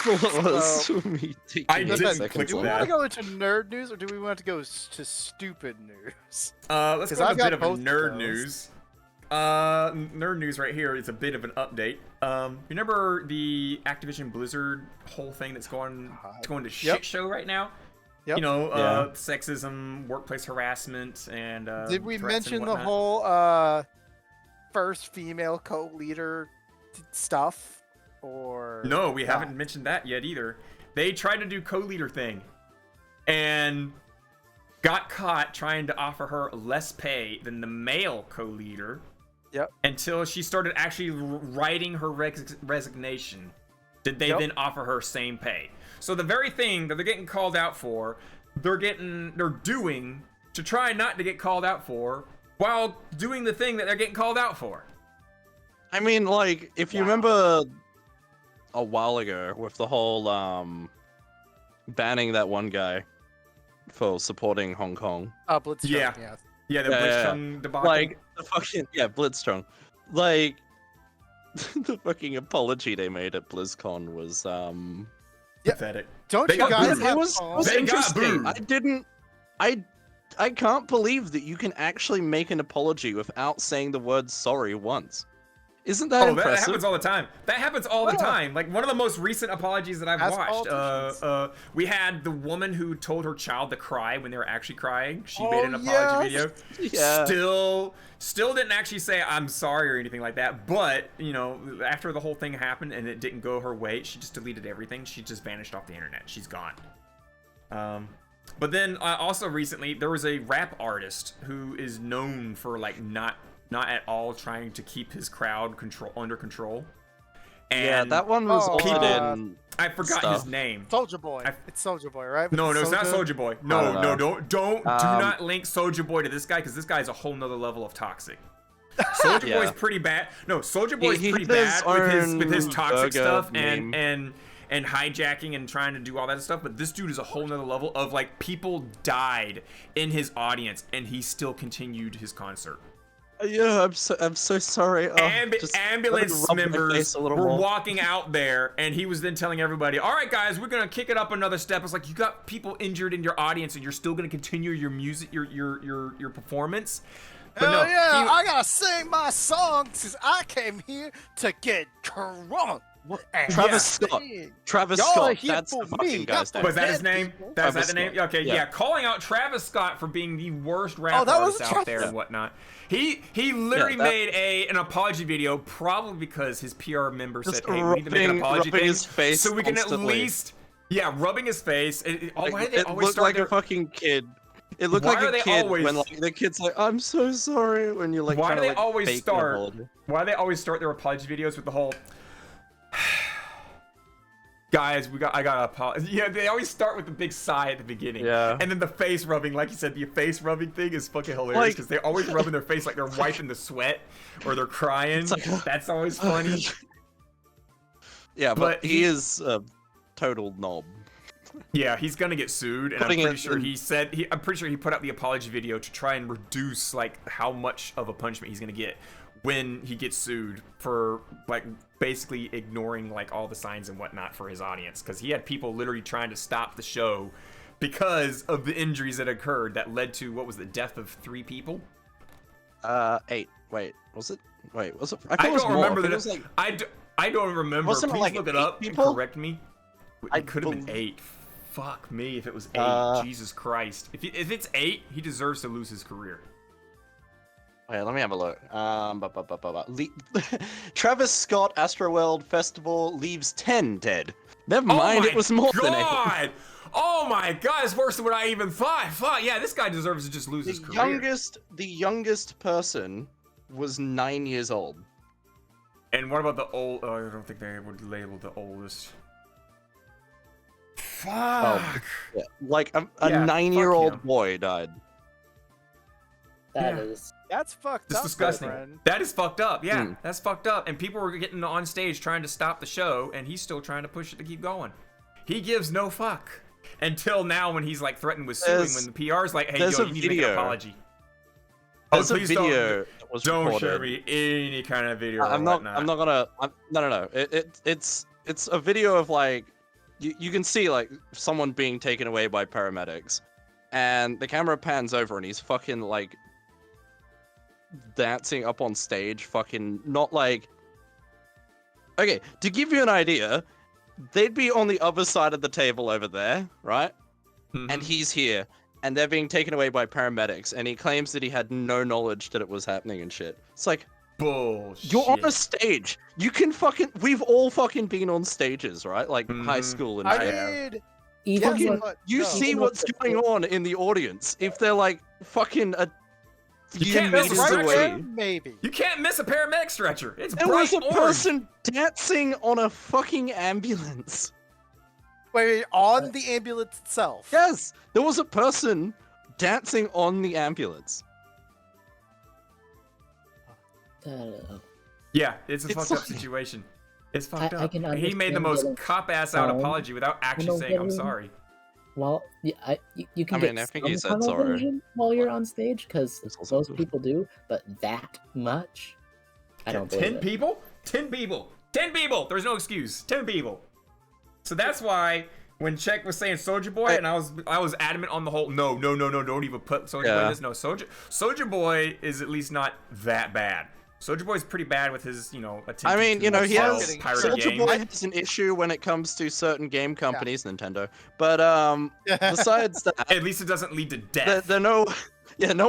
H: What was me taking
D: I
H: 8
D: didn't
H: seconds
D: click
F: Do we
H: on
F: want
H: that?
F: to go into nerd news or do we want to go to stupid news?
D: Let's
F: 'Cause
D: go
F: I've
D: with a
F: got
D: bit of a
F: both of
D: nerd
F: those.
D: news. Nerd news right here is a bit of an update. Remember the Activision Blizzard whole thing that's going to shit
F: Yep.
D: show right now?
F: Yep.
D: You know,
H: Yeah.
D: Sexism, workplace harassment, and
F: Did we
D: threats and
F: mention the
D: whatnot.
F: whole first female co-leader stuff? Or
D: No, we
F: not?
D: haven't mentioned that yet either. They tried to do co-leader thing, and got caught trying to offer her less pay than the male co-leader.
F: Yep.
D: Until she started actually writing her resignation, did they
F: Yep.
D: then offer her same pay? So the very thing that they're getting called out for, they're doing to try not to get called out for, while doing the thing that they're getting called out for.
H: I mean, like, if you remember a while ago with the whole banning that one guy for supporting Hong Kong.
F: Blitzchung,
D: Yeah.
F: yeah.
D: Yeah, the
H: Yeah, yeah,
D: Blitzchung debacle.
H: Like the fucking Blitzchung. Like the fucking apology they made at BlizzCon was
D: pathetic.
F: Don't
D: They
F: you
D: got
F: guys
D: booed.
F: have
H: it was
F: phones?
D: They got
H: interesting.
D: booed.
H: I can't believe that you can actually make an apology without saying the word sorry once. Isn't that
D: That
H: impressive?
D: happens all the time. That happens all the time. Like one of the most recent apologies that I've
F: As
D: watched.
F: politicians.
D: We had the woman who told her child to cry when they were actually crying. She made an
F: Oh,
D: apology
F: yes.
D: video.
H: Yeah.
D: Still didn't actually say I'm sorry or anything like that. But you know, after the whole thing happened and it didn't go her way, she just deleted everything. She just vanished off the internet. She's gone. But then also recently there was a rap artist who is known for like not at all trying to keep his crowd under control. And
H: Yeah, that one was
F: Oh,
H: altered
F: uh,
H: in.
D: I forgot
H: stuff.
D: his name.
F: Soldier Boy. It's Soldier Boy, right?
D: No, it's not Soulja Boy. No,
H: don't know.
D: do not link Soulja Boy to this guy because this guy is a whole nother level of toxic. Soulja
H: Yeah.
D: Boy's pretty bad. No, Soulja Boy's
H: He
D: pretty
H: did his
D: bad with his
H: own
D: toxic
H: burger
D: stuff
H: meme.
D: and hijacking and trying to do all that stuff. But this dude is a whole nother level of like people died in his audience and he still continued his concert.
H: Yeah, I'm so sorry.
D: Ambulance
H: rub my
D: members
H: face a
D: were
H: little more.
D: walking out there, and he was then telling everybody, "All right, guys, we're gonna kick it up another step." It's like you got people injured in your audience, and you're still gonna continue your music, your performance. But
F: Hell
D: no,
F: yeah,
D: he-
F: I gotta sing my song since I came here to get drunk. And
H: Travis
F: sing.
H: Scott. Travis
F: Y'all are
H: Scott.
F: here
H: That's
F: for
H: the fucking
F: me,
H: guy's
F: not
H: name.
D: Was that his
F: dead
D: name?
F: people.
D: That's
H: Travis
D: the name?
H: Scott.
D: Okay, yeah.
H: Yeah.
D: Calling out Travis Scott for being the worst rap
F: that was
D: artist out there
F: Travis.
D: and whatnot. He literally
H: Yeah, that-
D: made an apology video, probably because his PR member
H: Just
D: said, "Hey, we need to make an
H: rubbing-
D: apology
H: rubbing
D: thing,
H: his face
D: so we can
H: constantly.
D: at least." Yeah, rubbing his face. Why do they
H: It
D: always
H: looked
D: start
H: like
D: their...
H: a fucking kid. It looked
D: Why
H: like
D: are
H: a
D: they
H: kid
D: always-
H: when like the kid's like, "I'm so sorry," when you're like,
D: Why
H: trying
D: do
H: to,
D: they
H: like,
D: always
H: fake an
D: start?
H: apology.
D: Why do they always start their apology videos with the whole? Guys, I got to apologize. Yeah, they always start with the big sigh at the beginning.
H: Yeah.
D: And then the face rubbing, like you said, the face rubbing thing is fucking hilarious
H: Like-
D: because they're always rubbing their face like they're wiping the sweat or they're crying.
H: It's like-
D: That's always funny.
H: Yeah,
D: But
H: but he is a total knob.
D: Yeah, he's gonna get sued, and
H: Putting
D: I'm pretty
H: it
D: sure
H: in-
D: I'm pretty sure he put out the apology video to try and reduce like how much of a punishment he's gonna get when he gets sued for like basically ignoring like all the signs and whatnot for his audience, because he had people literally trying to stop the show because of the injuries that occurred that led to what was the death of 3 people.
H: 8. Wait, was it? Wait, was it?
D: I
H: thought it was
D: don't
H: more.
D: remember
H: It
D: that.
H: was like,
D: I don't remember.
H: Wasn't it
D: Please
H: like
D: look it
H: 8
D: up
H: people?
D: and correct me.
H: I
D: It could have been
H: bel-
D: 8. Fuck me if it was 8. Jesus Christ. If it's 8, he deserves to lose his career.
H: wait, let me have a look. Travis Scott Astroworld Festival leaves 10 dead. Never mind, it was more than 8.
D: God! Oh my god, it's worse than what I even thought. Fuck, yeah, this guy deserves to just lose his career.
H: The youngest person was 9 years old.
D: And what about the old... Oh, I don't think they would label the oldest. Fuck!
H: Yeah, like a
D: Yeah, fuck
H: 9-year-old
D: him.
H: boy died.
C: That
D: Yeah.
C: is
F: That's fucked
D: It's
F: up,
D: disgusting.
F: my friend.
D: That is fucked up. Yeah,
H: Hmm.
D: that's fucked up. And people were getting on stage trying to stop the show, and he's still trying to push it to keep going. He gives no fuck. Until now, when he's like threatened with suing,
H: There's-
D: when the PR's like, "Hey,
H: there's
D: yo,
H: a
D: you need to make an
H: video.
D: apology."
H: There's a
D: please
H: video that was
D: Don't
H: recorded.
D: show me any kind of video.
H: I'm
D: or
H: not.
D: whatnot.
H: I'm not gonna. No. It's a video of like, you can see like someone being taken away by paramedics, and the camera pans over and he's fucking like dancing up on stage, fucking not like. Okay, to give you an idea, they'd be on the other side of the table over there, right?
D: Mhm.
H: And he's here, and they're being taken away by paramedics, and he claims that he had no knowledge that it was happening and shit. It's like,
D: Bullshit.
H: you're on a stage. You can fucking. We've all fucking been on stages, right? Like high
D: Mhm.
H: school and
F: I
H: shit.
F: did.
C: even
H: Fucking-
C: with,
F: but
H: You
F: no.
H: see
C: Even
H: what's
C: with the-
H: going on in the audience. If they're like fucking a
D: You
H: few
D: can't miss a
H: meters
F: Right
D: stretcher.
F: there,
H: away.
F: maybe.
D: You can't miss a paramedic stretcher. It's
H: There
D: bright
H: was a
D: orange.
H: person dancing on a fucking ambulance.
F: Wait, on the ambulance itself.
H: Yes, there was a person dancing on the ambulance.
D: Yeah, it's a
H: It's
D: fucked up
H: like-
D: situation. It's fucked
C: I
D: up.
C: can
D: And he made the
C: understand
D: most
C: getting
D: cop-ass out
C: stoned,
D: apology without actually
C: know,
D: saying, "I'm
C: getting-
D: sorry."
C: well, yeah, you can
H: I
C: get
H: mean, I think he
C: some
H: said
C: tunnel
H: sorry.
C: vision while you're on stage because
H: It's also
C: most
H: good.
C: people do, but that much, I don't believe
D: 10
C: it.
D: people? 10 people. 10 people. There's no excuse. 10 people. So that's why when Czech was saying Soulja Boy, and I was adamant on the whole no, don't even put Soulja Boy in
H: Yeah.
D: this. No, Soulja Boy is at least not that bad. Soulja Boy's pretty bad with his, attempt
H: I mean,
D: to
H: he
D: sell
H: has
D: pirated
H: Soulja
D: games.
H: Boy has an issue when it comes to certain game companies, Nintendo. But besides that,
D: At least it doesn't lead to death.
H: no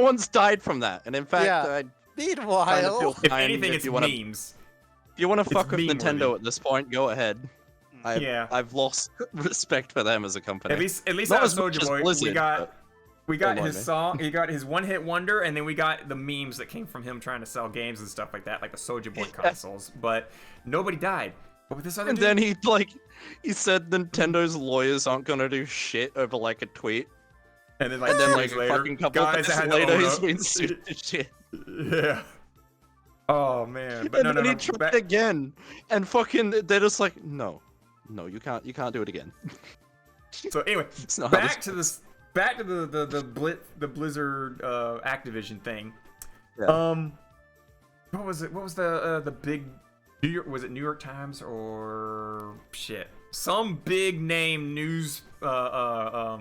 H: one's died from that. And in fact,
F: Yeah.
H: I kind of
F: Meanwhile,
H: feel
D: If
H: fine
D: anything,
H: if
D: it's
H: you want to.
D: memes.
H: If you want to
D: It's
H: fuck with
D: meme-worthy.
H: Nintendo at this point, go ahead.
D: Yeah.
H: I've lost respect for them as a company.
D: At least
H: Not
D: out of
H: as much
D: Soulja
H: as
D: Boy,
H: Blizzard,
D: we got
H: Don't mind
D: his
H: me.
D: song, he got his one-hit wonder, and then we got the memes that came from him trying to sell games and stuff like that, like the Soulja Boy consoles. But nobody died. But with this other
H: And
D: dude,
H: then he said Nintendo's lawyers aren't gonna do shit over like a tweet.
D: and then like,
H: And then
D: 2
H: like
D: days
H: a
D: later,
H: fucking couple of
D: guys
H: days
D: had to
H: later,
D: own
H: he's
D: up.
H: been sued for shit.
D: Yeah. Oh man, but
H: And
D: no.
H: then he tried again, and fucking they're just like, no, you can't do it again.
D: So anyway,
H: It's not how this
D: back to this, back to the Blizzard Activision thing.
H: Yeah.
D: what was it? What was the big New York? Was it New York Times or shit? Some big name news
F: Wall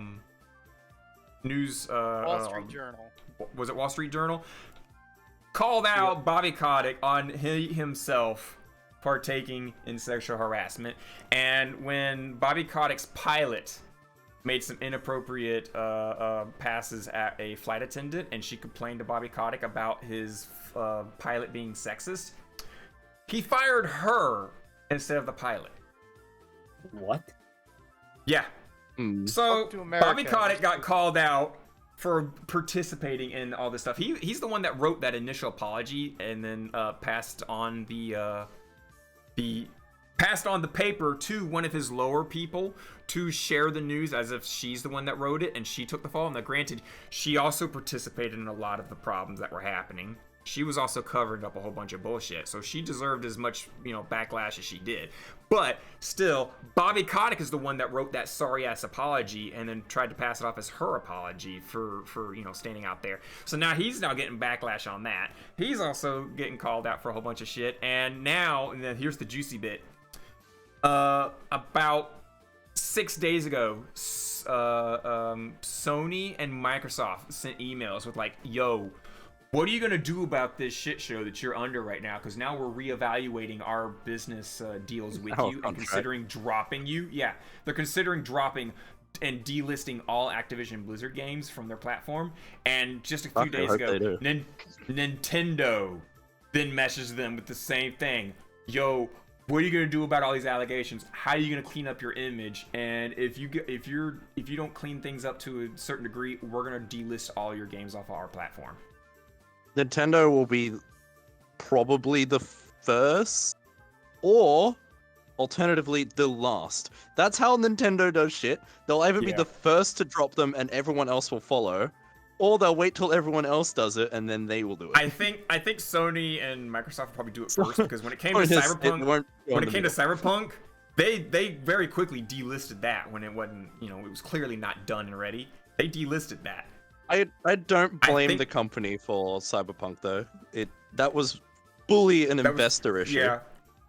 F: Street Journal.
D: Was it Wall Street Journal? Called out Bobby Kotick on himself partaking in sexual harassment, and when Bobby Kotick's pilot made some inappropriate passes at a flight attendant, and she complained to Bobby Kotick about his pilot being sexist, he fired her instead of the pilot.
C: What?
D: Yeah. So
F: Fuck to America.
D: Bobby Kotick got called out for participating in all this stuff. He's the one that wrote that initial apology and then passed on the paper to one of his lower people to share the news as if she's the one that wrote it and she took the fall. Now, granted, she also participated in a lot of the problems that were happening. She was also covering up a whole bunch of bullshit, so she deserved as much, backlash as she did. But still, Bobby Kotick is the one that wrote that sorry-ass apology and then tried to pass it off as her apology for standing out there. So now he's getting backlash on that. He's also getting called out for a whole bunch of shit. And now, and then here's the juicy bit. About 6 days ago, Sony and Microsoft sent emails with like, yo, what are you going to do about this shit show that you're under right now? Because now we're reevaluating our business deals with you and considering dropping you. Yeah, they're considering dropping and delisting all Activision Blizzard games from their platform. And just a few days ago, Nintendo then messages them with the same thing. Yo, what are you going to do about all these allegations? How are you going to clean up your image? And if you don't clean things up to a certain degree, we're going to delist all your games off of our platform.
H: Nintendo will be probably the first, or alternatively the last. That's how Nintendo does shit. They'll either be the first to drop them and everyone else will follow, or they'll wait till everyone else does it and then they will do it.
D: I think Sony and Microsoft will probably do it first, because when it came to Cyberpunk, they very quickly delisted that when it wasn't, it was clearly not done and ready. They delisted that.
H: I don't blame the company for Cyberpunk though. That was fully an investor issue.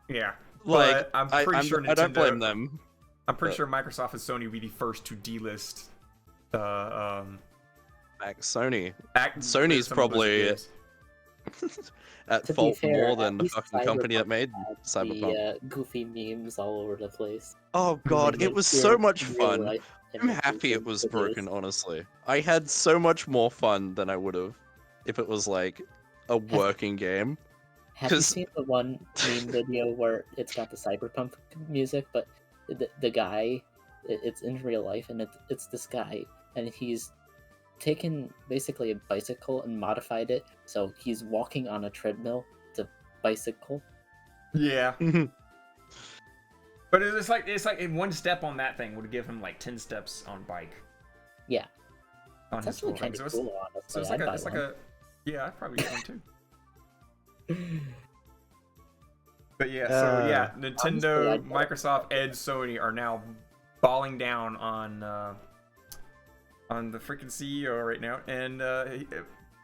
D: Yeah.
H: Like,
D: but I'm pretty sure
H: I don't blame them.
D: I'm pretty sure Microsoft and Sony will be the first to delist
H: Sony. Sony's probably at
C: To be
H: fault
C: fair,
H: more
C: at
H: than the
C: least
H: fucking company that
C: Cyberpunk
H: made
C: had
H: Cyberpunk.
C: The goofy memes all over the place.
H: Oh god,
C: They
H: it was
C: make
H: so
C: your
H: much
C: real
H: fun.
C: life
H: I'm happy it
C: imitation
H: was
C: videos.
H: broken, honestly. I had so much more fun than I would have if it was like a working game.
C: Have you
H: 'Cause-
C: seen the one meme video where it's got the cyberpunk music, but the guy, it's in real life, and it's this guy, and he's taken basically a bicycle and modified it so he's walking on a treadmill to bicycle.
D: Yeah. But it's like in one step on that thing would give him like 10 steps on bike.
C: Yeah.
D: On
C: It's
D: his
C: actually
D: whole thing.
C: kind of
D: So
C: cool, honestly.
D: it's
C: I'd buy
D: like
C: one.
D: a yeah, I'd probably get one too. But yeah, so yeah, Nintendo,
C: honestly,
D: Microsoft, and Sony are now balling down on the freaking CEO right now, and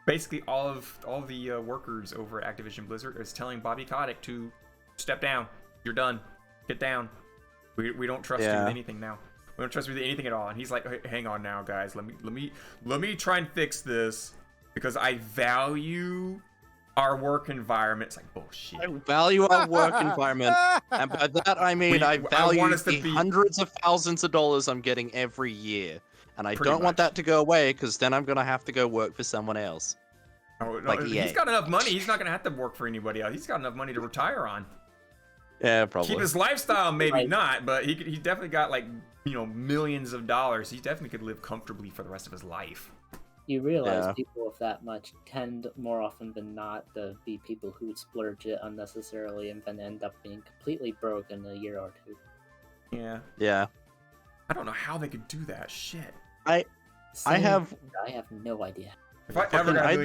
D: basically all of the workers over at Activision Blizzard is telling Bobby Kotick to step down. You're done. Get down. We don't trust you with anything now. We don't trust you with anything at all. And he's like, hey, hang on now, guys. Let me try and fix this because I value our work environment. It's like bullshit.
H: I value our work environment, and by that I mean I value
D: want us to
H: the
D: be-
H: hundreds of thousands of dollars I'm getting every year, and I
D: Pretty
H: don't want
D: much.
H: that to go away because then I'm gonna have to go work for someone else.
D: Oh, no,
H: Like
D: he's
H: EA.
D: got enough money. He's not gonna have to work for anybody else. He's got enough money to retire on.
H: Yeah, probably.
D: Keep his lifestyle, maybe
C: Right.
D: not, but he definitely got like millions of dollars. He definitely could live comfortably for the rest of his life.
C: You realize
H: Yeah.
C: people with that much tend more often than not to be people who splurge it unnecessarily and then end up being completely broke in a year or two.
D: Yeah,
H: Yeah,
D: I don't know how they could do that. Shit.
H: I
C: Same-
H: have
C: I have no idea.
D: If I ever
H: Fucking
D: got $1
H: I'd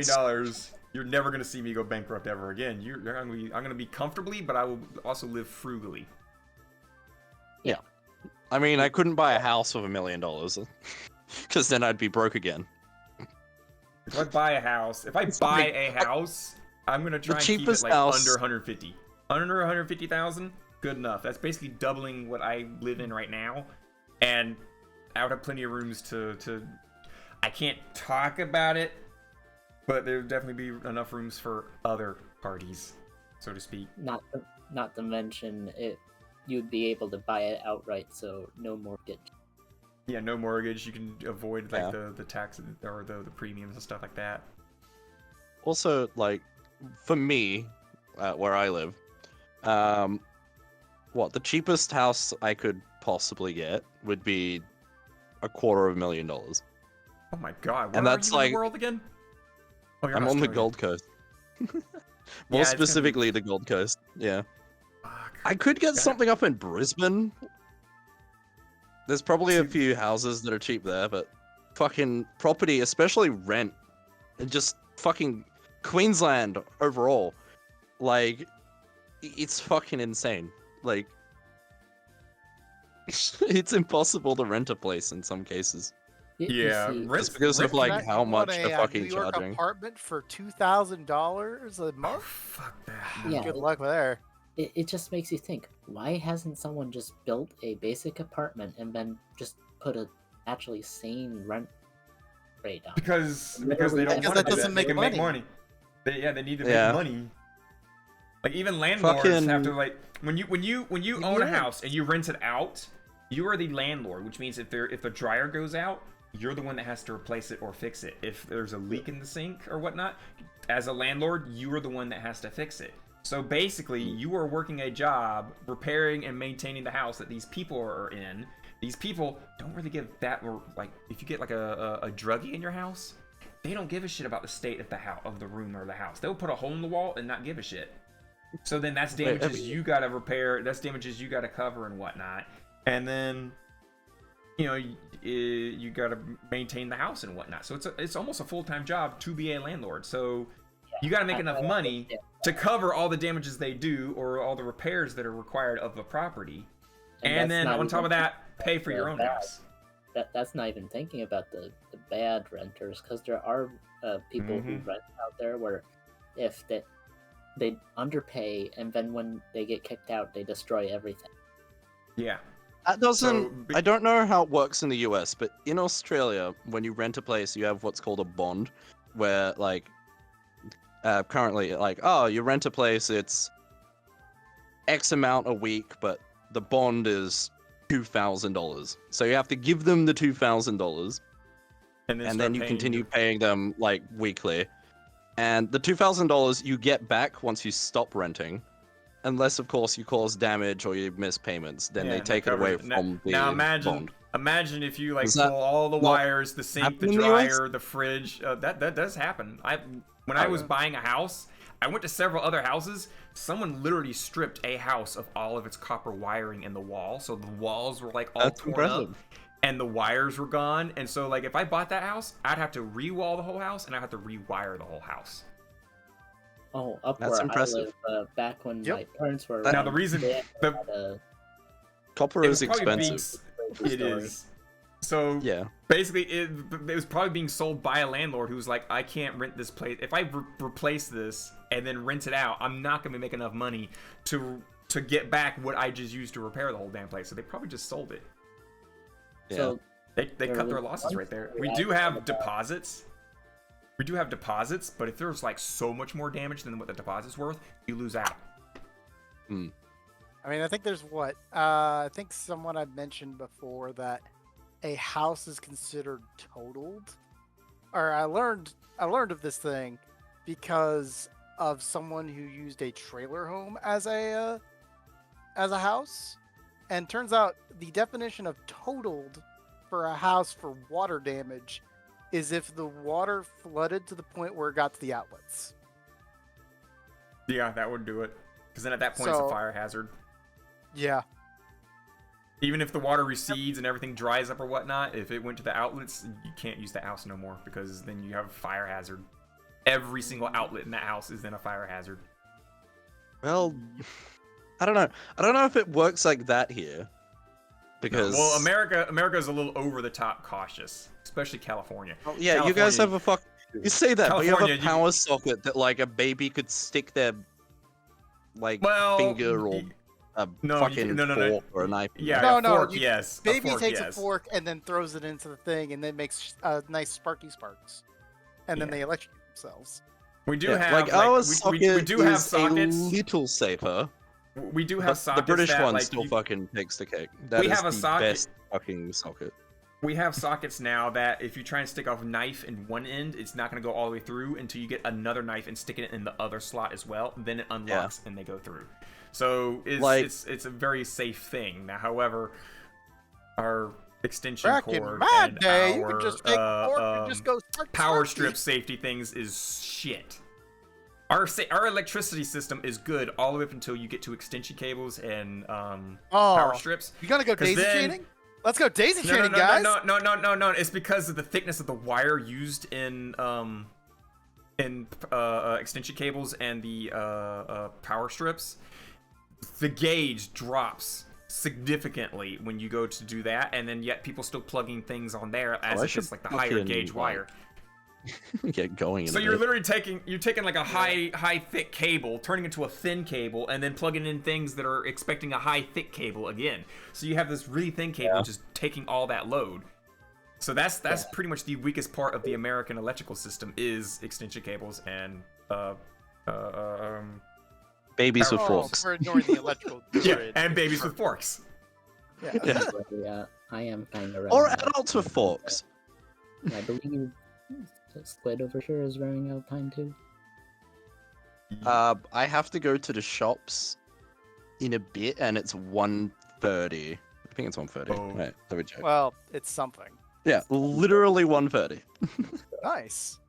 D: million, you're never gonna see me go bankrupt ever again. I'm gonna be comfortably, but I will also live frugally.
H: I mean I couldn't buy a house with $1 million because then I'd be broke again.
D: If I buy a house, I'm gonna try and keep it
H: cheapest
D: like
H: house-
D: under 150. Under 150,000, good enough. That's basically doubling what I live in right now, and I would have plenty of rooms to. I can't talk about it, but there would definitely be enough rooms for other parties, so to speak.
C: Not to mention it, you'd be able to buy it outright, so no mortgage.
D: Yeah, no mortgage. You can avoid like
H: Yeah.
D: the tax or the premiums and stuff like that.
H: Also, like, for me, where I live, the cheapest house I could possibly get would be $250,000.
D: Oh my god, where
H: And
D: are
H: that's
D: you in
H: like-
D: the world again? Oh, you're in
H: I'm on the
D: Australia.
H: Gold Coast.
D: Yeah,
H: More
D: it's gonna be-
H: specifically, the Gold Coast. Yeah.
D: Fuck.
H: I could get
D: Yeah.
H: something up in Brisbane. There's probably a few houses that are cheap there, but fucking property, especially rent, and just fucking Queensland overall, like, it's fucking insane. Like, it's impossible to rent a place in some cases.
C: You
D: Yeah,
C: see,
D: rent's-
H: Just because of
D: rent-
H: like
F: That-
H: how much
F: what,
H: they're
F: a
H: fucking
F: New York
H: charging.
F: apartment for $2,000 a
D: Oh,
F: month?
D: fuck that.
C: Yeah.
F: Good luck with there.
C: it just makes you think, why hasn't someone just built a basic apartment and then just put a actually sane rent rate on it?
D: Because they
C: Because
D: don't
F: that
D: want to do
F: doesn't
D: that.
F: make
D: They can make
F: money.
D: money. They need to
H: Yeah.
D: make money. Like even landlords
H: Fucking-
D: have to like when you own a
F: rent.
D: house and you rent it out, you are the landlord, which means if the dryer goes out, you're the one that has to replace it or fix it. If there's a leak in the sink or whatnot, as a landlord, you are the one that has to fix it. So basically, you are working a job repairing and maintaining the house that these people are in. These people don't really give that, or like if you get like a druggie in your house, they don't give a shit about the state of the house, of the room or the house. They'll put a hole in the wall and not give a shit. So then that's
H: Wait,
D: damages you gotta repair, that's damages you gotta cover and whatnot. And then, you know, you gotta maintain the house and whatnot. So it's almost a full-time job to be a landlord. So you gotta make enough money to cover all the damages they do or all the repairs that are required of the property. And
C: that's
D: then
C: not
D: on top
C: even
D: of that, pay for your own
C: bad.
D: house.
C: That's not even thinking about the bad renters, because there are people who
D: Mhm.
C: rent out there where if they underpay and then when they get kicked out, they destroy everything.
D: Yeah.
H: That doesn't.
D: So,
H: I don't know how it works in the US, but in Australia, when you rent a place, you have what's called a bond, where like, currently, like, oh, you rent a place, it's X amount a week, but the bond is $2,000. So you have to give them the $2,000, and then
D: start
H: you
D: paying
H: continue
D: your-
H: paying them like weekly. And the $2,000 you get back once you stop renting, unless of course you cause damage or you miss payments. Then
D: Yeah,
H: they
D: and
H: take it
D: cover
H: away
D: it.
H: from the
D: Now imagine,
H: bond.
D: if you like
H: Does that
D: pull all the
H: not
D: wires, the sink, the
H: happen in the US?
D: dryer, the fridge. That does happen. When I was
H: yeah.
D: buying a house, I went to several other houses. Someone literally stripped a house of all of its copper wiring in the wall, so the walls were like all
H: That's
D: torn
H: impressive.
D: up, and the wires were gone. And so like if I bought that house, I'd have to re-wall the whole house, and I'd have to rewire the whole house.
C: Oh, up
H: That's
C: where
H: impressive.
C: I live, back when
F: Yep.
C: my parents were
H: Now,
C: around,
D: the reason-
C: they actually
D: the-
C: had a
H: Copper
D: It
H: is
D: was probably
H: expensive.
C: crazy
D: It
C: story.
D: is. So
H: Yeah.
D: basically, it was probably being sold by a landlord who was like, I can't rent this place. If I replace this and then rent it out, I'm not going to make enough money to get back what I just used to repair the whole damn place. So they probably just sold it.
H: Yeah.
C: So
D: They
C: There
D: cut their
C: was
D: losses
C: one
D: right there.
C: story
D: We
C: I
D: do
C: heard
D: have
C: about-
D: deposits. We do have deposits, but if there's like so much more damage than what the deposit's worth, you lose out.
F: I mean, I think there's what? I think someone had mentioned before that a house is considered totaled. Or I learned of this thing because of someone who used a trailer home as a house, and turns out the definition of totaled for a house for water damage is if the water flooded to the point where it got to the outlets.
D: Yeah, that would do it. Because then at that point, it's a
F: So-
D: fire hazard.
F: Yeah.
D: Even if the water recedes and everything dries up or whatnot, if it went to the outlets, you can't use the house no more because then you have a fire hazard. Every single outlet in that house is then a fire hazard.
H: Well, I don't know. I don't know if it works like that here. Because
D: Well, America's a little over the top cautious, especially California.
H: yeah, you guys
D: California-
H: have a You say that, but you have
D: California,
H: a
D: you-
H: power socket that like a baby could stick their finger or a
D: no,
H: fucking
D: no.
H: fork or a knife. in
D: Yeah,
H: it.
F: No,
D: a
F: no,
D: fork,
F: you-
D: yes.
F: Baby
D: fork,
F: takes
D: yes.
F: a fork and then throws it into the thing, and then makes nice sparky sparks, and then
D: Yeah.
F: they electrocute themselves.
D: We do
H: Yeah,
D: have
H: like our
D: we
H: socket
D: do have
H: is
D: sockets.
H: a little safer.
D: We do have
H: But
D: sockets.
H: the British
D: that,
H: one
D: like,
H: still
D: you-
H: fucking takes the cake. That
D: We
H: is
D: have a
H: the
D: socket-
H: best fucking socket.
D: We have sockets now that if you try and stick off a knife in one end, it's not going to go all the way through until you get another knife and stick it in the other slot as well. Then it unlocks and they go through. So it's a very safe thing. Now, however, our extension
F: Back in
D: cord
F: my
D: and
F: day, you
D: our
F: could just take a fork and just go spark,
D: power
F: sparky.
D: strip safety things is shit. Our electricity system is good all the way up until you get to extension cables and power strips.
F: You gonna go
D: 'Cause
F: daisy
D: then-
F: chaining? Let's go daisy
D: No,
F: chaining, guys.
D: No. It's because of the thickness of the wire used in extension cables and the power strips. The gauge drops significantly when you go to do that, and then yet people still plugging things on there as
H: I
D: if it's
H: should
D: like the higher
H: fucking,
D: gauge
H: like,
D: wire.
H: Get going. In
D: So
H: a
D: you're
H: bit.
D: literally taking like a high thick cable, turning it into a thin cable, and then plugging in things that are expecting a high thick cable again. So you have this really thin cable just taking all that load. So that's pretty much the weakest part of the American electrical system is extension cables and
H: babies with
F: Oh,
H: forks.
F: we're ignoring the electrical
D: yeah,
F: grid.
D: and babies with forks.
F: Yeah.
H: Yeah.
C: Yeah, I am kind of.
H: Or adults with forks.
C: I believe Split over here is running out of time too.
H: I have to go to the shops in a bit, and it's 1:30. I think it's 1:30.
D: Oh.
H: Wait, let me check.
F: Well, it's something.
H: Yeah, literally 1:30.
F: Nice.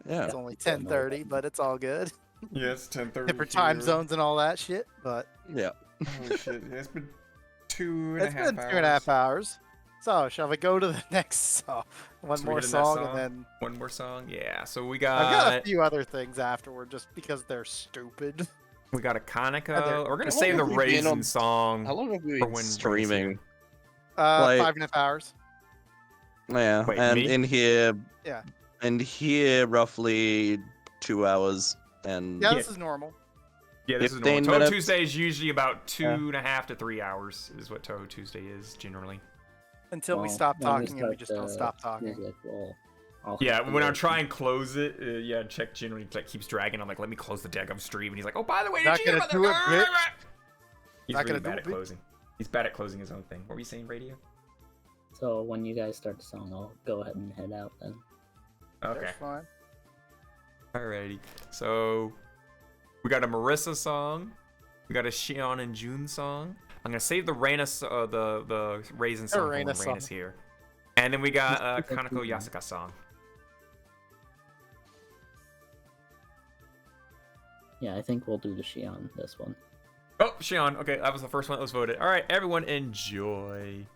H: Yeah.
F: It's only 10:30, but it's all good.
D: Yes, 10:30.
F: Different time zones and all that shit, but
H: Yeah.
D: Oh shit! It's been two and
F: it's been 2.5 hours. So, shall we go to the next song? One
D: So we
F: more
D: get the next
F: song,
D: song?
F: and then
D: One more song, yeah. So we
F: I've got a
D: got
F: few other things afterward, just because they're stupid.
D: a
F: Other-
D: Conoco. We're gonna
H: How
D: save the
H: long have we been
D: Raisin
H: on-
D: song.
H: How long have we
D: For
H: been
D: when
H: streaming?
F: Like,
H: Like-
F: 5.5 hours.
H: Yeah,
D: Wait,
H: and
D: me?
H: in here.
F: Yeah.
H: In here, roughly 2 hours, and
F: Yeah, this is normal.
D: Yeah, this is
H: 15
D: normal. Touhou
H: minutes.
D: Tuesday is usually about 2.5 to 3 hours, is what Touhou Tuesday is generally.
F: Until we
C: Well,
F: stop
C: when
F: talking and we
C: start
F: just don't
C: the
F: stop talking.
C: music, I'll
D: Yeah,
C: have to
D: when I
C: go.
D: try and close it, yeah, check generally like keeps dragging. I'm like, let me close the deck of stream, and he's like, oh, by the way,
F: Not
D: did you hear
F: gonna
D: about
F: do
D: the...
F: it, bitch.
D: He's
F: Not
D: really
F: gonna
D: bad
F: do
D: at
F: it, bitch.
D: closing. He's bad at closing his own thing. What were you saying, radio?
C: So when you guys start the song, I'll go ahead and head out then.
D: Okay.
F: That's fine.
D: Alrighty. So we got a Marissa song. We got a Shion and June song. I'm gonna save the the Raisin song for when
F: Reina
D: Rain
F: song.
D: is here. And then we got a Kaneko Yasuka song.
C: Yeah, I think we'll do the Shion this one.
D: Oh, Shion. Okay, that was the first one that was voted. All right, everyone enjoy.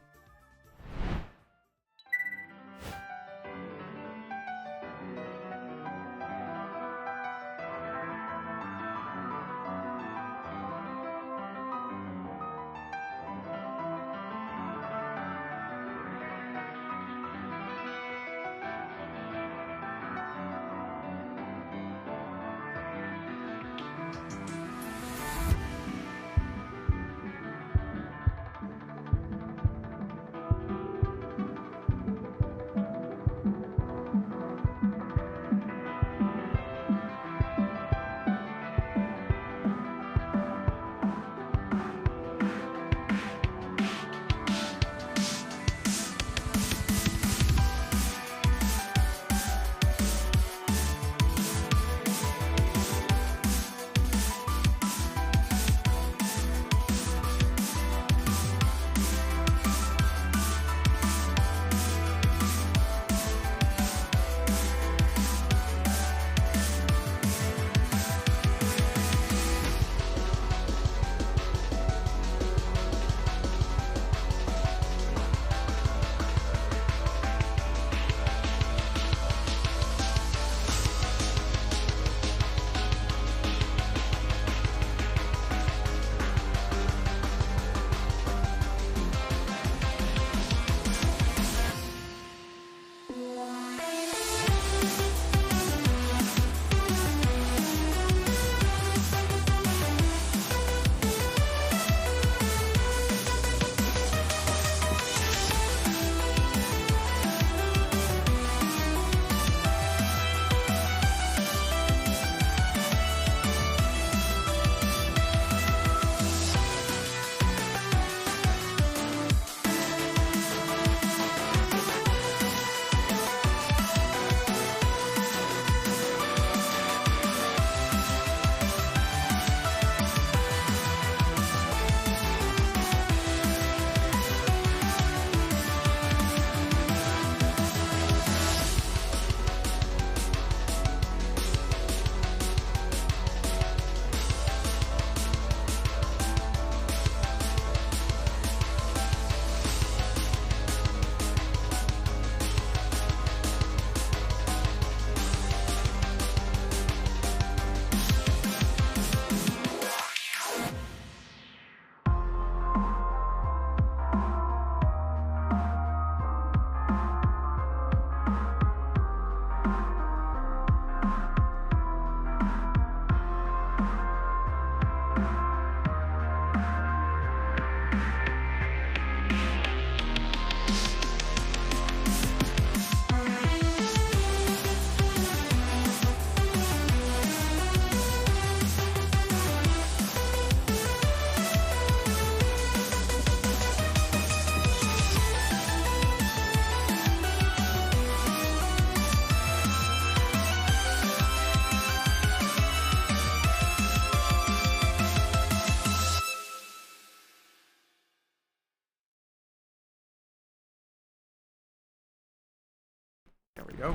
D: There we go.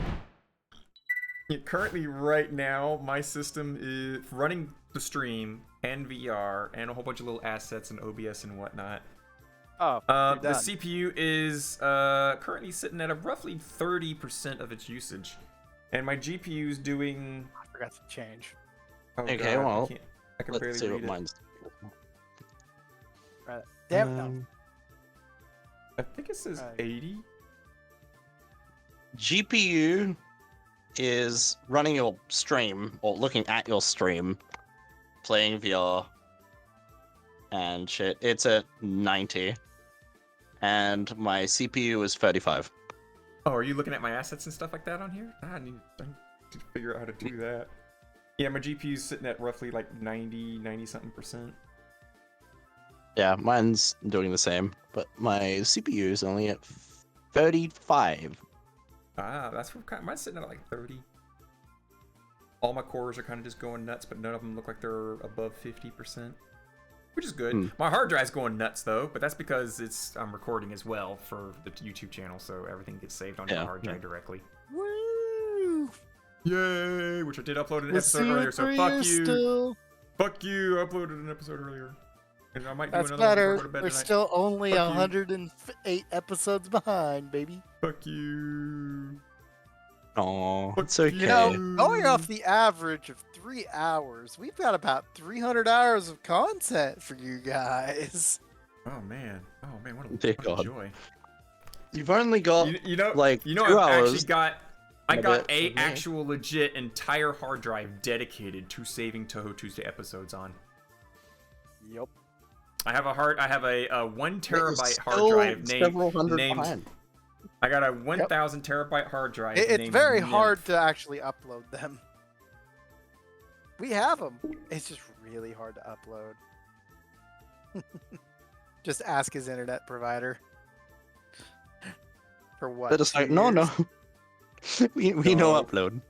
D: Yeah, currently, right now, my system is running the stream and VR and a whole bunch of little assets and OBS and whatnot.
F: Oh,
D: The CPU is currently sitting at a roughly 30% of its usage, and my GPU is doing.
F: I forgot to change.
D: Oh,
H: Okay,
D: God,
H: well,
D: I can
H: let's
D: barely
H: see
D: read
H: what
D: it.
H: mine's.
F: Right. Damn. No.
D: I think it says 80.
H: GPU is running your stream or looking at your stream, playing VR and shit. It's at 90, and my CPU is 35.
D: Oh, are you looking at my assets and stuff like that on here? I need to figure out how to do that. Yeah, my GPU's sitting at roughly like 90 something percent.
H: Yeah, mine's doing the same, but my CPU is only at 35.
D: Ah, that's what mine's sitting at like 30. All my cores are kind of just going nuts, but none of them look like they're above 50%, which is good. My hard drive's going nuts though, but that's because I'm recording as well for the YouTube channel, so everything gets saved onto my hard drive directly.
F: Woo!
D: Yay! Which I did upload an
F: We'll
D: episode
F: see you
D: earlier,
F: in
D: so
F: 3
D: fuck
F: years
D: you.
F: still.
D: Fuck you! I uploaded an episode earlier. And I might do
F: That's
D: another one before I go
F: better.
D: to bed
F: We're
D: tonight.
F: still only
D: Fuck you.
F: 108 episodes behind, baby.
D: Fuck you.
H: Oh,
D: Fuck
H: it's okay.
F: You know, going off the average of 3 hours, we've got about 300 hours of content for you guys.
D: Oh man, what a,
H: Dear
D: what a
H: God.
D: joy.
H: You've only got
D: You know,
H: like
D: you know,
H: 2
D: I've
H: hours.
D: actually got. I
H: and a
D: got
H: bit
D: a
H: for me.
D: actual legit entire hard drive dedicated to saving Touhou Tuesday episodes on.
F: Yep.
D: I have a 1 terabyte hard
H: Still
D: drive
H: several hundred
D: named.
H: behind.
D: I got a 1,000 terabyte hard drive.
F: It's
D: named
F: very
D: Nymph.
F: hard to actually upload them. We have them. It's just really hard to upload. Just ask his internet provider. For what?
H: They're just
F: 2
H: like, no,
F: years?
H: no. we know
D: No.
H: upload.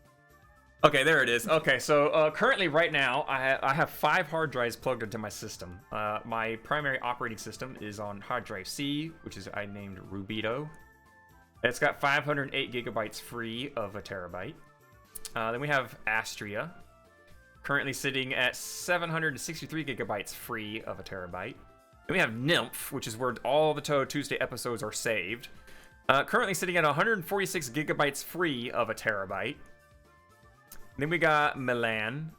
D: Okay, there it is. Okay, so currently, right now, I have 5 hard drives plugged into my system. My primary operating system is on hard drive C, which is I named Rubido. It's got 508 gigabytes free of a terabyte. Then we have Astria, currently sitting at 763 gigabytes free of a terabyte. Then we have Nymph, which is where all the Touhou Tuesday episodes are saved. Currently sitting at 146 gigabytes free of a terabyte. Then we got Milan,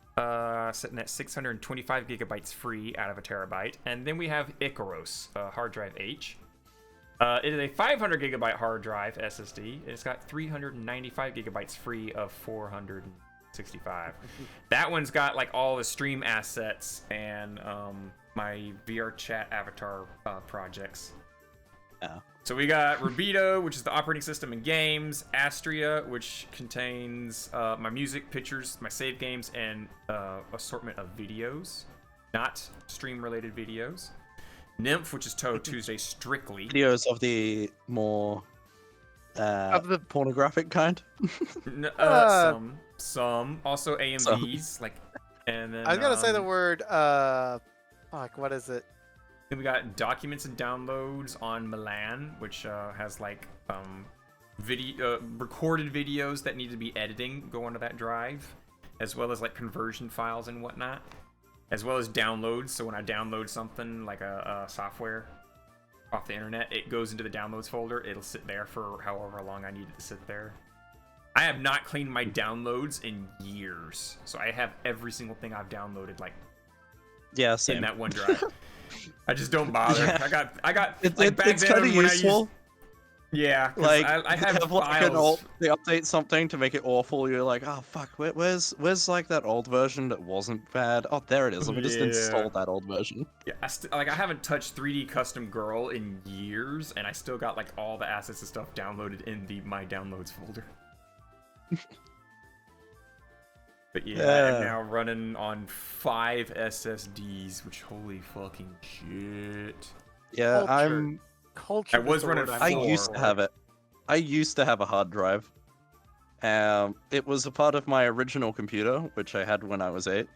D: sitting at 625 gigabytes free out of a terabyte. And then we have Icaros, hard drive H. It is a 500 gigabyte hard drive SSD. It's got 395 gigabytes free of 465. That one's got like all the stream assets and my VR chat avatar projects.
H: Yeah.
D: So we got Rubido, which is the operating system and games, Astria, which contains my music, pictures, my save games, and assortment of videos, not stream-related videos. Nymph, which is Touhou Tuesday strictly.
H: Videos of the more
F: Of the-
H: pornographic kind.
D: Some also AMVs, like, and then
F: I was gonna say the word. Fuck. What is it?
D: Then we got documents and downloads on Milan, which has like recorded videos that need to be editing go onto that drive, as well as like conversion files and whatnot, as well as downloads. So when I download something like a software off the internet, it goes into the downloads folder. It'll sit there for however long I need it to sit there. I have not cleaned my downloads in years, so I have every single thing I've downloaded like
H: Yeah, same.
D: in that one drive. I just don't bother.
H: Yeah.
D: I got
H: It's,
D: like back
H: it's
D: then
H: kind of
D: when
H: useful.
D: Yeah, 'cause
H: Like
D: I have
H: have like an
D: files.
H: alt, they update something to make it awful. You're like, oh fuck, where's like that old version that wasn't bad? Oh, there it is. Let me just
D: Yeah.
H: install that old version.
D: Yeah, I haven't touched 3D Custom Girl in years, and I still got like all the assets and stuff downloaded in the My Downloads folder. But yeah, I am
H: Yeah.
D: now running on 5 SSDs, which holy fucking shit.
H: Yeah,
F: Culture. Culture.
D: I was
F: is the
D: running
F: word I'm
H: I
F: looking
H: used to
F: for.
H: have it. I used to have a hard drive. It was a part of my original computer, which I had when I was 8,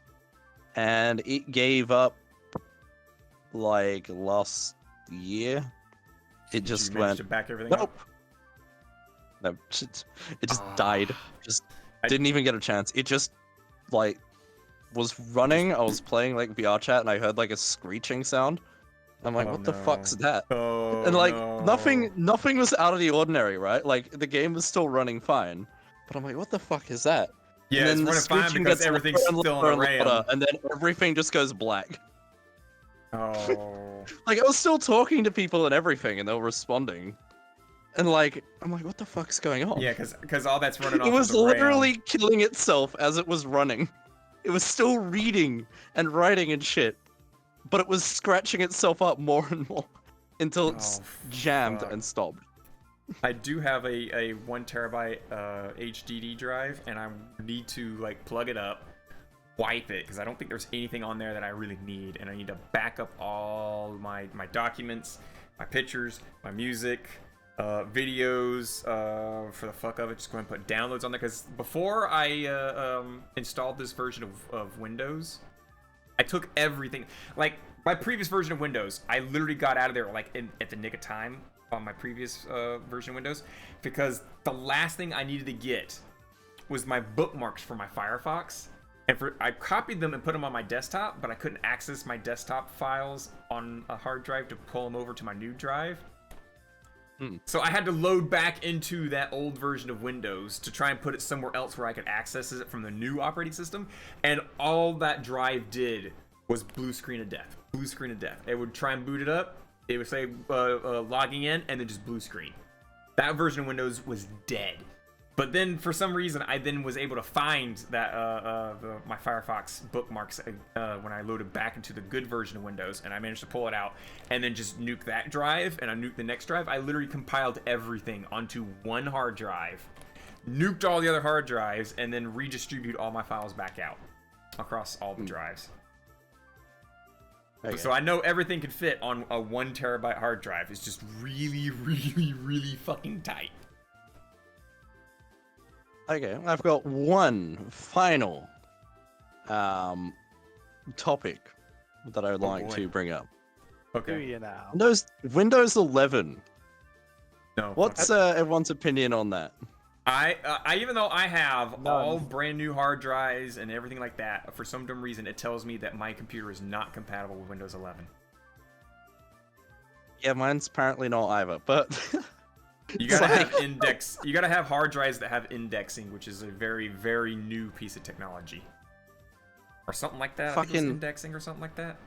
H: and it gave up like last year. It
D: Did
H: just
D: you manage
H: went
D: to back everything
H: nope.
D: up?
H: No, it just died. Just didn't even get a chance. It just like was running. I was playing like VR chat and I heard like a screeching sound. I'm like, what the fuck's that?
D: Oh,
H: And like
D: no.
H: nothing was out of the ordinary, right? Like the game was still running fine. But I'm like, what the fuck is that?
D: Yeah,
H: and
D: it's
H: then the
D: running fine
H: screeching
D: because
H: gets
D: everything's
H: louder and
D: still
H: louder
D: in a
H: and louder,
D: RAM.
H: and then everything just goes black.
D: Oh.
H: Like I was still talking to people and everything, and they were responding. And like, I'm like, what the fuck's going on?
D: Yeah, because all that's running off
H: It was
D: of the
H: literally
D: RAM.
H: killing itself as it was running. It was still reading and writing and shit, but it was scratching itself up more and more until it's jammed
D: fuck.
H: and stopped.
D: I do have a 1 terabyte HDD drive, and I need to like plug it up, wipe it, because I don't think there's anything on there that I really need, and I need to back up all my documents, my pictures, my music, videos, for the fuck of it. Just go ahead and put downloads on there, because before I installed this version of Windows, I took everything. Like my previous version of Windows, I literally got out of there like at the nick of time on my previous version of Windows, because the last thing I needed to get was my bookmarks for my Firefox, and I copied them and put them on my desktop, but I couldn't access my desktop files on a hard drive to pull them over to my new drive. So I had to load back into that old version of Windows to try and put it somewhere else where I could access it from the new operating system, and all that drive did was blue screen of death. Blue screen of death. It would try and boot it up, it would say logging in, and then just blue screen. That version of Windows was dead. But then for some reason I then was able to find that my Firefox bookmarks when I loaded back into the good version of Windows, and I managed to pull it out and then just nuke that drive, and I nuked the next drive. I literally compiled everything onto one hard drive, nuked all the other hard drives, and then redistribute all my files back out across all the drives.
H: Okay.
D: So I know everything can fit on a 1 terabyte hard drive. It's just really, really, really fucking tight.
H: Okay, I've got one final topic that I would like
D: boy.
H: to bring up.
F: Do
D: Okay.
F: you now?
H: Windows 11.
D: No.
H: What's everyone's opinion on that?
D: I even though I have
F: None.
D: all brand new hard drives and everything like that, for some dumb reason it tells me that my computer is not compatible with Windows 11.
H: Yeah, mine's apparently not either, but
D: You gotta have you gotta have hard drives that have indexing, which is a very, very new piece of technology. Or something like that. I think it was
H: Fucking-
D: indexing or something like that.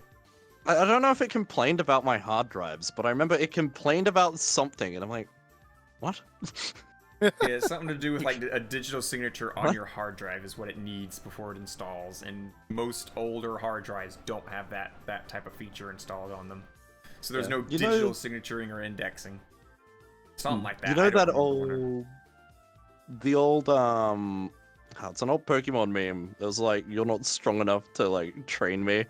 H: I don't know if it complained about my hard drives, but I remember it complained about something, and I'm like, what?
D: Yeah, it's something to do with like a digital signature on
H: What?
D: your hard drive is what it needs before it installs, and most older hard drives don't have that type of feature installed on them. So there's
H: Yeah.
D: no
H: You know-
D: digital signaturing or indexing. Something like that.
H: You know
D: I don't
H: that
D: remember.
H: the old it's an old Pokemon meme. It was like, you're not strong enough to like train me,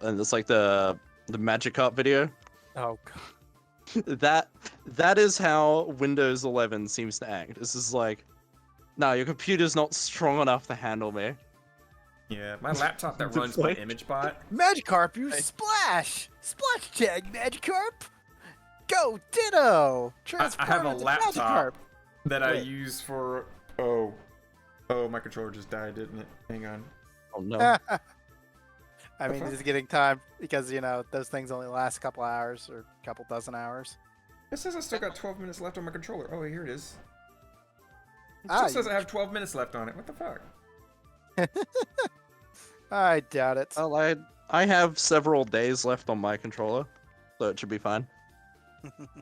H: and it's like the Magikarp video.
F: Oh god.
H: That is how Windows 11 seems to act. This is like, no, your computer's not strong enough to handle me.
D: Yeah, my laptop that
H: The
D: runs my
H: fuck?
D: ImageBot.
F: Magikarp, you splash! Splash tag, Magikarp! Go, Ditto!
D: I have a
F: Transform into
D: laptop that I
F: Wait.
D: use for my controller just died, didn't it? Hang on.
H: Oh no.
F: Magikarp! I mean,
D: fuck?
F: it's getting time because, you know, those things only last a couple hours or a couple dozen hours.
D: It says I still got 12 minutes left on my controller. Oh, here it is. It
F: Ah,
D: just says I have 12 minutes left on it. What the fuck?
F: I doubt it.
H: Well, I have several days left on my controller, so it should be fine.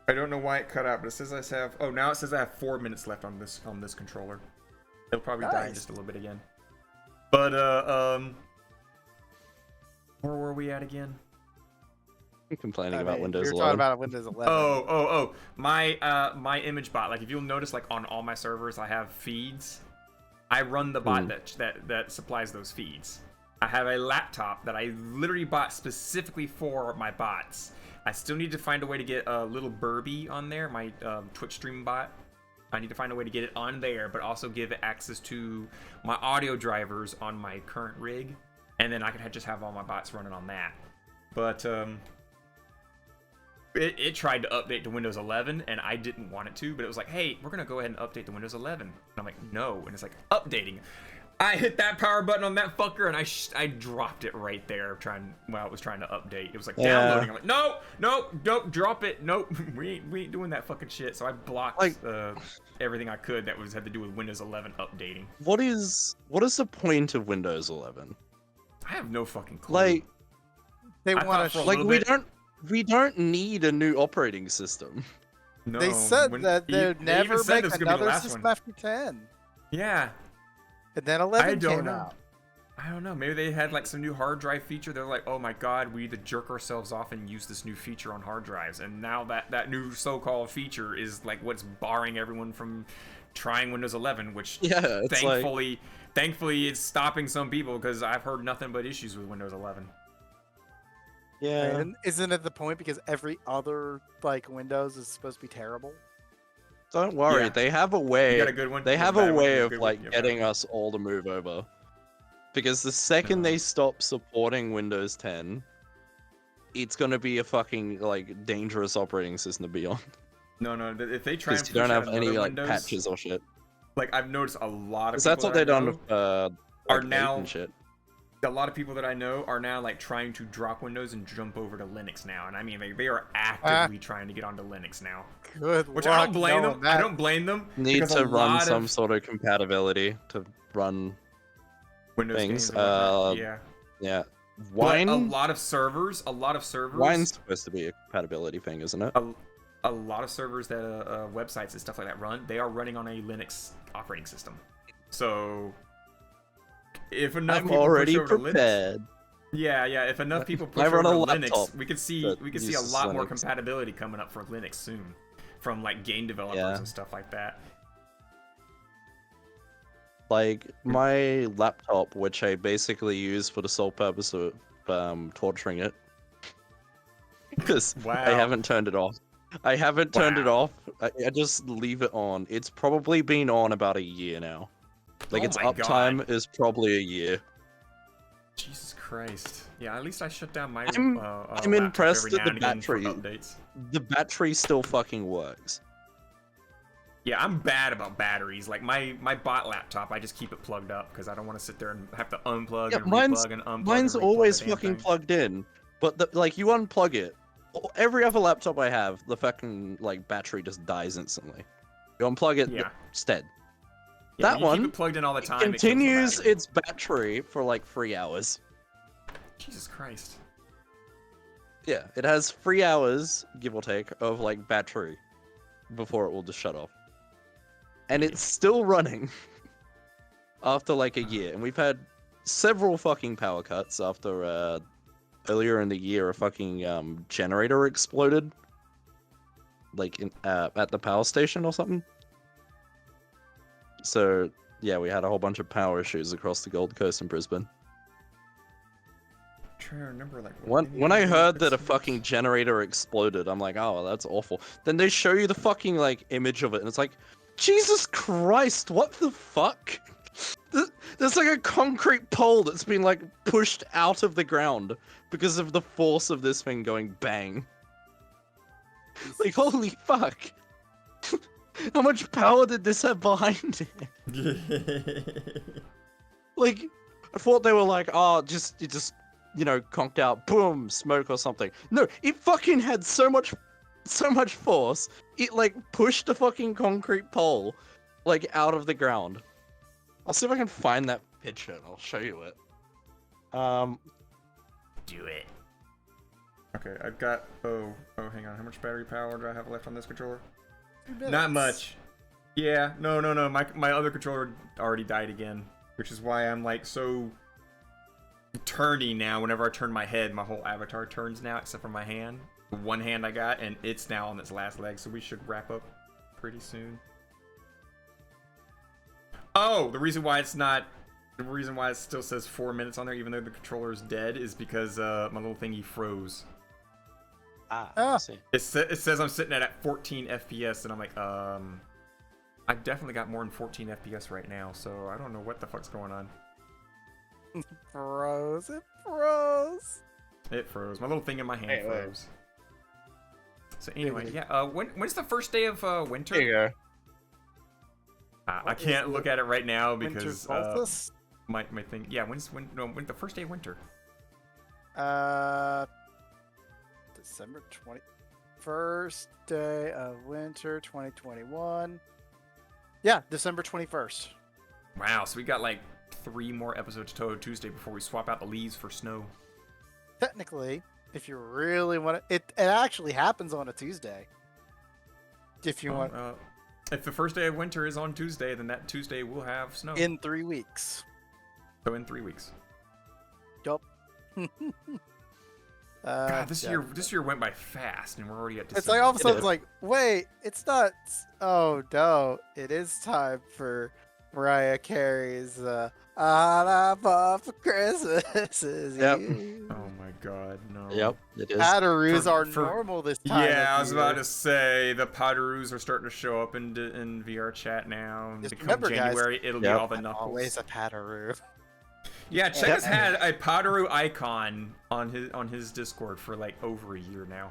D: I don't know why it cut out, but it says I have. Oh, now it says I have 4 minutes left on this controller. It'll probably die in
F: Nice.
D: just a little bit again. But where were we at again?
H: I'm complaining
F: I
H: about
F: mean,
H: Windows
F: we were
H: 11.
F: talking about Windows 11.
D: Oh, my ImageBot. Like if you'll notice, like on all my servers, I have feeds. I run the bot that supplies those feeds. I have a laptop that I literally bought specifically for my bots. I still need to find a way to get a little Burby on there, my Twitch stream bot. I need to find a way to get it on there, but also give it access to my audio drivers on my current rig, and then I could just have all my bots running on that. But it tried to update to Windows 11, and I didn't want it to, but it was like, hey, we're gonna go ahead and update to Windows 11. And I'm like, no, and it's like, updating. I hit that power button on that fucker, and I dropped it right there, while it was trying to update. It was like, downloading. I'm like, no, don't drop it. Nope, we ain't doing that fucking shit. So I blocked everything I could that had to do with Windows 11 updating.
H: What is the point of Windows 11?
D: I have no fucking clue.
H: Like,
F: They want to
H: like we don't need a new operating system.
D: No,
F: They said that they'd never make another system after 10.
D: Yeah.
F: And then 11 came out.
D: I don't know. Maybe they had like some new hard drive feature. They're like, oh my god, we need to jerk ourselves off and use this new feature on hard drives. And now that new so-called feature is like what's barring everyone from trying Windows 11, which thankfully it's stopping some people because I've heard nothing but issues with Windows 11.
H: Yeah.
F: And isn't it the point because every other like Windows is supposed to be terrible?
H: Don't worry,
D: Yeah.
H: they have a way.
D: You got a good one?
H: They
D: You got
H: have
D: a bad
H: a
D: one?
H: way
D: You got a
H: of
D: good one?
H: like
D: Yeah,
H: getting us all to move over. Because the second they stop supporting Windows 10, it's gonna be a fucking like dangerous operating system to be on.
D: No, if they try and
H: Because you don't
D: push out
H: have any
D: another
H: like
D: Windows,
H: patches or shit.
D: like I've noticed a lot of
H: Because
D: people
H: that's what
D: that
H: they
D: I
H: done
D: know
H: with
D: are
H: like,
D: now
H: and shit.
D: a lot of people that I know are now like trying to drop Windows and jump over to Linux now, and I mean they are actively trying to get onto Linux now.
F: Good
D: Which
F: luck
D: I don't blame them.
F: knowing that.
D: I don't blame them.
H: Need
D: because
H: to
D: a
H: run
D: lot
H: some
D: of
H: sort of compatibility to run
D: Windows
H: things.
D: games and whatnot. Yeah.
H: Yeah.
D: But
H: Wine.
D: a lot of servers.
H: Wine's supposed to be a compatibility thing, isn't it?
D: A lot of servers that websites and stuff like that run, they are running on a Linux operating system. So if enough
H: I'm
D: people
H: already
D: push over to
H: prepared.
D: Linux, yeah, if enough people push
H: I
D: over
H: run
D: to
H: a
D: Linux,
H: laptop
D: we could see
H: that
D: a
H: uses
D: lot more
H: Linux.
D: compatibility coming up for Linux soon, from like game developers
H: Yeah.
D: and stuff like that.
H: Like my laptop, which I basically use for the sole purpose of torturing it, because
D: Wow.
H: I haven't turned it off. I haven't turned it off. I just leave it on. It's probably been on about a year now. Like
D: Oh
H: its
D: my
H: uptime
D: God.
H: is probably a year.
D: Jesus Christ. Yeah, at least I shut down my
H: I'm
D: laptop
H: impressed
D: every
H: at
D: now
H: the
D: and again for
H: battery.
D: updates.
H: The battery still fucking works.
D: Yeah, I'm bad about batteries. Like my bot laptop, I just keep it plugged up because I don't want to sit there and have to unplug
H: Yeah,
D: and
H: mine's
D: replug and unplug.
H: mine's
D: and replug
H: always
D: the damn
H: fucking
D: thing.
H: plugged in. But like you unplug it, every other laptop I have, the fucking like battery just dies instantly. You unplug it
D: Yeah.
H: instead.
D: Yeah,
H: That
D: you keep
H: one
D: it plugged in all the time.
H: It
D: it kills the
H: continues
D: battery.
H: its battery for like 3 hours.
D: Jesus Christ.
H: Yeah, it has 3 hours, give or take, of like battery before it will just shut off. And it's still running after like a year. And we've had several fucking power cuts after earlier in the year a fucking generator exploded. Like in, at the power station or something. So yeah, we had a whole bunch of power issues across the Gold Coast and Brisbane.
D: I'm trying to remember like
H: When I heard that a fucking generator exploded, I'm like, oh, well, that's awful. Then they show you the fucking like image of it, and it's like, Jesus Christ, what the fuck? There's like a concrete pole that's been like pushed out of the ground because of the force of this thing going bang. Like, holy fuck. How much power did this have behind it? Like, I thought they were like, oh, it just, you know, conked out, boom, smoke or something. No, it fucking had so much force, it like pushed the fucking concrete pole, like, out of the ground. I'll see if I can find that picture and I'll show you it.
D: Do it. Okay, I've got, oh, hang on, how much battery power do I have left on this controller? Not much. Yeah, no, my other controller already died again, which is why I'm like so turny now. Whenever I turn my head, my whole avatar turns now, except for my hand. The one hand I got, and it's now on its last leg, so we should wrap up pretty soon. Oh, the reason why it still says 4 minutes on there, even though the controller is dead, is because my little thingy froze.
H: I see.
D: It says I'm sitting at 14 FPS, and I'm like, I've definitely got more than 14 FPS right now, so I don't know what the fuck's going on.
F: Froze. It froze.
D: It froze. My little thing in my hand froze. So anyway, yeah. When's the first day of winter?
H: There you go.
D: I can't look at it right now because
F: Winter solstice?
D: my thing. Yeah, when's the first day of winter?
F: December 21st day of winter 2021. Yeah, December 21st.
D: Wow, so we got like 3 more episodes of Touhou Tuesday before we swap out the leaves for snow.
F: Technically, if you really want to, it actually happens on a Tuesday. If you want,
D: If the first day of winter is on Tuesday, then that Tuesday will have snow.
F: in 3 weeks.
D: So in 3 weeks.
F: Yup.
D: God, this year went by fast, and we're already at December.
F: It's like all of a
H: It
F: sudden,
H: is.
F: it's like, wait, it's not. Oh no, it is time for Mariah Carey's "All I Want for Christmas Is
H: Yep.
F: You."
D: Oh my God, no.
H: Yep, it is.
F: Pataroos
D: For-
F: are
D: for-
F: normal this time.
D: Yeah,
F: of
D: I was about
F: year.
D: to say the Pataroos are starting to show up in VR chat now. And
F: Just
D: come
F: remember, guys,
D: January, it'll be
H: Yep.
D: all the
F: I'm
D: knuckles.
F: always a Pataroo.
D: Yeah, Check
F: Yep.
D: has had a Pataroo icon on his Discord for like over a year now.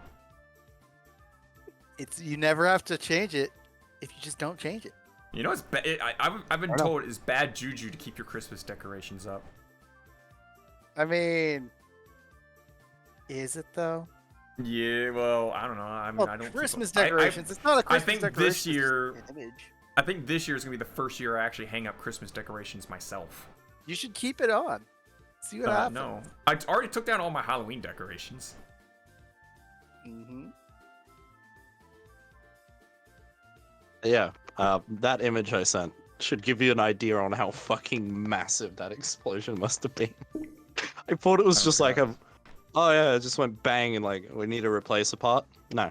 F: It's you never have to change it if you just don't change it.
D: You know, I've been
H: I know.
D: told it's bad juju to keep your Christmas decorations up.
F: I mean, is it though?
D: Yeah, well, I don't know. I mean,
F: Well,
D: I don't.
F: Christmas
D: I-
F: decorations. It's not a
D: I
F: Christmas
D: think
F: decoration.
D: this year-
F: It's just an image.
D: I think this year is gonna be the first year I actually hang up Christmas decorations myself.
F: You should keep it on. See what happens.
D: No, I already took down all my Halloween decorations.
F: Mm-hmm.
H: Yeah, that image I sent should give you an idea on how fucking massive that explosion must have been. I thought it was
D: Oh,
H: just like
D: God.
H: oh yeah, it just went bang and like, we need to replace a part. No,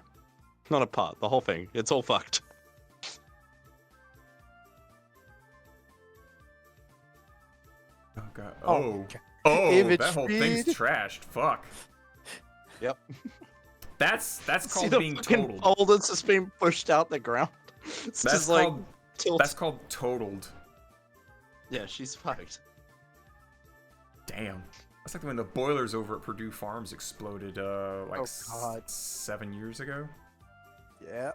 H: not a part, the whole thing. It's all fucked.
D: Oh God.
F: Oh,
D: Oh.
F: okay.
D: Oh,
F: Image
D: that whole thing's
F: feed.
D: trashed. Fuck.
H: Yep.
D: That's
H: See
D: called
H: the
D: being
H: fucking
D: totaled.
H: pole that's just being pushed out the ground. It's
D: That's
H: just like
D: called
H: tilt.
D: that's called totaled.
H: Yeah, she's fucked.
D: Damn. That's like when the boilers over at Purdue Farms exploded like
F: Oh, God.
D: 7 years ago.
F: Yeah.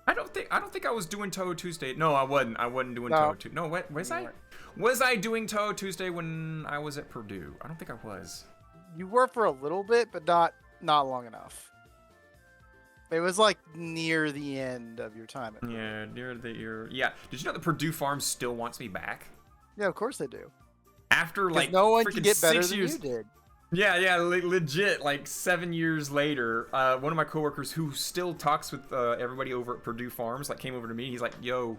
D: I don't think I was doing Touhou Tuesday. No, I wasn't. I wasn't doing
F: No.
D: Touhou Tuesday. No, what was
F: You
D: I?
F: weren't.
D: Was I doing Touhou Tuesday when I was at Purdue? I don't think I was.
F: You were for a little bit, but not long enough. It was like near the end of your time. At
D: Yeah, near the year. Yeah. Did you know that Purdue Farms still wants me back?
F: Yeah, of course they do.
D: After
F: 'Cause
D: like
F: no one
D: freaking
F: can get better
D: 6
F: than
D: years.
F: you did.
D: Yeah, legit. Like 7 years later, one of my coworkers who still talks with everybody over at Purdue Farms, like, came over to me. He's like, "Yo,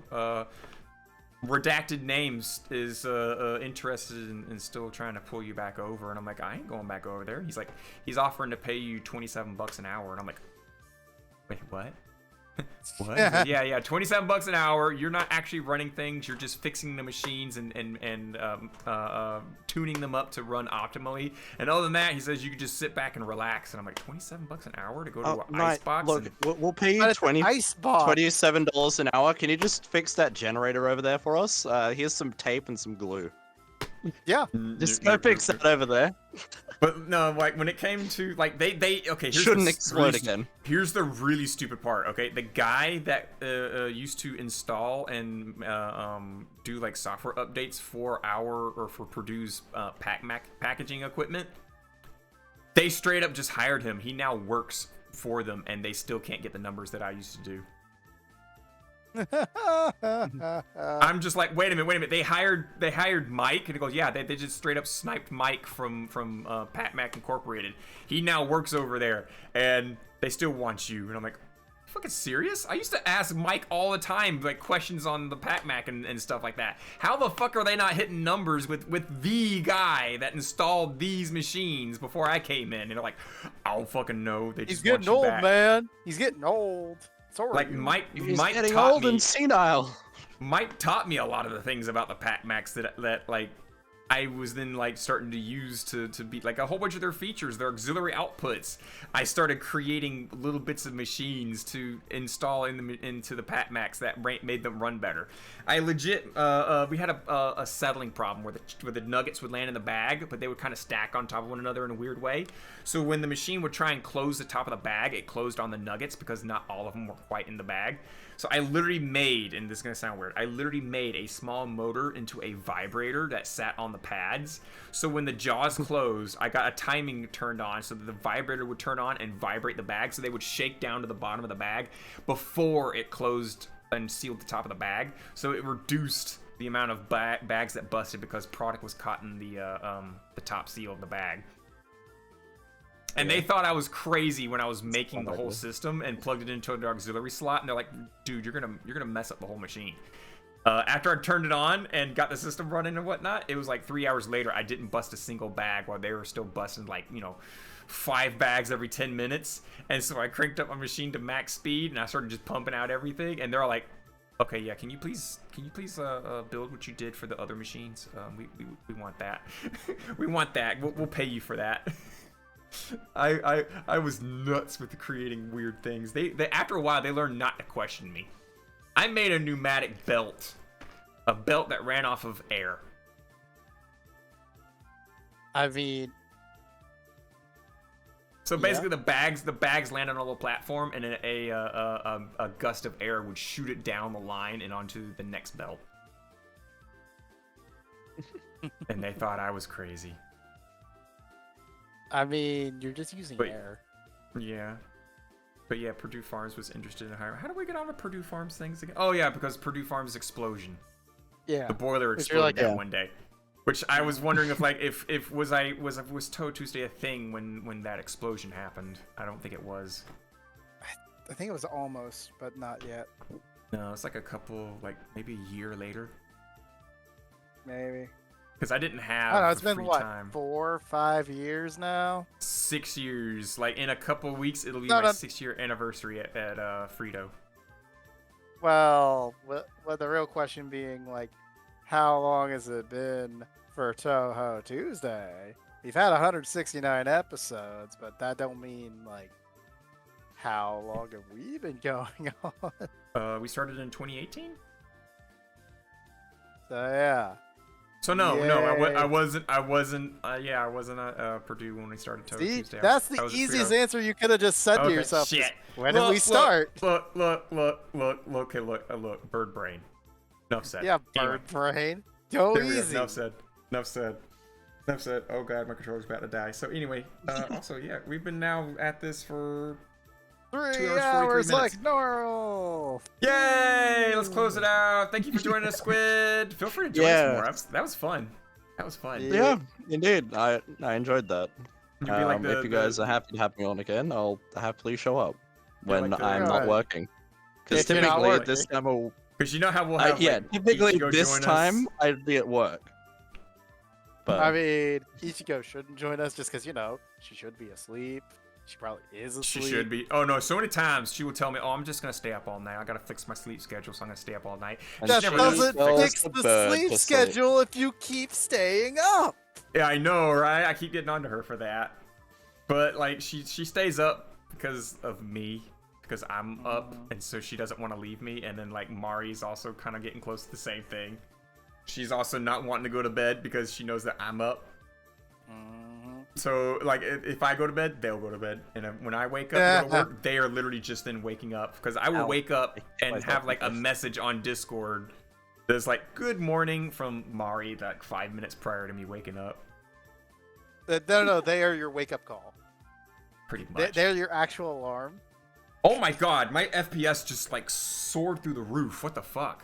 D: redacted names is interested in still trying to pull you back over," and I'm like, "I ain't going back over there." He's like, he's offering to pay you $27 an hour, and I'm like, "Wait, what?" What? Yeah, $27 an hour. You're not actually running things. You're just fixing the machines and tuning them up to run optimally. And other than that, he says you can just sit back and relax. And I'm like, $27 an hour to go to an ice box?
H: Look,
D: and-
H: we'll pay
F: But
H: you
F: it's an ice box.
H: $27 an hour. Can you just fix that generator over there for us? Here's some tape and some glue.
F: Yeah.
H: Just go fix that over there.
D: But no, like when it came to like they okay, here's
H: Shouldn't
D: the
H: explode
D: really
H: again.
D: Here's the really stupid part. Okay, the guy that used to install and do like software updates for Purdue's packaging equipment, they straight up just hired him. He now works for them, and they still can't get the numbers that I used to do. I'm just like, wait a minute. They hired Mike, and he goes, yeah, they just straight up sniped Mike from Pat Mac Incorporated. He now works over there, and they still want you. And I'm like, fucking serious? I used to ask Mike all the time, like, questions on the Pat Mac and stuff like that. How the fuck are they not hitting numbers with the guy that installed these machines before I came in? And they're like, I don't fucking know. They
F: He's
D: just want
F: getting
D: you
F: old,
D: back.
F: man. He's getting old. Sorry.
D: Like Mike
H: He's
D: Mike
H: getting
D: taught
H: old
D: me.
H: and senile.
D: Mike taught me a lot of the things about the Pat Macs that like I was then like starting to use to be like a whole bunch of their features, their auxiliary outputs. I started creating little bits of machines to install into the Pat Macs that made them run better. I legit we had a settling problem where the nuggets would land in the bag, but they would kind of stack on top of one another in a weird way. So when the machine would try and close the top of the bag, it closed on the nuggets because not all of them were quite in the bag. So I literally made, and this is gonna sound weird, I literally made a small motor into a vibrator that sat on the pads. So when the jaws closed, I got a timing turned on so that the vibrator would turn on and vibrate the bag, so they would shake down to the bottom of the bag before it closed and sealed the top of the bag. So it reduced the amount of bags that busted because product was caught in the top seal of the bag. And they thought I was crazy when I was making the whole system and plugged it into an auxiliary slot, and they're like, "Dude, you're gonna mess up the whole machine." After I turned it on and got the system running and whatnot, it was like 3 hours later. I didn't bust a single bag while they were still busting like 5 bags every 10 minutes. And so I cranked up my machine to max speed and I started just pumping out everything. And they're all like, "Okay, yeah, can you please build what you did for the other machines? We want that. We want that. We'll pay you for that." I was nuts with creating weird things. They after a while they learned not to question me. I made a pneumatic belt, a belt that ran off of air.
F: I mean,
D: so basically the bags land on a little platform, and a gust of air would shoot it down the line and onto the next belt. And they thought I was crazy.
F: I mean, you're just using air.
D: Yeah. But yeah, Purdue Farms was interested in hiring. How do we get on to Purdue Farms things again? Oh yeah, because Purdue Farms explosion.
F: Yeah.
D: The boiler exploded one day. Which I was wondering if was Touhou Tuesday a thing when that explosion happened? I don't think it was.
F: I think it was almost, but not yet.
D: No, it's like a couple, like maybe a year later.
F: Maybe.
D: Because I didn't have
F: I don't know, it's been
D: free
F: what,
D: time.
F: 4 or 5 years now?
D: 6 years. Like in a couple weeks, it'll be my 6-year anniversary at Frito.
F: Well, the real question being like, how long has it been for Touhou Tuesday? We've had 169 episodes, but that don't mean like how long have we been going on?
D: We started in 2018.
F: So yeah.
D: So no, I wasn't at Purdue when we started Touhou Tuesday.
F: That's the easiest answer you could have just said to yourself.
D: Shit.
F: When did we start?
D: Look, bird brain. Enough said.
F: Yeah, bird brain. Go easy.
D: Enough said. Oh god, my controller's about to die. So anyway, also yeah, we've been now at this for
F: 3
D: hours,
F: hours
D: 43 minutes.
F: like normal.
D: Yay! Let's close it out. Thank you for joining us, Squid. Feel free to join us more. That was fun.
H: Yeah, indeed. I enjoyed that.
D: You'd be like
H: if you guys are happy to have me on again, I'll happily show up when
D: like
H: I'm not working. Because
F: If you're not
H: typically
F: working.
H: this time will.
D: Because you know how we'll have
H: typically
D: Ichigo
H: this
D: join
H: time
D: us.
H: I'd be at work. But
F: I mean, Ichigo shouldn't join us just because, she should be asleep. She probably is asleep.
D: She should be. Oh no, so many times she will tell me, "Oh, I'm just gonna stay up all night. I gotta fix my sleep schedule, so I'm gonna stay up all night."
H: And
F: That
H: she
F: doesn't
H: tells
F: fix
H: the
F: the
H: bird
F: sleep
H: to sleep.
F: schedule if you keep staying up.
D: Yeah, I know, right? I keep getting onto her for that. But like, she stays up because of me, because I'm up, and so she doesn't want to leave me. And then like Mari's also kind of getting close to the same thing. She's also not wanting to go to bed because she knows that I'm up. So, like, if I go to bed, they'll go to bed. And when I wake up to go to work, they are literally just then waking up. Because I will wake up and have, like, a message on Discord that's like, "Good morning" from Mari, like, 5 minutes prior to me waking up.
F: No, they are your wake-up call.
D: Pretty much.
F: They're your actual alarm.
D: Oh my god, my FPS just, like, soared through the roof. What the fuck?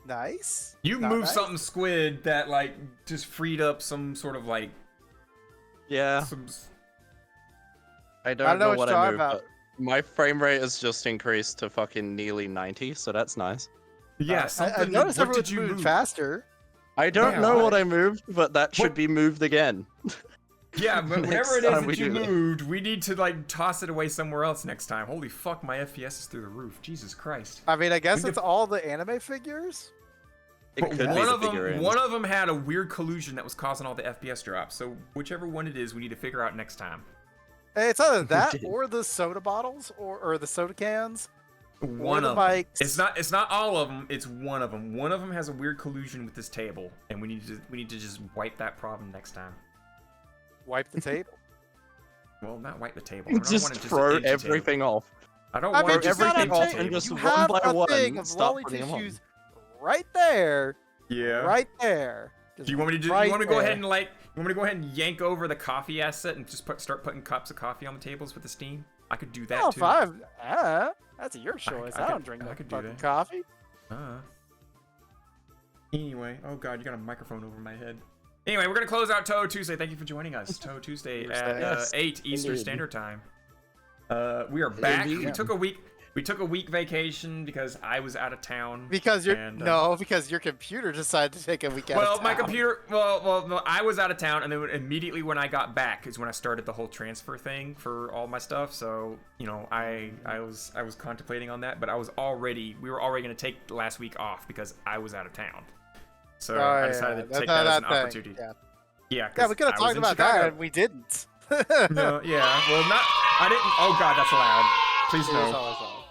F: Nice.
D: You
F: Not
D: moved
F: nice.
D: something, Squid, that, like, just freed up some sort of, like...
H: yeah,
D: Some...
H: I don't know
F: what
H: what
F: you're
H: I
F: talking
H: moved,
F: about.
H: but my frame rate has just increased to fucking nearly 90, so that's nice.
D: Yeah,
F: I
D: something...
F: noticed
D: what
F: everyone's
D: did you
F: moving
D: move?
F: faster.
H: I don't
D: Yeah,
H: know
D: what?
H: what I moved, but that should
D: What?
H: be moved again.
D: Yeah, but
H: Next
D: whatever it is
H: time we
D: that you
H: do that.
D: moved, we need to, like, toss it away somewhere else next time. Holy fuck, my FPS is through the roof. Jesus Christ.
F: I mean, I guess
D: We
F: it's all the anime figures.
H: It
D: But
H: could be
D: one
H: the
D: of them,
H: figurines.
D: one of them had a weird collusion that was causing all the FPS drops. So whichever one it is, we need to figure out next time.
F: Hey, it's either that
H: did.
F: or the soda bottles or the soda cans.
D: One
F: the
D: of them.
F: bikes.
D: It's not all of them. It's one of them. One of them has a weird collusion with this table, and we need to just wipe that problem next time.
F: Wipe the table.
D: Well, not wipe the table. I don't
H: Just
D: want to
H: throw
D: empty table.
H: everything off.
D: I don't
F: I
D: want
F: mean,
D: to
F: you
D: just
F: gotta
D: empty
H: off
D: table.
H: and just
F: You
H: one
F: have
H: by
F: a
H: one,
F: thing of
H: stop
F: lolly
H: putting them on.
F: tissues right there.
D: Yeah.
F: Right there.
D: Do you want me to
F: Right
D: you want me to go
F: there.
D: ahead and like you want me to go ahead and yank over the coffee asset and just start putting cups of coffee on the tables with the steam? I could do that
F: Oh,
D: too.
F: fine. That's your choice. I,
D: I
F: don't
D: could-
F: drink
D: I
F: no
D: could do
F: fucking
D: that.
F: coffee.
D: Anyway, oh god, you got a microphone over my head. Anyway, we're gonna close out Touhou Tuesday. Thank you for joining us. Touhou Tuesday at
H: Yes,
D: 8 Eastern
H: indeed.
D: Standard Time. We are back.
H: Indeed.
D: We took a week vacation because I was out of town.
F: Because your
D: and,
F: because your computer decided to take a week out.
D: Well,
F: of
D: my
F: town.
D: computer. Well, no, I was out of town, and then immediately when I got back is when I started the whole transfer thing for all my stuff. So you know, I was contemplating on that, but we were already going to take the last week off because I was out of town. So
F: Oh,
D: I
F: yeah,
D: decided to
F: that's
D: take
F: how
D: that as an
F: that thing-
D: opportunity.
F: Yeah,
D: Yeah,
F: yeah, we could have
D: I was
F: talked
D: in
F: about
D: Chicago.
F: that, and we didn't.
D: No, yeah, well, I didn't. Oh God, that's loud. Please
F: It was
D: no.
F: always on.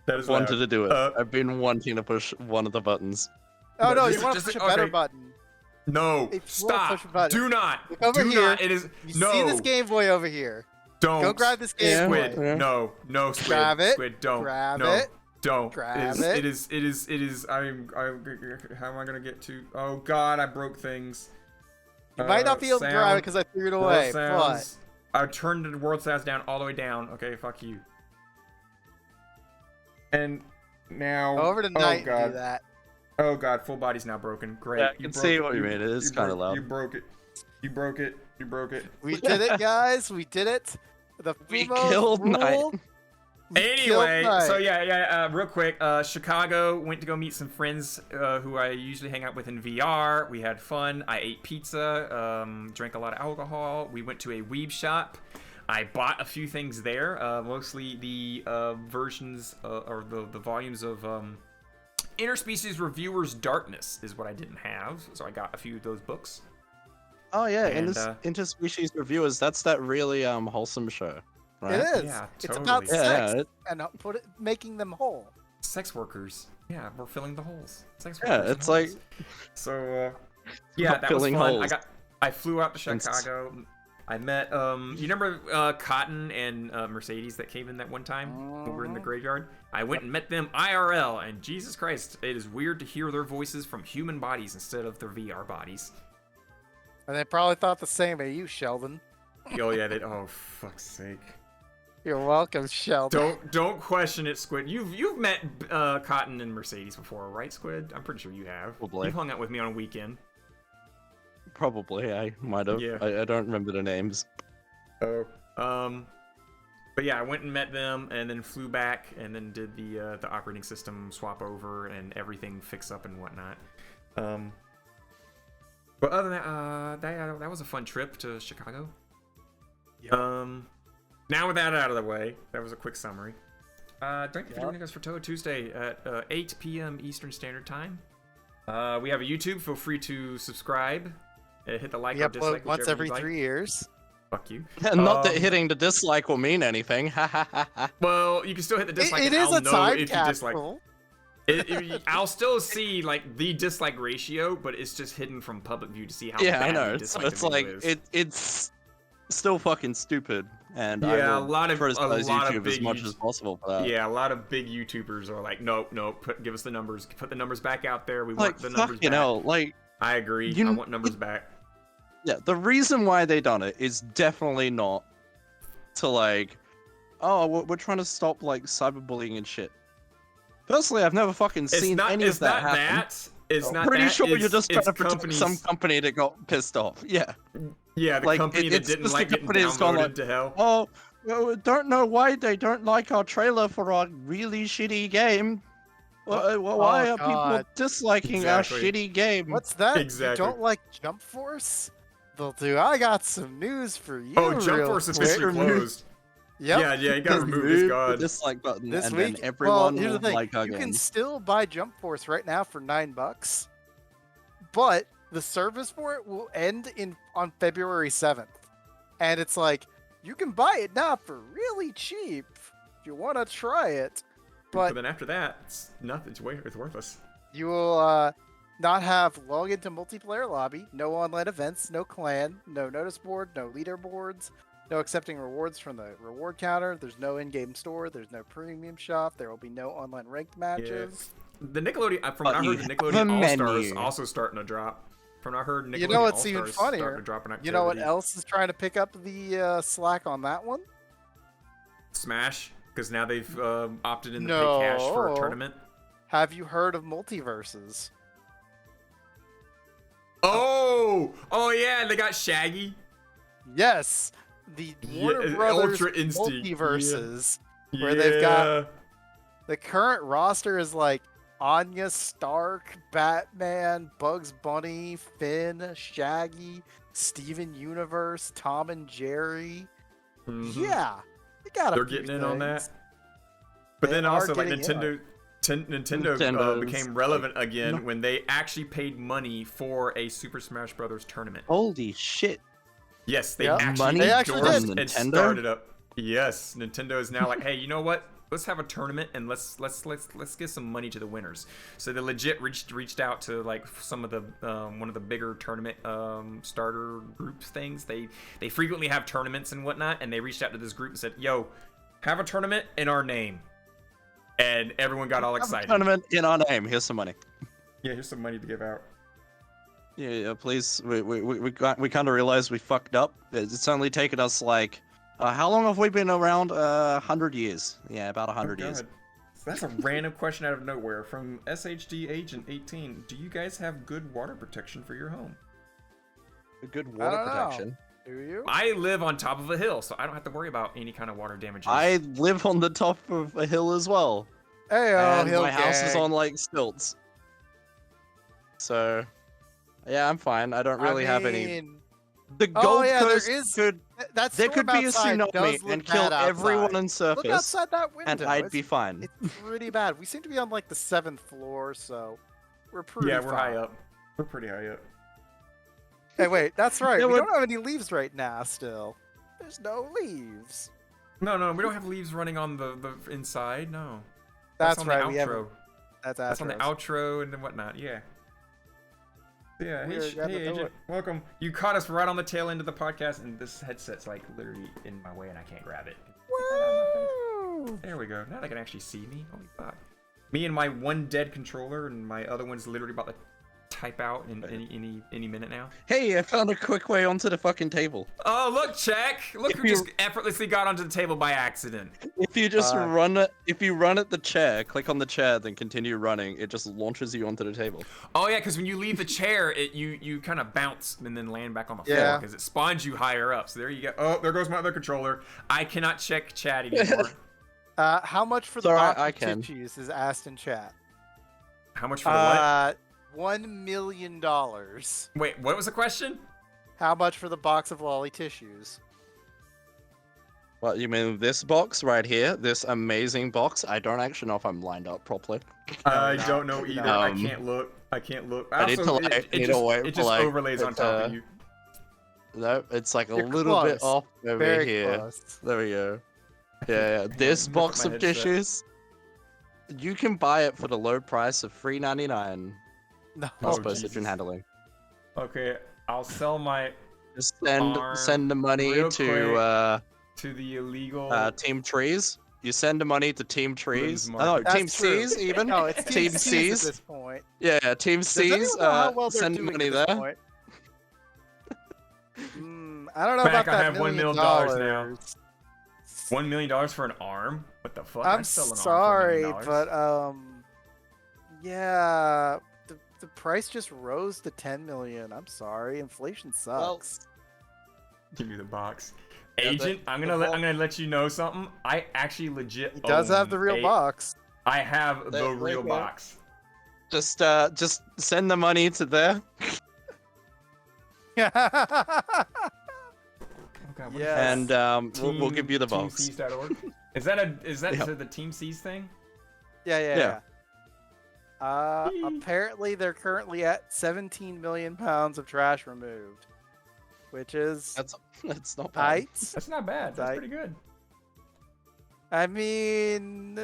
D: That is loud.
H: Wanted to do it.
D: Uh,
H: I've been wanting to push one of the buttons.
F: Oh no,
D: Just-
F: you want to
D: just-
F: push a better
D: okay.
F: button.
D: No,
F: If you wanna
D: stop.
F: push a button,
D: Do not.
F: look over
D: Do
F: here.
D: not. It is
F: You
D: no.
F: see this Game Boy over here?
D: Don't.
F: Go grab this Game
D: Squid.
F: Boy.
H: Yeah.
D: No, no, Squid.
F: Grab it,
D: Squid, don't.
F: grab
D: no,
F: it,
D: don't.
F: grab
D: It is. I'm. How am I gonna get to? Oh God, I broke things.
F: You might not be able to grab it because I threw it away. But
D: I turned the world sounds down all the way down. Okay, fuck you. And now.
F: go over to
D: oh
F: night and
D: God.
F: do that.
D: Oh God, full body's now broken. Great.
H: Yeah, I
D: You
H: can
D: broke
H: see
D: it.
H: what you mean. It is kinda
D: broke-
H: loud.
D: You broke it. You broke it. You broke it.
F: We did it, guys. We did it. The
H: We
F: Fumo
H: killed
F: rule.
H: Night.
F: We killed
D: Anyway,
F: Night.
D: so yeah, real quick, Chicago, went to go meet some friends who I usually hang out with in VR. We had fun. I ate pizza, drank a lot of alcohol. We went to a weeb shop. I bought a few things there, mostly the versions or the volumes of Interspecies Reviewers Darkness is what I didn't have, so I got a few of those books.
H: Oh yeah,
D: And,
H: Interspecies Reviewers. That's that really wholesome show, right?
F: It is.
D: Yeah,
F: It's about
D: totally.
H: Yeah,
F: sex
H: yeah,
F: and making them whole.
D: Sex workers. Yeah, we're filling the holes. Sex
H: Yeah,
D: workers and
H: it's like-
D: holes. So, yeah,
H: about
D: that was
H: filling
D: fun.
H: holes.
D: I flew out to
H: And
D: Chicago. I met, you remember Cotton and Mercedes that came in that one time when we were in the graveyard? I went and met them IRL, and Jesus Christ, it is weird to hear their voices from human bodies instead of their VR bodies.
F: And they probably thought the same of you, Sheldon.
D: Oh yeah, oh fuck's sake.
F: You're welcome, Sheldon.
D: Don't question it, Squid. You've met Cotton and Mercedes before, right, Squid? I'm pretty sure you have.
H: Probably.
D: You've hung out with me on a weekend.
H: Probably, I might have.
D: Yeah.
H: I don't remember the names.
D: Oh. But yeah, I went and met them, and then flew back, and then did the operating system swap over and everything fix up and whatnot. But other than that, that was a fun trip to Chicago.
F: Yep.
D: Now with that out of the way, that was a quick summary. Thank you for joining us for Touhou Tuesday at 8 p.m. Eastern Standard Time. We have a YouTube. Feel free to subscribe. Hit the like
F: We
D: or
F: upload
D: dislike.
F: once
D: whichever
F: every
D: you'd like.
F: 3 years.
D: Fuck you.
H: Not that
D: Um,
H: hitting the dislike will mean anything. Ha ha ha ha.
D: Well, you can still hit the dislike.
F: It
D: and
F: is
D: I'll
F: a
D: know
F: time
D: if you dislike.
F: capsule.
D: I'll still see like the dislike ratio, but it's just hidden from public view to see how
H: Yeah,
D: bad
H: I know.
D: the
H: So
D: dislike
H: it's
D: the
H: like
D: video is.
H: it's still fucking stupid, and
D: Yeah,
H: I
D: a
H: will
D: lot of
H: criticize YouTube as
D: big
H: much as possible for that.
D: Yeah, a lot of big YouTubers are like, nope, give us the numbers, put the numbers back out there. We
H: Like
D: want the numbers
H: fucking
D: back.
H: hell, like
D: I agree.
H: you
D: I
H: kn-
D: want numbers back.
H: yeah, the reason why they done it is definitely not to like, oh, we're trying to stop like cyberbullying and shit. Personally, I've never fucking
D: It's
H: seen
D: not.
H: any
D: It's
H: of that
D: not
H: happen.
D: that. It's not.
H: Pretty
D: that.
H: sure you're
D: It's-
H: just trying
D: it's
H: to protect
D: companies-
H: some company that got pissed off. Yeah.
D: Yeah, the
H: like,
D: company that
H: it's
D: didn't
H: just
D: like
H: the
D: getting
H: company that's gone
D: downloaded
H: like,
D: to hell.
H: Oh, well, don't know why they don't like our trailer for our really shitty game. Why are people
F: God.
H: disliking
D: Exactly.
H: our shitty game?
F: What's that?
D: Exactly.
F: You don't like Jump Force? They'll do. I got some news for you.
D: Oh, Jump
F: real
D: Force
F: quick.
D: officially closed.
F: Yep.
D: Yeah, you gotta remove this
H: Remove the
D: god.
H: dislike button,
F: This
H: and
F: week,
H: then everyone
F: well, here's
H: will
F: the thing.
H: like our
F: You can
H: games.
F: still buy Jump Force right now for $9. but the service for it will end on February 7th. And it's like, you can buy it now for really cheap if you want to try it.
D: But
F: But
D: then after that, it's nothing. It's worthless.
F: you will not have log into multiplayer lobby, no online events, no clan, no notice board, no leaderboards, no accepting rewards from the reward counter. There's no in-game store. There's no premium shop. There will be no online ranked matches.
D: The Nickelodeon, from what I
H: you
D: heard, the
H: have a
D: Nickelodeon All Stars
H: menu.
D: also starting to drop. From what I heard, Nickelodeon
F: You know what's
D: All
F: even
D: Stars starting
F: funnier?
D: to drop in activity.
F: You know what else is trying to pick up the slack on that one?
D: Smash, because now they've opted in to pay cash for a
F: No.
D: tournament.
F: Have you heard of multiverses?
D: Oh yeah, they got Shaggy.
F: Yes, the Warner
D: Yeah,
F: Brothers
D: Ultra Instinct, yeah.
F: multiverses, where they've got the current roster is like Anya, Stark, Batman, Bugs Bunny, Finn, Shaggy, Steven Universe, Tom and Jerry.
D: Mhm.
F: Yeah, they got.
D: They're
F: a few
D: getting in on that.
F: things.
D: But
F: They
D: then
F: are
D: also, like
F: getting in on
D: Nintendo
H: Nintendo's,
D: became relevant again when they actually paid money for a Super Smash Brothers tournament.
H: Holy shit.
D: Yes, they
F: Yep.
D: actually
H: Money
F: They actually
D: endorsed
H: did.
D: and
H: Nintendo?
D: started up. Yes, Nintendo is now like, hey, you know what? Let's have a tournament and let's give some money to the winners. So they legit reached out to like some of the one of the bigger tournament starter groups things. They frequently have tournaments and whatnot, and they reached out to this group and said, "Yo, have a tournament in our name," and everyone got all excited.
H: Tournament in our name. Here's some money.
D: Yeah, here's some money to give out.
H: Yeah, please. We kind of realized we fucked up. It's only taken us like, how long have we been around? 100 years. Yeah, about 100 years.
D: God. That's a random question out of nowhere from SHD Agent 18. Do you guys have good water protection for your home?
H: A good
F: I
H: water
F: don't know.
H: protection.
F: Do you?
D: I live on top of a hill, so I don't have to worry about any kind of water damages.
H: I live on the top of a hill as well.
F: Hey,
H: And
F: Hill
H: my house is
F: Gang.
H: on like stilts. So, yeah, I'm fine. I don't really have any.
F: mean,
H: The
F: Oh,
H: Gold
F: yeah, there
H: Coast
F: is-
H: could.
F: that
H: There could
F: storm
H: be a
F: outside does
H: tsunami
F: look
H: and kill
F: bad
H: everyone
F: outside.
H: on
F: Look
H: surface,
F: outside that window.
H: and I'd
F: it's,
H: be fine.
F: It's pretty bad. We seem to be on like the 7th floor, so we're pretty.
D: Yeah, we're high
F: fine.
D: up. We're pretty high up.
F: Hey, wait, that's right.
H: Yeah,
F: we
H: we're-
F: don't have any leaves right now. Still, there's no leaves.
D: No, we don't have leaves running on the inside. No.
F: That's
D: on
F: right.
D: The
F: We have.
D: outro. That's on the
F: Astros.
D: outro and then whatnot. Yeah. Yeah.
F: We
D: Hey,
F: are gonna
D: hey
F: do
D: Agent,
F: it.
D: welcome. You caught us right on the tail end of the podcast, and this headset's like literally in my way, and I can't grab it.
F: Woo!
D: There we go. Now they can actually see me. Holy fuck. Me and my one dead controller, and my other one's literally about to type out in any minute now.
H: Hey, I found a quick way onto the fucking table.
D: Oh, look, check! Look
H: If
D: who
H: you-
D: just effortlessly got onto the table by accident.
H: If you just
F: Fuck.
H: run it, if you run at the chair, click on the chair, then continue running, it just launches you onto the table.
D: Oh yeah, because when you leave the chair, you kind of bounce and then land back on the floor
F: Yeah.
D: because it spawns you higher up. So there you go. Oh, there goes my other controller. I cannot check chat anymore.
F: How much for the
H: It's alright,
F: box
H: I
F: of
H: can.
F: tissues is asked in chat.
D: How much for the what?
F: $1 million.
D: Wait, what was the question?
F: How much for the box of lolly tissues?
H: What, you mean this box right here? This amazing box? I don't actually know if I'm lined up properly.
D: I
F: no,
D: don't know
F: maybe
D: either.
F: not.
D: I can't look. I can't look.
H: I need to,
D: Also,
H: like-
D: it
H: need to
D: just,
H: wait
D: it
H: for,
D: just
H: like,
D: overlays on
H: it,
D: top of you.
H: No, it's like a
F: You're
H: little bit
F: close.
H: off over
F: Very
H: here.
F: close.
H: There we go. Yeah. This
D: Look at
H: box
D: my
H: of
D: headset.
H: tissues, you can buy it for the low price of $3.99
F: No.
H: plus
D: Oh,
H: postage
D: Jesus.
H: and handling.
D: Okay, I'll sell my
H: Just
D: Arm
H: send the money
D: real
H: to
D: to the illegal.
H: Team Trees. You send the money to Team Trees.
D: Market.
H: Oh, no, Team
F: That's true.
H: C's even.
F: No, it's
H: Team
F: C's
H: C's.
F: at this point.
H: Yeah, Team
F: Does anyone
H: C's.
F: know how well they're
H: Send
F: doing
H: money
F: at this
H: there.
F: point? I don't know
D: Back,
F: about
D: I
F: that
D: have $1 million now. $1 million for an arm? What the fuck?
F: I'm
D: I'd sell an arm for $1
F: sorry,
D: million.
F: but yeah, the price just rose to 10 million. I'm sorry, inflation sucks.
D: Give me the box.
H: Yeah,
D: Agent, I'm gonna let you know something. I actually legit.
F: He does have the real box.
D: I have the
H: There-
D: real
H: there you go.
D: box.
H: Just send the money to there.
D: Oh God, what is
F: Yes.
H: And
D: that?
H: we'll give you the box.
D: Teamseas.org? Is that
H: Yeah.
D: the Team Seas thing?
F: yeah.
H: Yeah.
F: Apparently, they're currently at 17 million pounds of trash removed, which is
H: That's not bad.
F: tight.
D: That's not bad. That's pretty good.
F: I mean,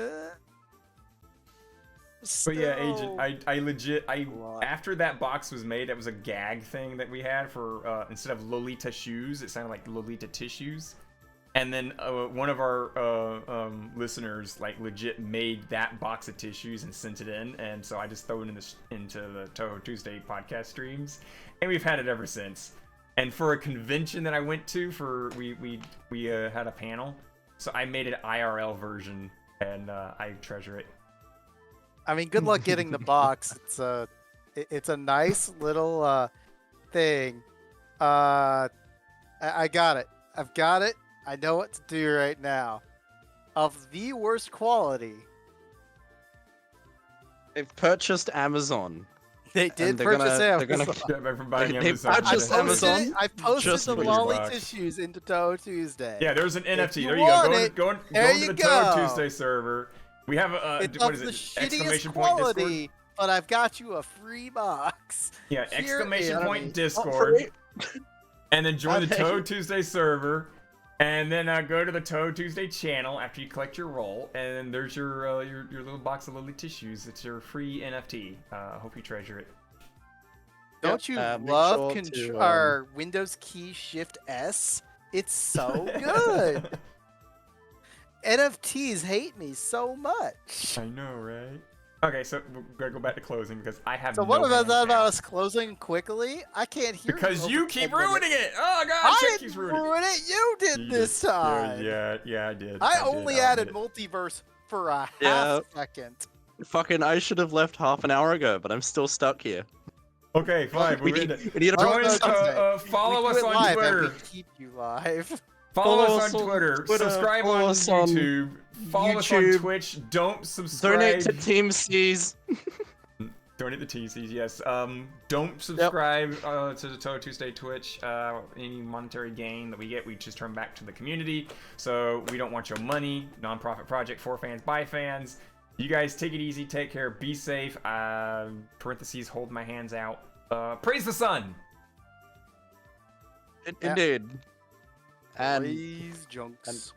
D: But yeah, Agent, I legit,
F: lot.
D: after that box was made, that was a gag thing that we had for, instead of Lolita shoes, it sounded like Lolita tissues. And then one of our listeners, like, legit made that box of tissues and sent it in, and so I just throw it into the Touhou Tuesday podcast streams, and we've had it ever since. And for a convention that I went to, we had a panel, so I made an IRL version, and I treasure it.
F: I mean, good luck getting the box. It's a nice little thing. I got it. I've got it. I know what to do right now. Of the worst quality.
H: They've purchased Amazon.
F: They did
H: they're
F: purchase
H: gonna-
F: Amazon.
H: they're
D: Yeah, from buying
H: They
D: Amazon.
H: purchased Amazon.
F: I posted
H: just
F: the
H: for
F: lolly
D: $20.
F: tissues into Touhou Tuesday.
D: Yeah, there's an NFT.
F: you
D: There you
F: want
D: go.
F: it,
D: Go
F: there
D: to
F: you
D: the Touhou
F: go.
D: Tuesday server. We have a
F: It's
D: what
F: of
D: is
F: the
D: it?
F: shittiest
D: Exclamation point Discord.
F: quality, but I've got you a free box.
D: Yeah,
F: Here
D: exclamation
F: is-
D: point
H: Not
D: Discord,
H: free.
D: and then join the
H: Okay.
D: Touhou Tuesday server, and then go to the Touhou Tuesday channel after you collect your roll, and then there's your little box of Lily tissues. It's your free NFT. Hope you treasure it.
F: Don't you
H: make
F: love
H: sure to,
F: our Windows key Shift S? It's so good. NFTs hate me so much.
D: I know, right? Okay, so we're gonna go back to closing because I have.
F: So
D: no
F: what about
D: hands
F: that about
D: now.
F: us closing quickly? I can't hear
D: Because
F: you
D: you
F: over
D: keep
F: 10 minutes.
D: ruining it. Oh god,
F: I
D: Chip keeps
F: didn't
D: ruining it.
F: ruin it. You did
D: You
F: this
D: did.
F: time.
D: Yeah, I did.
F: I
D: did,
F: only
D: I'll
F: added
D: admit it.
F: multiverse for a
H: Yeah.
F: half second.
H: Fucking, I should have left half an hour ago, but I'm still stuck here.
D: Okay, fine.
H: We
D: We're in
H: need,
D: it.
H: we need a
F: Oh,
D: Join
F: no,
D: us.
F: Tuesday.
D: Follow
F: We
D: us
F: do it
D: on
F: live and
D: Twitter.
F: we keep you live.
D: Follow
H: Follow
D: us on Twitter. Subscribe
H: follow
D: on
H: us on
D: YouTube. Follow us on
H: YouTube.
D: Twitch. Don't subscribe.
H: donate to Team C's.
D: Donate the TCs, yes. Don't subscribe to the Touhou Tuesday Twitch. Any monetary gain that we get, we just turn back to the community. So we don't want your money. Nonprofit project for fans, by fans. You guys take it easy, take care, be safe. Parentheses, hold my hands out. Praise the sun.
H: Indeed. And
F: Please, junks.